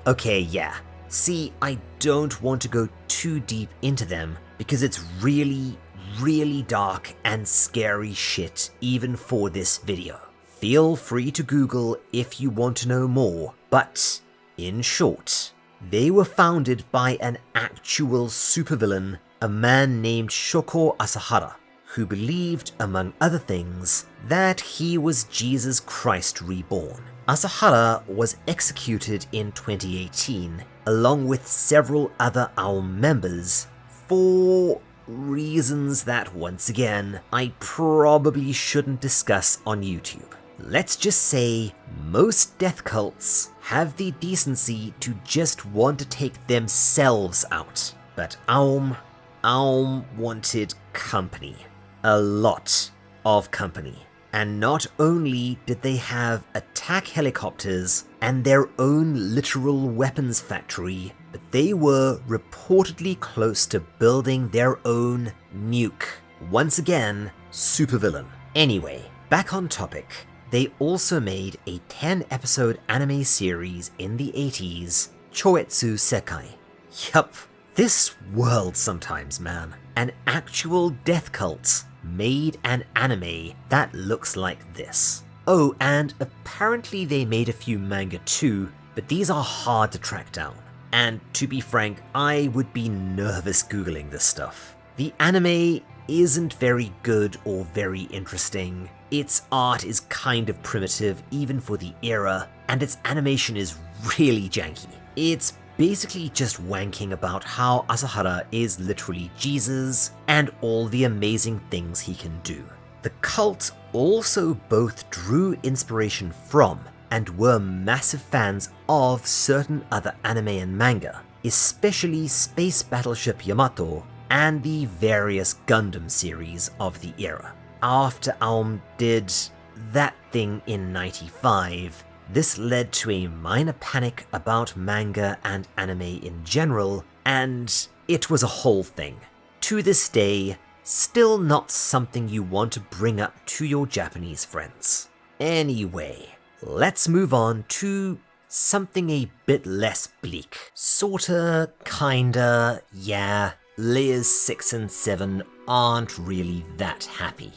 Okay, yeah. See, I don't want to go too deep into them because it's really, really dark and scary shit even for this video. Feel free to Google if you want to know more, but in short, they were founded by an actual supervillain, a man named Shoko Asahara, who believed, among other things, that he was Jesus Christ reborn. Asahara was executed in 2018, along with several other Aum members, for reasons that, once again, I probably shouldn't discuss on YouTube. Let's just say most death cults have the decency to just want to take themselves out. But Aum wanted company. A lot of company. And not only did they have attack helicopters and their own literal weapons factory, but they were reportedly close to building their own nuke. Once again, supervillain. Anyway, back on topic. They also made a 10-episode anime series in the 80s, Choetsu Sekai. Yup, this world sometimes, man. An actual death cult made an anime that looks like this. Oh, and apparently they made a few manga too, but these are hard to track down. And to be frank, I would be nervous googling this stuff. The anime isn't very good or very interesting. Its art is kind of primitive even for the era, and its animation is really janky. It's basically just wanking about how Asahara is literally Jesus and all the amazing things he can do. The cult also both drew inspiration from and were massive fans of certain other anime and manga, especially Space Battleship Yamato and the various Gundam series of the era. After Aum did that thing in '95, this led to a minor panic about manga and anime in general, and it was a whole thing. To this day, still not something you want to bring up to your Japanese friends. Anyway, let's move on to something a bit less bleak. Sorta, kinda, yeah, layers 6 and 7 aren't really that happy.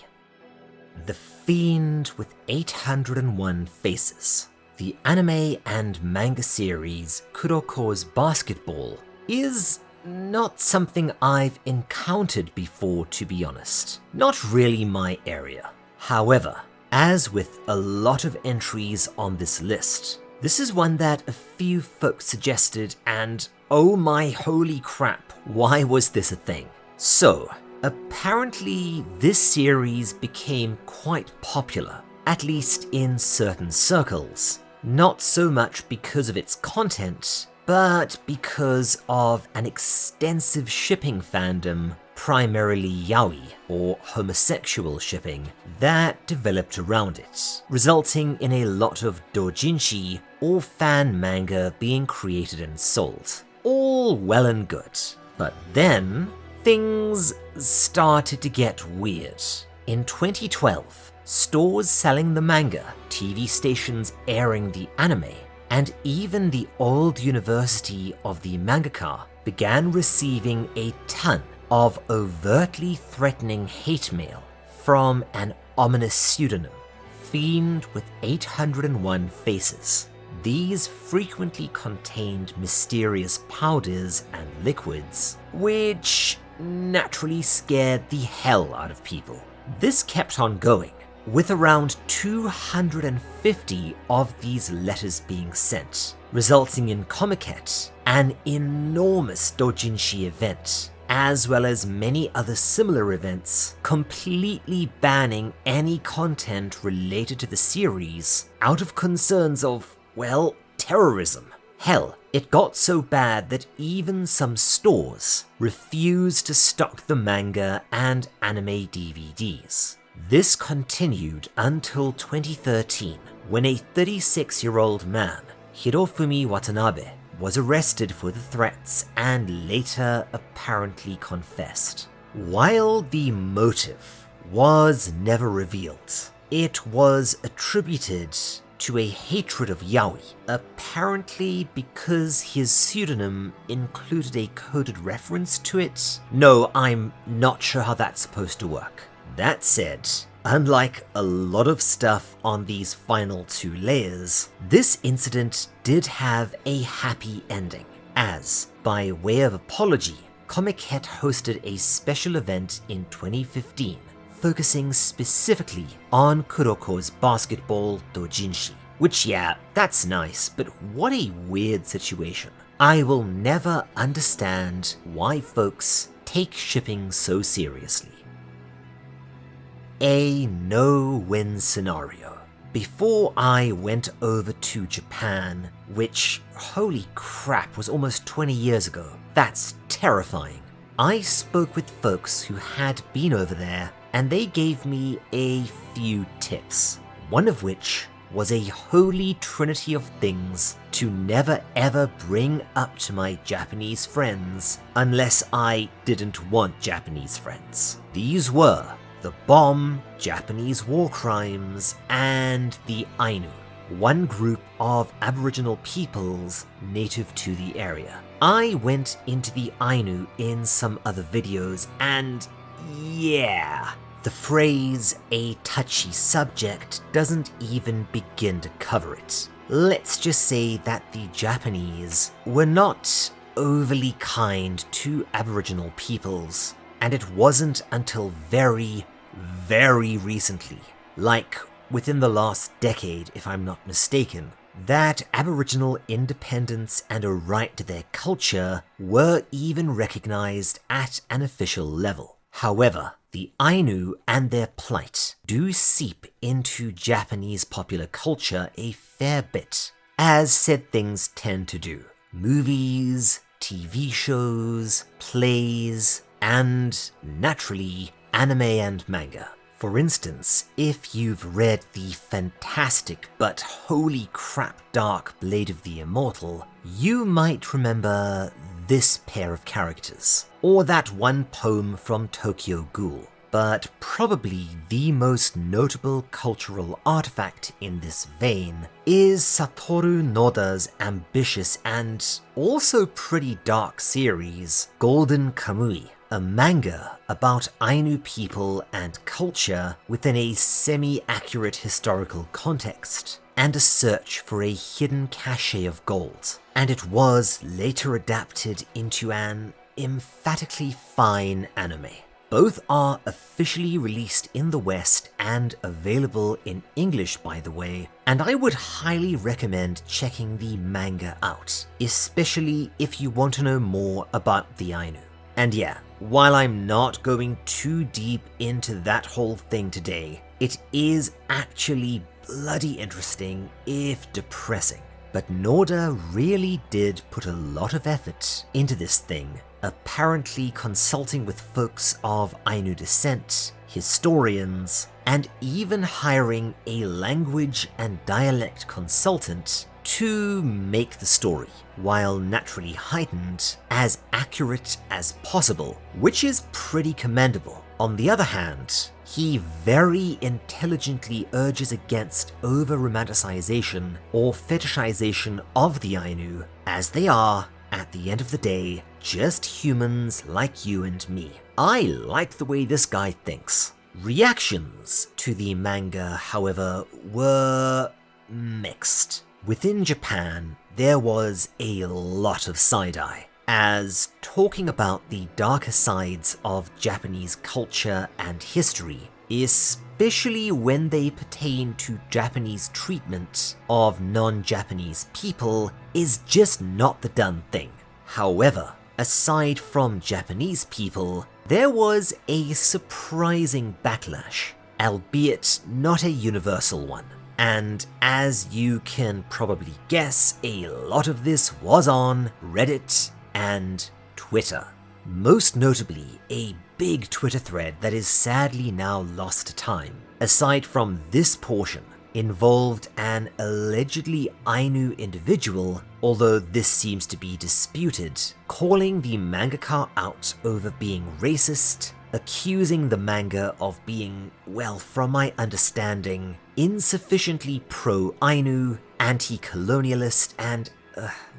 The Fiend with 801 Faces. The anime and manga series Kuroko's Basketball is not something I've encountered before, to be honest. Not really my area. However, as with a lot of entries on this list, this is one that a few folks suggested, and oh my holy crap, why was this a thing? So, apparently this series became quite popular, at least in certain circles. Not so much because of its content, but because of an extensive shipping fandom, primarily yaoi, or homosexual shipping, that developed around it, resulting in a lot of doujinshi, or fan manga, being created and sold. All well and good, but then things started to get weird. In 2012, stores selling the manga, TV stations airing the anime, and even the old university of the mangaka began receiving a ton of overtly threatening hate mail from an ominous pseudonym, Fiend with 801 Faces. These frequently contained mysterious powders and liquids, which naturally scared the hell out of people. This kept on going, with around 250 of these letters being sent, resulting in Comiket, an enormous doujinshi event, as well as many other similar events, completely banning any content related to the series out of concerns of, well, terrorism. Hell, it got so bad that even some stores refused to stock the manga and anime DVDs. This continued until 2013, when a 36-year-old man, Hirofumi Watanabe, was arrested for the threats and later apparently confessed. While the motive was never revealed, it was attributed to a hatred of yaoi, apparently because his pseudonym included a coded reference to it. No, I'm not sure how that's supposed to work. That said, unlike a lot of stuff on these final 2 layers, this incident did have a happy ending, as, by way of apology, Comiket hosted a special event in 2015 focusing specifically on Kuroko's basketball doujinshi. Which, yeah, that's nice, but what a weird situation. I will never understand why folks take shipping so seriously. A no-win scenario. Before I went over to Japan, which, holy crap, was almost 20 years ago, that's terrifying, I spoke with folks who had been over there and they gave me a few tips, one of which was a holy trinity of things to never ever bring up to my Japanese friends unless I didn't want Japanese friends. These were the bomb, Japanese war crimes, and the Ainu, one group of Aboriginal peoples native to the area. I went into the Ainu in some other videos, and yeah, the phrase "a touchy subject" doesn't even begin to cover it. Let's just say that the Japanese were not overly kind to Aboriginal peoples, and it wasn't until very, very recently, like within the last decade if I'm not mistaken, that Aboriginal independence and a right to their culture were even recognized at an official level. However, the Ainu and their plight do seep into Japanese popular culture a fair bit, as said things tend to do. Movies, TV shows, plays, and, naturally, anime and manga. For instance, if you've read the fantastic but holy crap dark Blade of the Immortal, you might remember this pair of characters, or that one poem from Tokyo Ghoul. But probably the most notable cultural artifact in this vein is Satoru Noda's ambitious and also pretty dark series, Golden Kamui, a manga about Ainu people and culture within a semi-accurate historical context, and a search for a hidden cache of gold. And it was later adapted into an emphatically fine anime. Both are officially released in the West and available in English, by the way, and I would highly recommend checking the manga out, especially if you want to know more about the Ainu. And yeah, while I'm not going too deep into that whole thing today, it is actually bloody interesting, if depressing. But Noda really did put a lot of effort into this thing, apparently consulting with folks of Ainu descent, historians, and even hiring a language and dialect consultant to make the story, while naturally heightened, as accurate as possible, which is pretty commendable. On the other hand, he very intelligently urges against over-romanticization or fetishization of the Ainu, as they are, at the end of the day, just humans like you and me. I like the way this guy thinks. Reactions to the manga, however, were mixed. Within Japan, there was a lot of side-eye, as talking about the darker sides of Japanese culture and history, especially when they pertain to Japanese treatment of non-Japanese people, is just not the done thing. However, aside from Japanese people, there was a surprising backlash, albeit not a universal one. And as you can probably guess, a lot of this was on Reddit and Twitter. Most notably, a big Twitter thread that is sadly now lost to time, aside from this portion, involved an allegedly Ainu individual, although this seems to be disputed, calling the mangaka out over being racist, accusing the manga of being, well, from my understanding, insufficiently pro-Ainu, anti-colonialist, and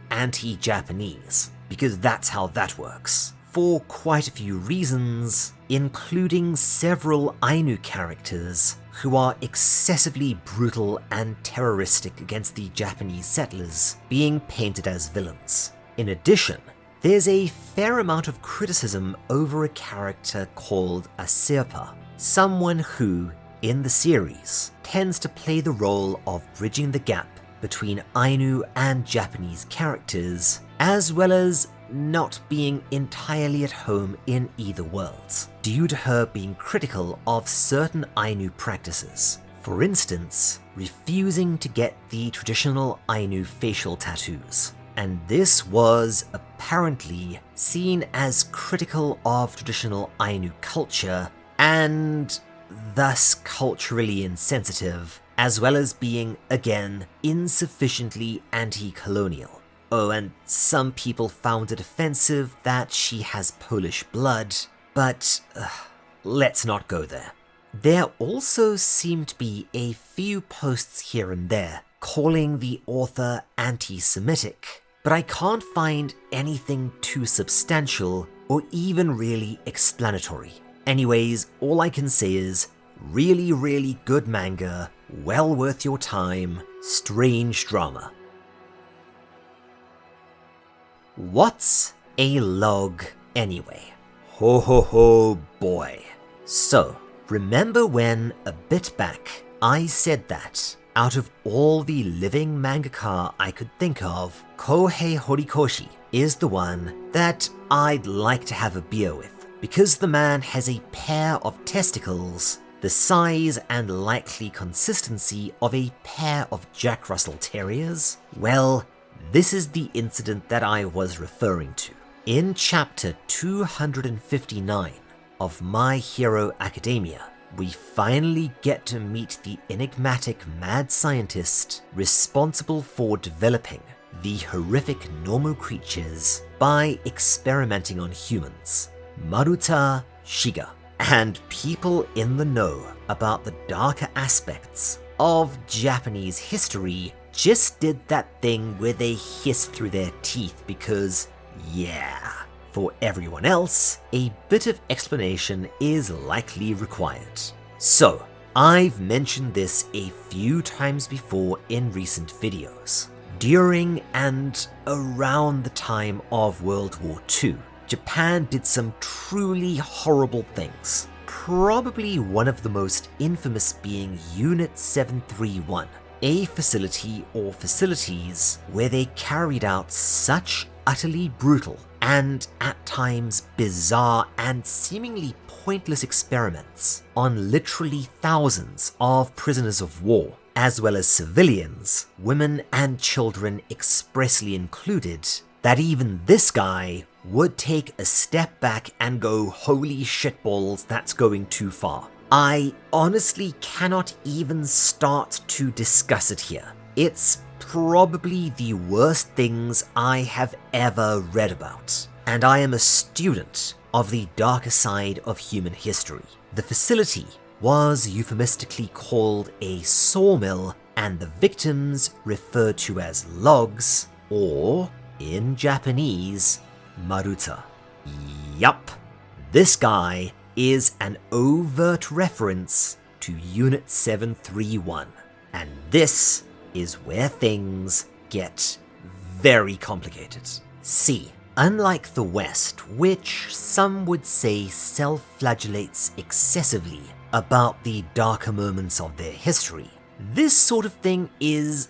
anti-Japanese, because that's how that works. For quite a few reasons, including several Ainu characters who are excessively brutal and terroristic against the Japanese settlers being painted as villains. In addition, there's a fair amount of criticism over a character called a Sirpa, someone who, in the series, tends to play the role of bridging the gap between Ainu and Japanese characters, as well as not being entirely at home in either worlds, due to her being critical of certain Ainu practices. For instance, refusing to get the traditional Ainu facial tattoos. And this was apparently seen as critical of traditional Ainu culture and thus culturally insensitive, as well as being, again, insufficiently anti-colonial. Oh, and some people found it offensive that she has Polish blood, but let's not go there. There also seem to be a few posts here and there calling the author anti-Semitic, but I can't find anything too substantial or even really explanatory. Anyways, all I can say is, really, really good manga, well worth your time, strange drama. What's a log anyway? Ho ho ho boy. So, remember when, a bit back, I said that, out of all the living mangaka I could think of, Kohei Horikoshi is the one that I'd like to have a beer with, because the man has a pair of testicles the size and likely consistency of a pair of Jack Russell Terriers. Well, this is the incident that I was referring to. In chapter 259 of My Hero Academia, we finally get to meet the enigmatic mad scientist responsible for developing the horrific normal creatures by experimenting on humans, Maruta Shiga. And people in the know about the darker aspects of Japanese history just did that thing where they hiss through their teeth because, yeah. For everyone else, a bit of explanation is likely required. So, I've mentioned this a few times before in recent videos. During and around the time of World War II, Japan did some truly horrible things. Probably one of the most infamous being Unit 731, a facility or facilities where they carried out such utterly brutal and at times bizarre and seemingly pointless experiments on literally thousands of prisoners of war, as well as civilians, women and children expressly included, that even this guy would take a step back and go, holy shitballs, that's going too far. I honestly cannot even start to discuss it here. It's probably the worst things I have ever read about, and I am a student of the darker side of human history. The facility was euphemistically called a sawmill, and the victims referred to as logs, or, in Japanese, Maruta. Yup, this guy is an overt reference to Unit 731, and this is where things get very complicated. See, unlike the West, which some would say self-flagellates excessively about the darker moments of their history, this sort of thing is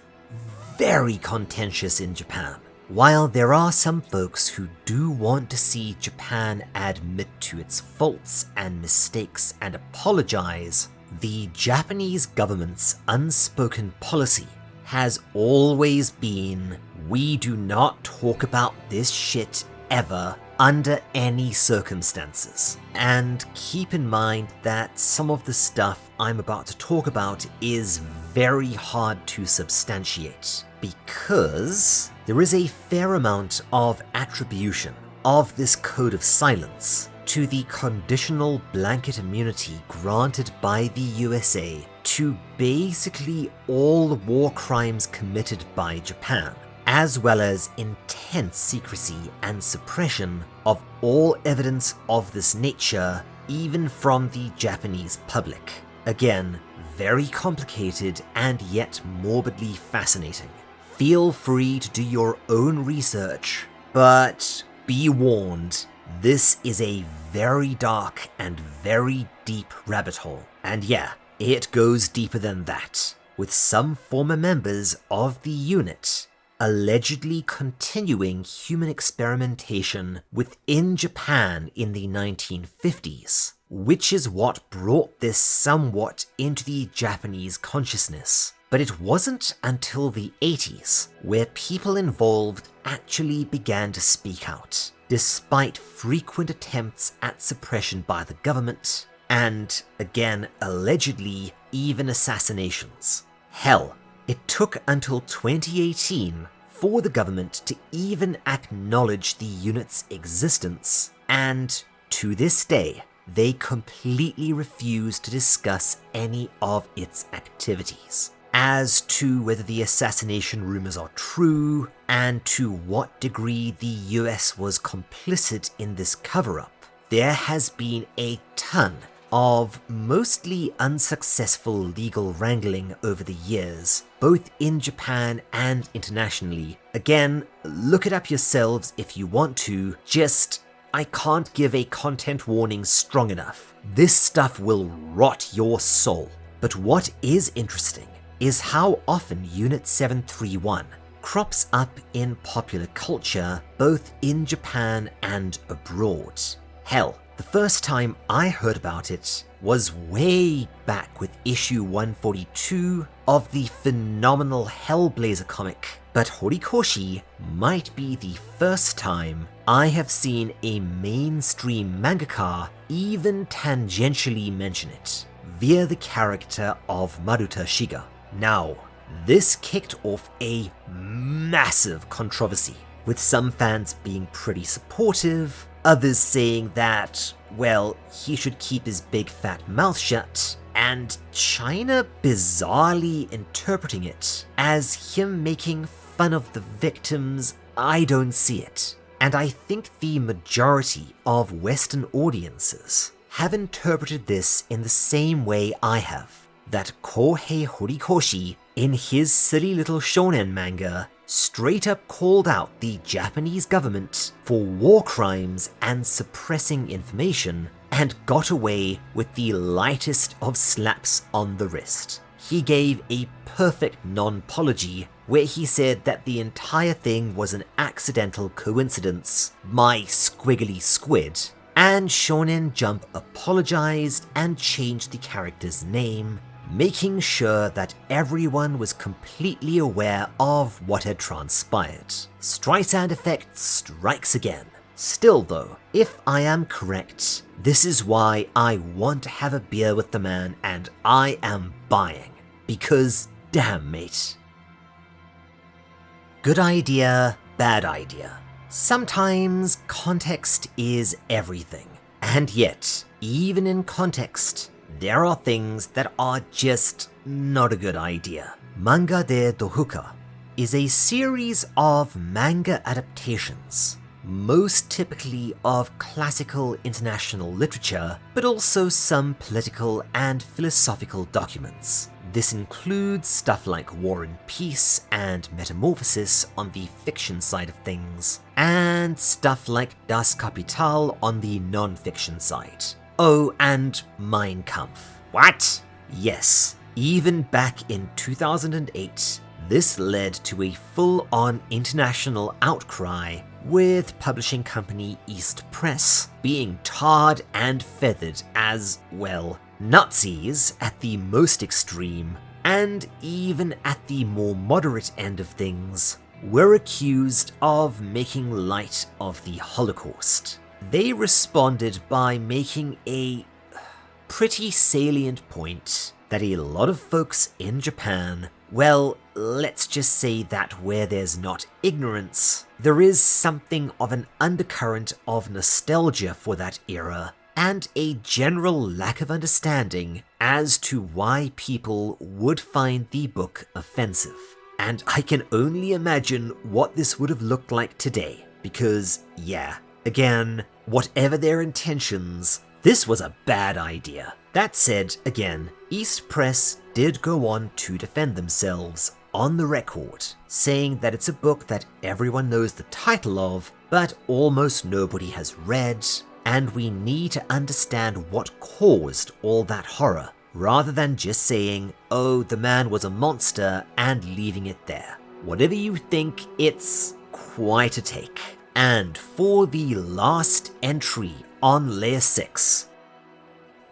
very contentious in Japan. While there are some folks who do want to see Japan admit to its faults and mistakes and apologize, the Japanese government's unspoken policy has always been, we do not talk about this shit ever under any circumstances. And keep in mind that some of the stuff I'm about to talk about is very hard to substantiate, because there is a fair amount of attribution of this code of silence to the conditional blanket immunity granted by the USA to basically all war crimes committed by Japan, as well as intense secrecy and suppression of all evidence of this nature, even from the Japanese public. Again, very complicated and yet morbidly fascinating. Feel free to do your own research, but be warned, this is a very dark and very deep rabbit hole. And yeah, it goes deeper than that, with some former members of the unit allegedly continuing human experimentation within Japan in the 1950s, which is what brought this somewhat into the Japanese consciousness. But it wasn't until the 80s where people involved actually began to speak out, despite frequent attempts at suppression by the government, and again, allegedly, even assassinations. Hell, it took until 2018 for the government to even acknowledge the unit's existence, and to this day, they completely refuse to discuss any of its activities. As to whether the assassination rumors are true, and to what degree the US was complicit in this cover-up, there has been a ton of mostly unsuccessful legal wrangling over the years, both in Japan and internationally. Again, look it up yourselves if you want to, I can't give a content warning strong enough. This stuff will rot your soul. But what is interesting is how often Unit 731 crops up in popular culture, both in Japan and abroad. Hell, the first time I heard about it was way back with issue 142 of the phenomenal Hellblazer comic, but Horikoshi might be the first time I have seen a mainstream mangaka even tangentially mention it, via the character of Maruta Shiga. Now, this kicked off a massive controversy, with some fans being pretty supportive, others saying that, well, he should keep his big fat mouth shut, and China bizarrely interpreting it as him making fun of the victims. I don't see it. And I think the majority of Western audiences have interpreted this in the same way I have, that Kohei Horikoshi, in his silly little shonen manga, straight up called out the Japanese government for war crimes and suppressing information, and got away with the lightest of slaps on the wrist. He gave a perfect non-apology where he said that the entire thing was an accidental coincidence, my squiggly squid, and Shonen Jump apologized and changed the character's name, making sure that everyone was completely aware of what had transpired. Streisand effect strikes again. Still though, if I am correct, this is why I want to have a beer with the man and I am buying. Because damn mate. Good idea, bad idea. Sometimes context is everything. And yet, even in context, there are things that are just not a good idea. Manga de Dohuka is a series of manga adaptations, most typically of classical international literature, but also some political and philosophical documents. This includes stuff like War and Peace and Metamorphosis on the fiction side of things, and stuff like Das Kapital on the non-fiction side. Oh, and Mein Kampf. What? Yes, even back in 2008, this led to a full-on international outcry, with publishing company East Press being tarred and feathered as, well, Nazis at the most extreme, and even at the more moderate end of things, were accused of making light of the Holocaust. They responded by making a pretty salient point that a lot of folks in Japan, well, let's just say that where there's not ignorance, there is something of an undercurrent of nostalgia for that era, and a general lack of understanding as to why people would find the book offensive. And I can only imagine what this would have looked like today, because, yeah, again, whatever their intentions, this was a bad idea. That said, again, East Press did go on to defend themselves on the record, saying that it's a book that everyone knows the title of, but almost nobody has read, and we need to understand what caused all that horror, rather than just saying, oh, the man was a monster, and leaving it there. Whatever you think, it's quite a take. And for the last entry on Layer 6,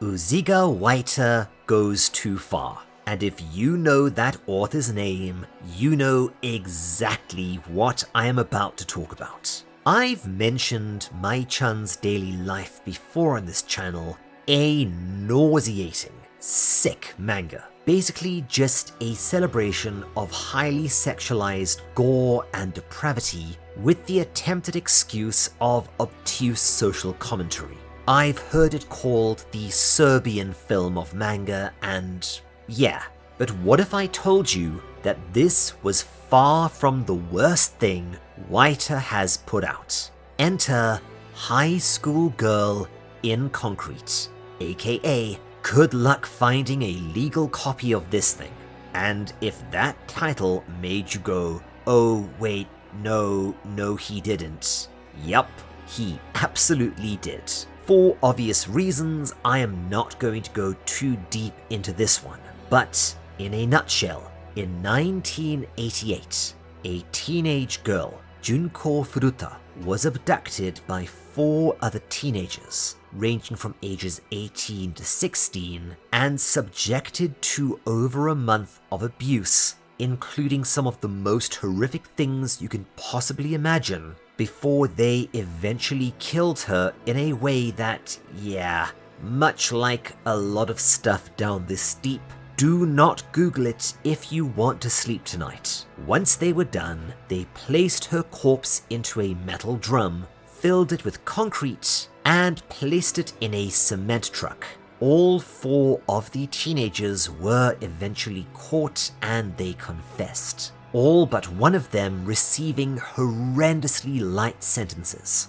Uziga Waita goes too far. And if you know that author's name, you know exactly what I am about to talk about. I've mentioned Mai-chan's daily life before on this channel A nauseating, sick manga. Basically just a celebration of highly sexualized gore and depravity with the attempted excuse of obtuse social commentary. I've heard it called the Serbian film of manga, and yeah. But what if I told you that this was far from the worst thing Waita has put out? Enter High School Girl in Concrete, aka good luck finding a legal copy of this thing. And if that title made you go, oh wait, no he didn't. Yup, he absolutely did. For obvious reasons, I am not going to go too deep into this one, but in a nutshell, in 1988, a teenage girl, Junko Furuta, was abducted by 4 other teenagers, ranging from ages 18 to 16, and subjected to over a month of abuse, including some of the most horrific things you can possibly imagine, before they eventually killed her in a way that, yeah, much like a lot of stuff down this steep, do not Google it if you want to sleep tonight. Once they were done, they placed her corpse into a metal drum, filled it with concrete, and placed it in a cement truck. All 4 of the teenagers were eventually caught and they confessed. All but one of them receiving horrendously light sentences.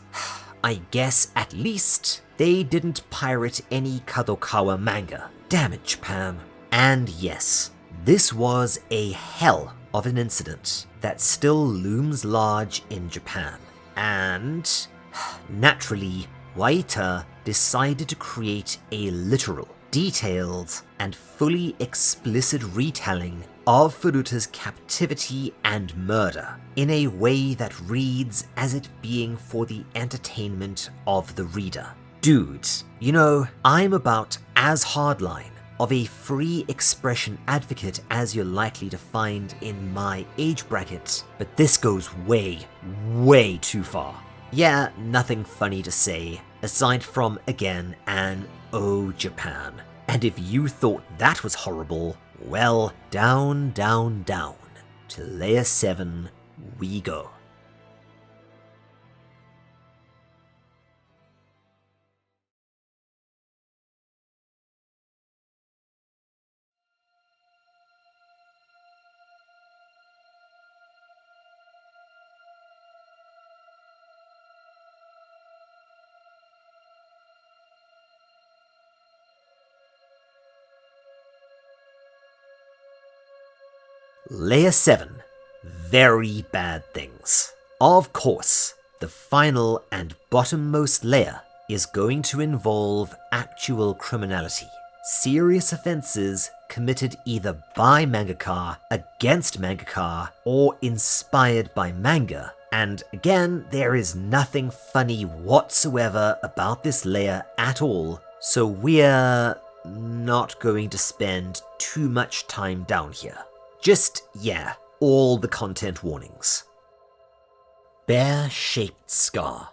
I guess at least they didn't pirate any Kadokawa manga. Damn it, Japan. And yes, this was a hell of an incident that still looms large in Japan. And naturally, Waita decided to create a literal, detailed, and fully explicit retelling of Furuta's captivity and murder in a way that reads as it being for the entertainment of the reader. Dude, you know, I'm about as hardline of a free expression advocate as you're likely to find in my age bracket, but this goes way, way too far. Yeah, nothing funny to say, aside from, again, an oh Japan. And if you thought that was horrible, well, down, down, down to layer 7 we go. Layer 7. Very bad things. Of course, the final and bottommost layer is going to involve actual criminality. Serious offenses committed either by mangaka, against mangaka, or inspired by manga. And again, there is nothing funny whatsoever about this layer at all, so we're not going to spend too much time down here. Just, yeah, all the content warnings. Bear-shaped scar.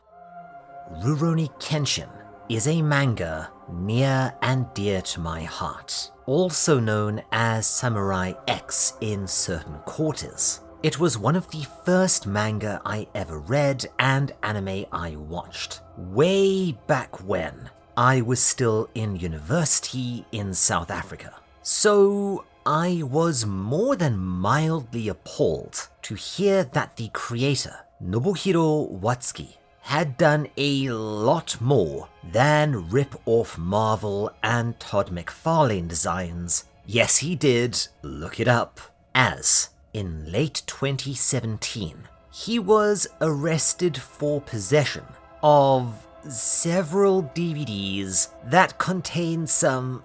Rurouni Kenshin is a manga near and dear to my heart, also known as Samurai X in certain quarters. It was one of the first manga I ever read and anime I watched, way back when I was still in university in South Africa. So I was more than mildly appalled to hear that the creator, Nobuhiro Watsuki, had done a lot more than rip off Marvel and Todd McFarlane designs. Yes, he did, look it up. As, in late 2017, he was arrested for possession of several DVDs that contain some,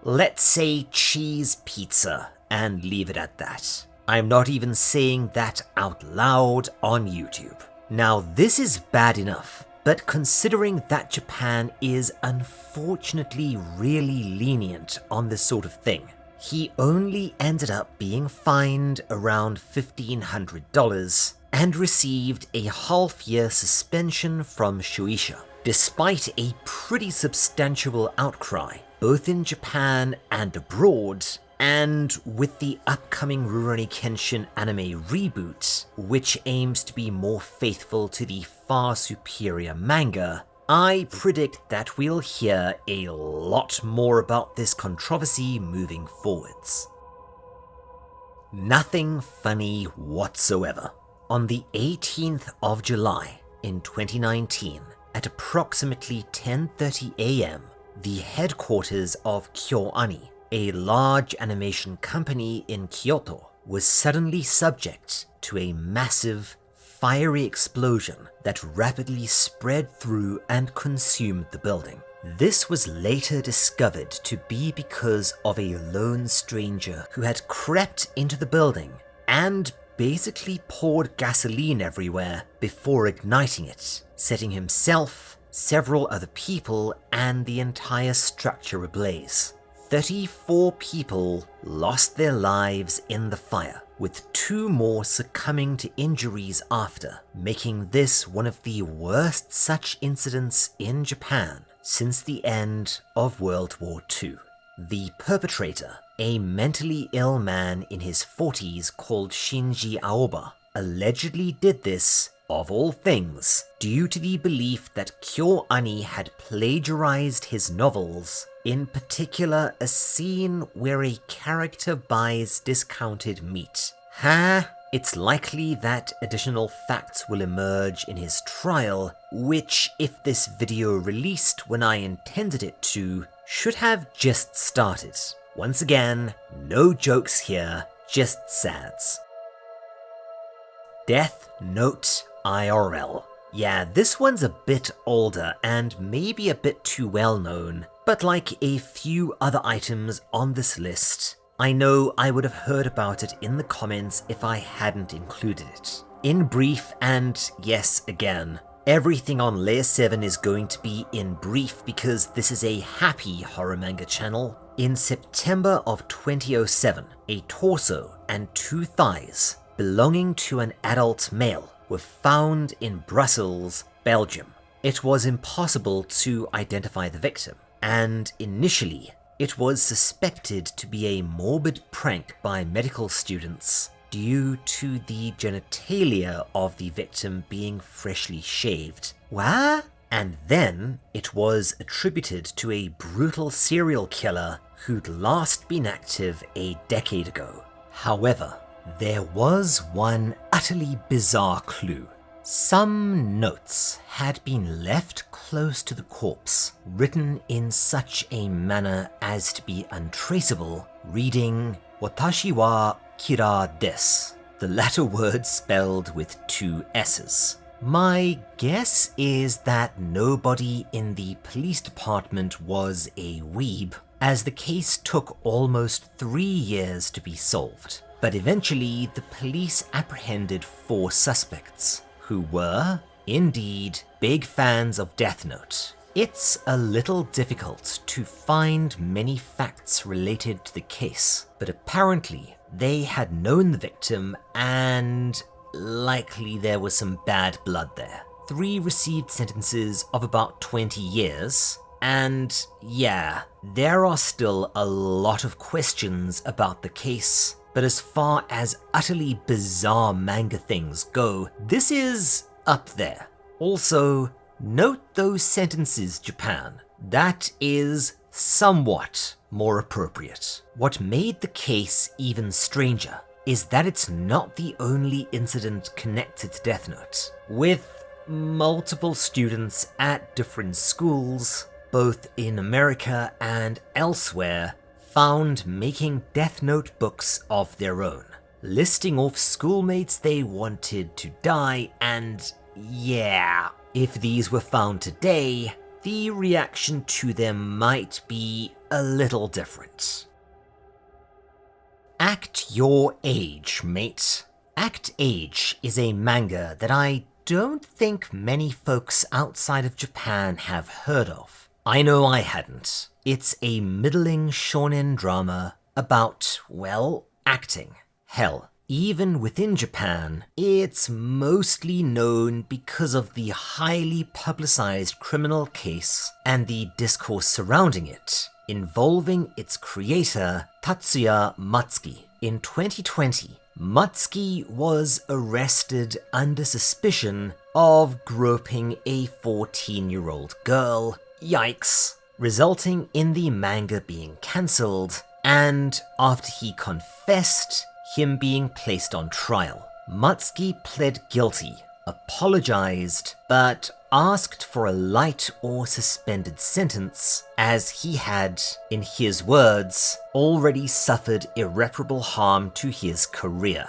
let's say, cheese pizza, and leave it at that. I'm not even saying that out loud on YouTube. Now, this is bad enough, but considering that Japan is unfortunately really lenient on this sort of thing, he only ended up being fined around $1,500 and received a half-year suspension from Shueisha. Despite a pretty substantial outcry, both in Japan and abroad, and with the upcoming Rurouni Kenshin anime reboot, which aims to be more faithful to the far superior manga, I predict that we'll hear a lot more about this controversy moving forwards. Nothing funny whatsoever. On the 18th of July in 2019, at approximately 10:30 AM, the headquarters of KyoAni, a large animation company in Kyoto, was suddenly subject to a massive, fiery explosion that rapidly spread through and consumed the building. This was later discovered to be because of a lone stranger who had crept into the building and basically poured gasoline everywhere before igniting it, setting himself, several other people, and the entire structure ablaze. 34 people lost their lives in the fire, with 2 more succumbing to injuries after, making this one of the worst such incidents in Japan since the end of World War II. The perpetrator, a mentally ill man in his 40s called Shinji Aoba, allegedly did this, of all things, due to the belief that KyoAni had plagiarized his novels, in particular a scene where a character buys discounted meat. It's likely that additional facts will emerge in his trial, which, if this video released when I intended it to, should have just started. Once again, no jokes here, just sads. Death Note IRL. Yeah, this one's a bit older and maybe a bit too well known, but like a few other items on this list, I know I would have heard about it in the comments if I hadn't included it. In brief, and yes again, everything on Layer 7 is going to be in brief because this is a happy horror manga channel. In September of 2007, a torso and 2 thighs belonging to an adult male were found in Brussels, Belgium. It was impossible to identify the victim, and initially, it was suspected to be a morbid prank by medical students due to the genitalia of the victim being freshly shaved. What? And then it was attributed to a brutal serial killer who'd last been active a decade ago. However, there was one utterly bizarre clue. Some notes had been left close to the corpse, written in such a manner as to be untraceable, reading, "Watashi wa kira desu," the latter word spelled with 2 S's. My guess is that nobody in the police department was a weeb, as the case took almost 3 years to be solved. But eventually, the police apprehended 4 suspects, who were, indeed, big fans of Death Note. It's a little difficult to find many facts related to the case, but apparently they had known the victim and likely there was some bad blood there. 3 received sentences of about 20 years, and yeah, there are still a lot of questions about the case. But as far as utterly bizarre manga things go, this is up there. Also, note those sentences, Japan. That is somewhat more appropriate. What made the case even stranger is that it's not the only incident connected to Death Note, with multiple students at different schools, both in America and elsewhere, found making Death Note books of their own, listing off schoolmates they wanted to die, and yeah, if these were found today, the reaction to them might be a little different. Act Your Age, mate. Act Age is a manga that I don't think many folks outside of Japan have heard of. I know I hadn't. It's a middling shonen drama about, well, acting. Hell, Even within Japan, it's mostly known because of the highly publicized criminal case and the discourse surrounding it, involving its creator, Tatsuya Matsuki. In 2020, Matsuki was arrested under suspicion of groping a 14-year-old girl, yikes, resulting in the manga being cancelled, and after he confessed, him being placed on trial. Matsuki pled guilty, apologized, but asked for a light or suspended sentence, as he had, in his words, already suffered irreparable harm to his career.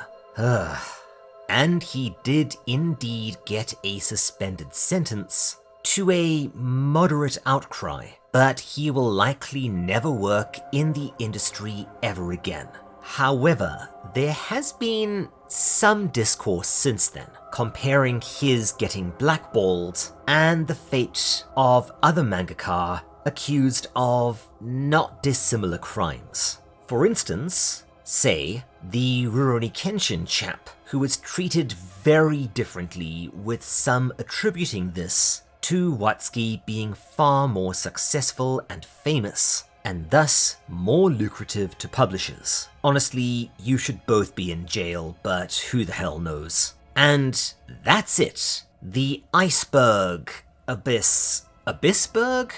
And he did indeed get a suspended sentence, to a moderate outcry, but he will likely never work in the industry ever again. However, there has been some discourse since then, comparing his getting blackballed and the fate of other mangaka accused of not dissimilar crimes. For instance, say, the Rurouni Kenshin chap, who was treated very differently, with some attributing this to Watsuki being far more successful and famous, and thus more lucrative to publishers. Honestly, you should both be in jail, but who the hell knows. And that's it. The Iceberg Abyssberg?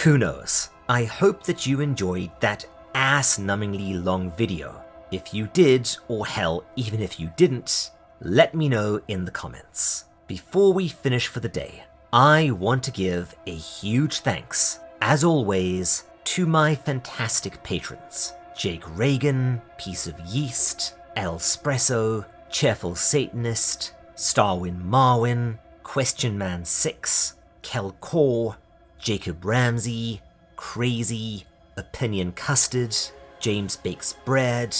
Who knows? I hope that you enjoyed that ass-numbingly long video. If you did, or hell, even if you didn't, let me know in the comments. Before we finish for the day, I want to give a huge thanks, as always, to my fantastic patrons: Jake Reagan, Piece of Yeast, Elspresso, Cheerful Satanist, Starwin Marwin, Question Man 6, Kel Core, Jacob Ramsey, Crazy, Opinion Custard, James Bakes Bread,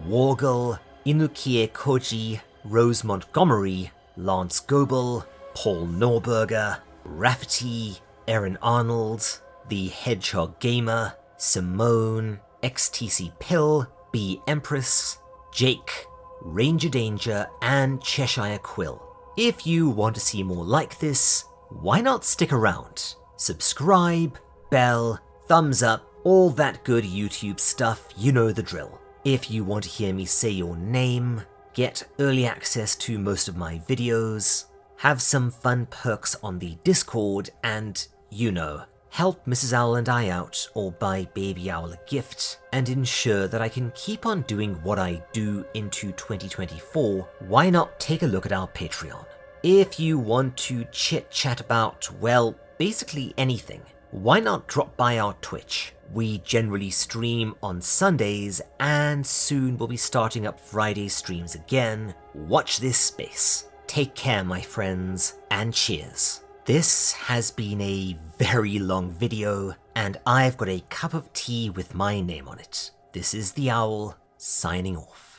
Wargle, Inukie Koji, Rose Montgomery, Lance Goebel, Paul Norberger, Rafferty, Aaron Arnold, The Hedgehog Gamer, Simone, XTC Pill, B Empress, Jake, Ranger Danger, and Cheshire Quill. If you want to see more like this, why not stick around? Subscribe, bell, thumbs up, all that good YouTube stuff, you know the drill. If you want to hear me say your name, get early access to most of my videos, have some fun perks on the Discord, and, you know, help Mrs. Owl and I out, or buy Baby Owl a gift, and ensure that I can keep on doing what I do into 2024, why not take a look at our Patreon? If you want to chit-chat about, well, basically anything, why not drop by our Twitch? We generally stream on Sundays, and soon we'll be starting up Friday streams again. Watch this space. Take care, my friends, and cheers. This has been a very long video, and I've got a cup of tea with my name on it. This is the Owl, signing off.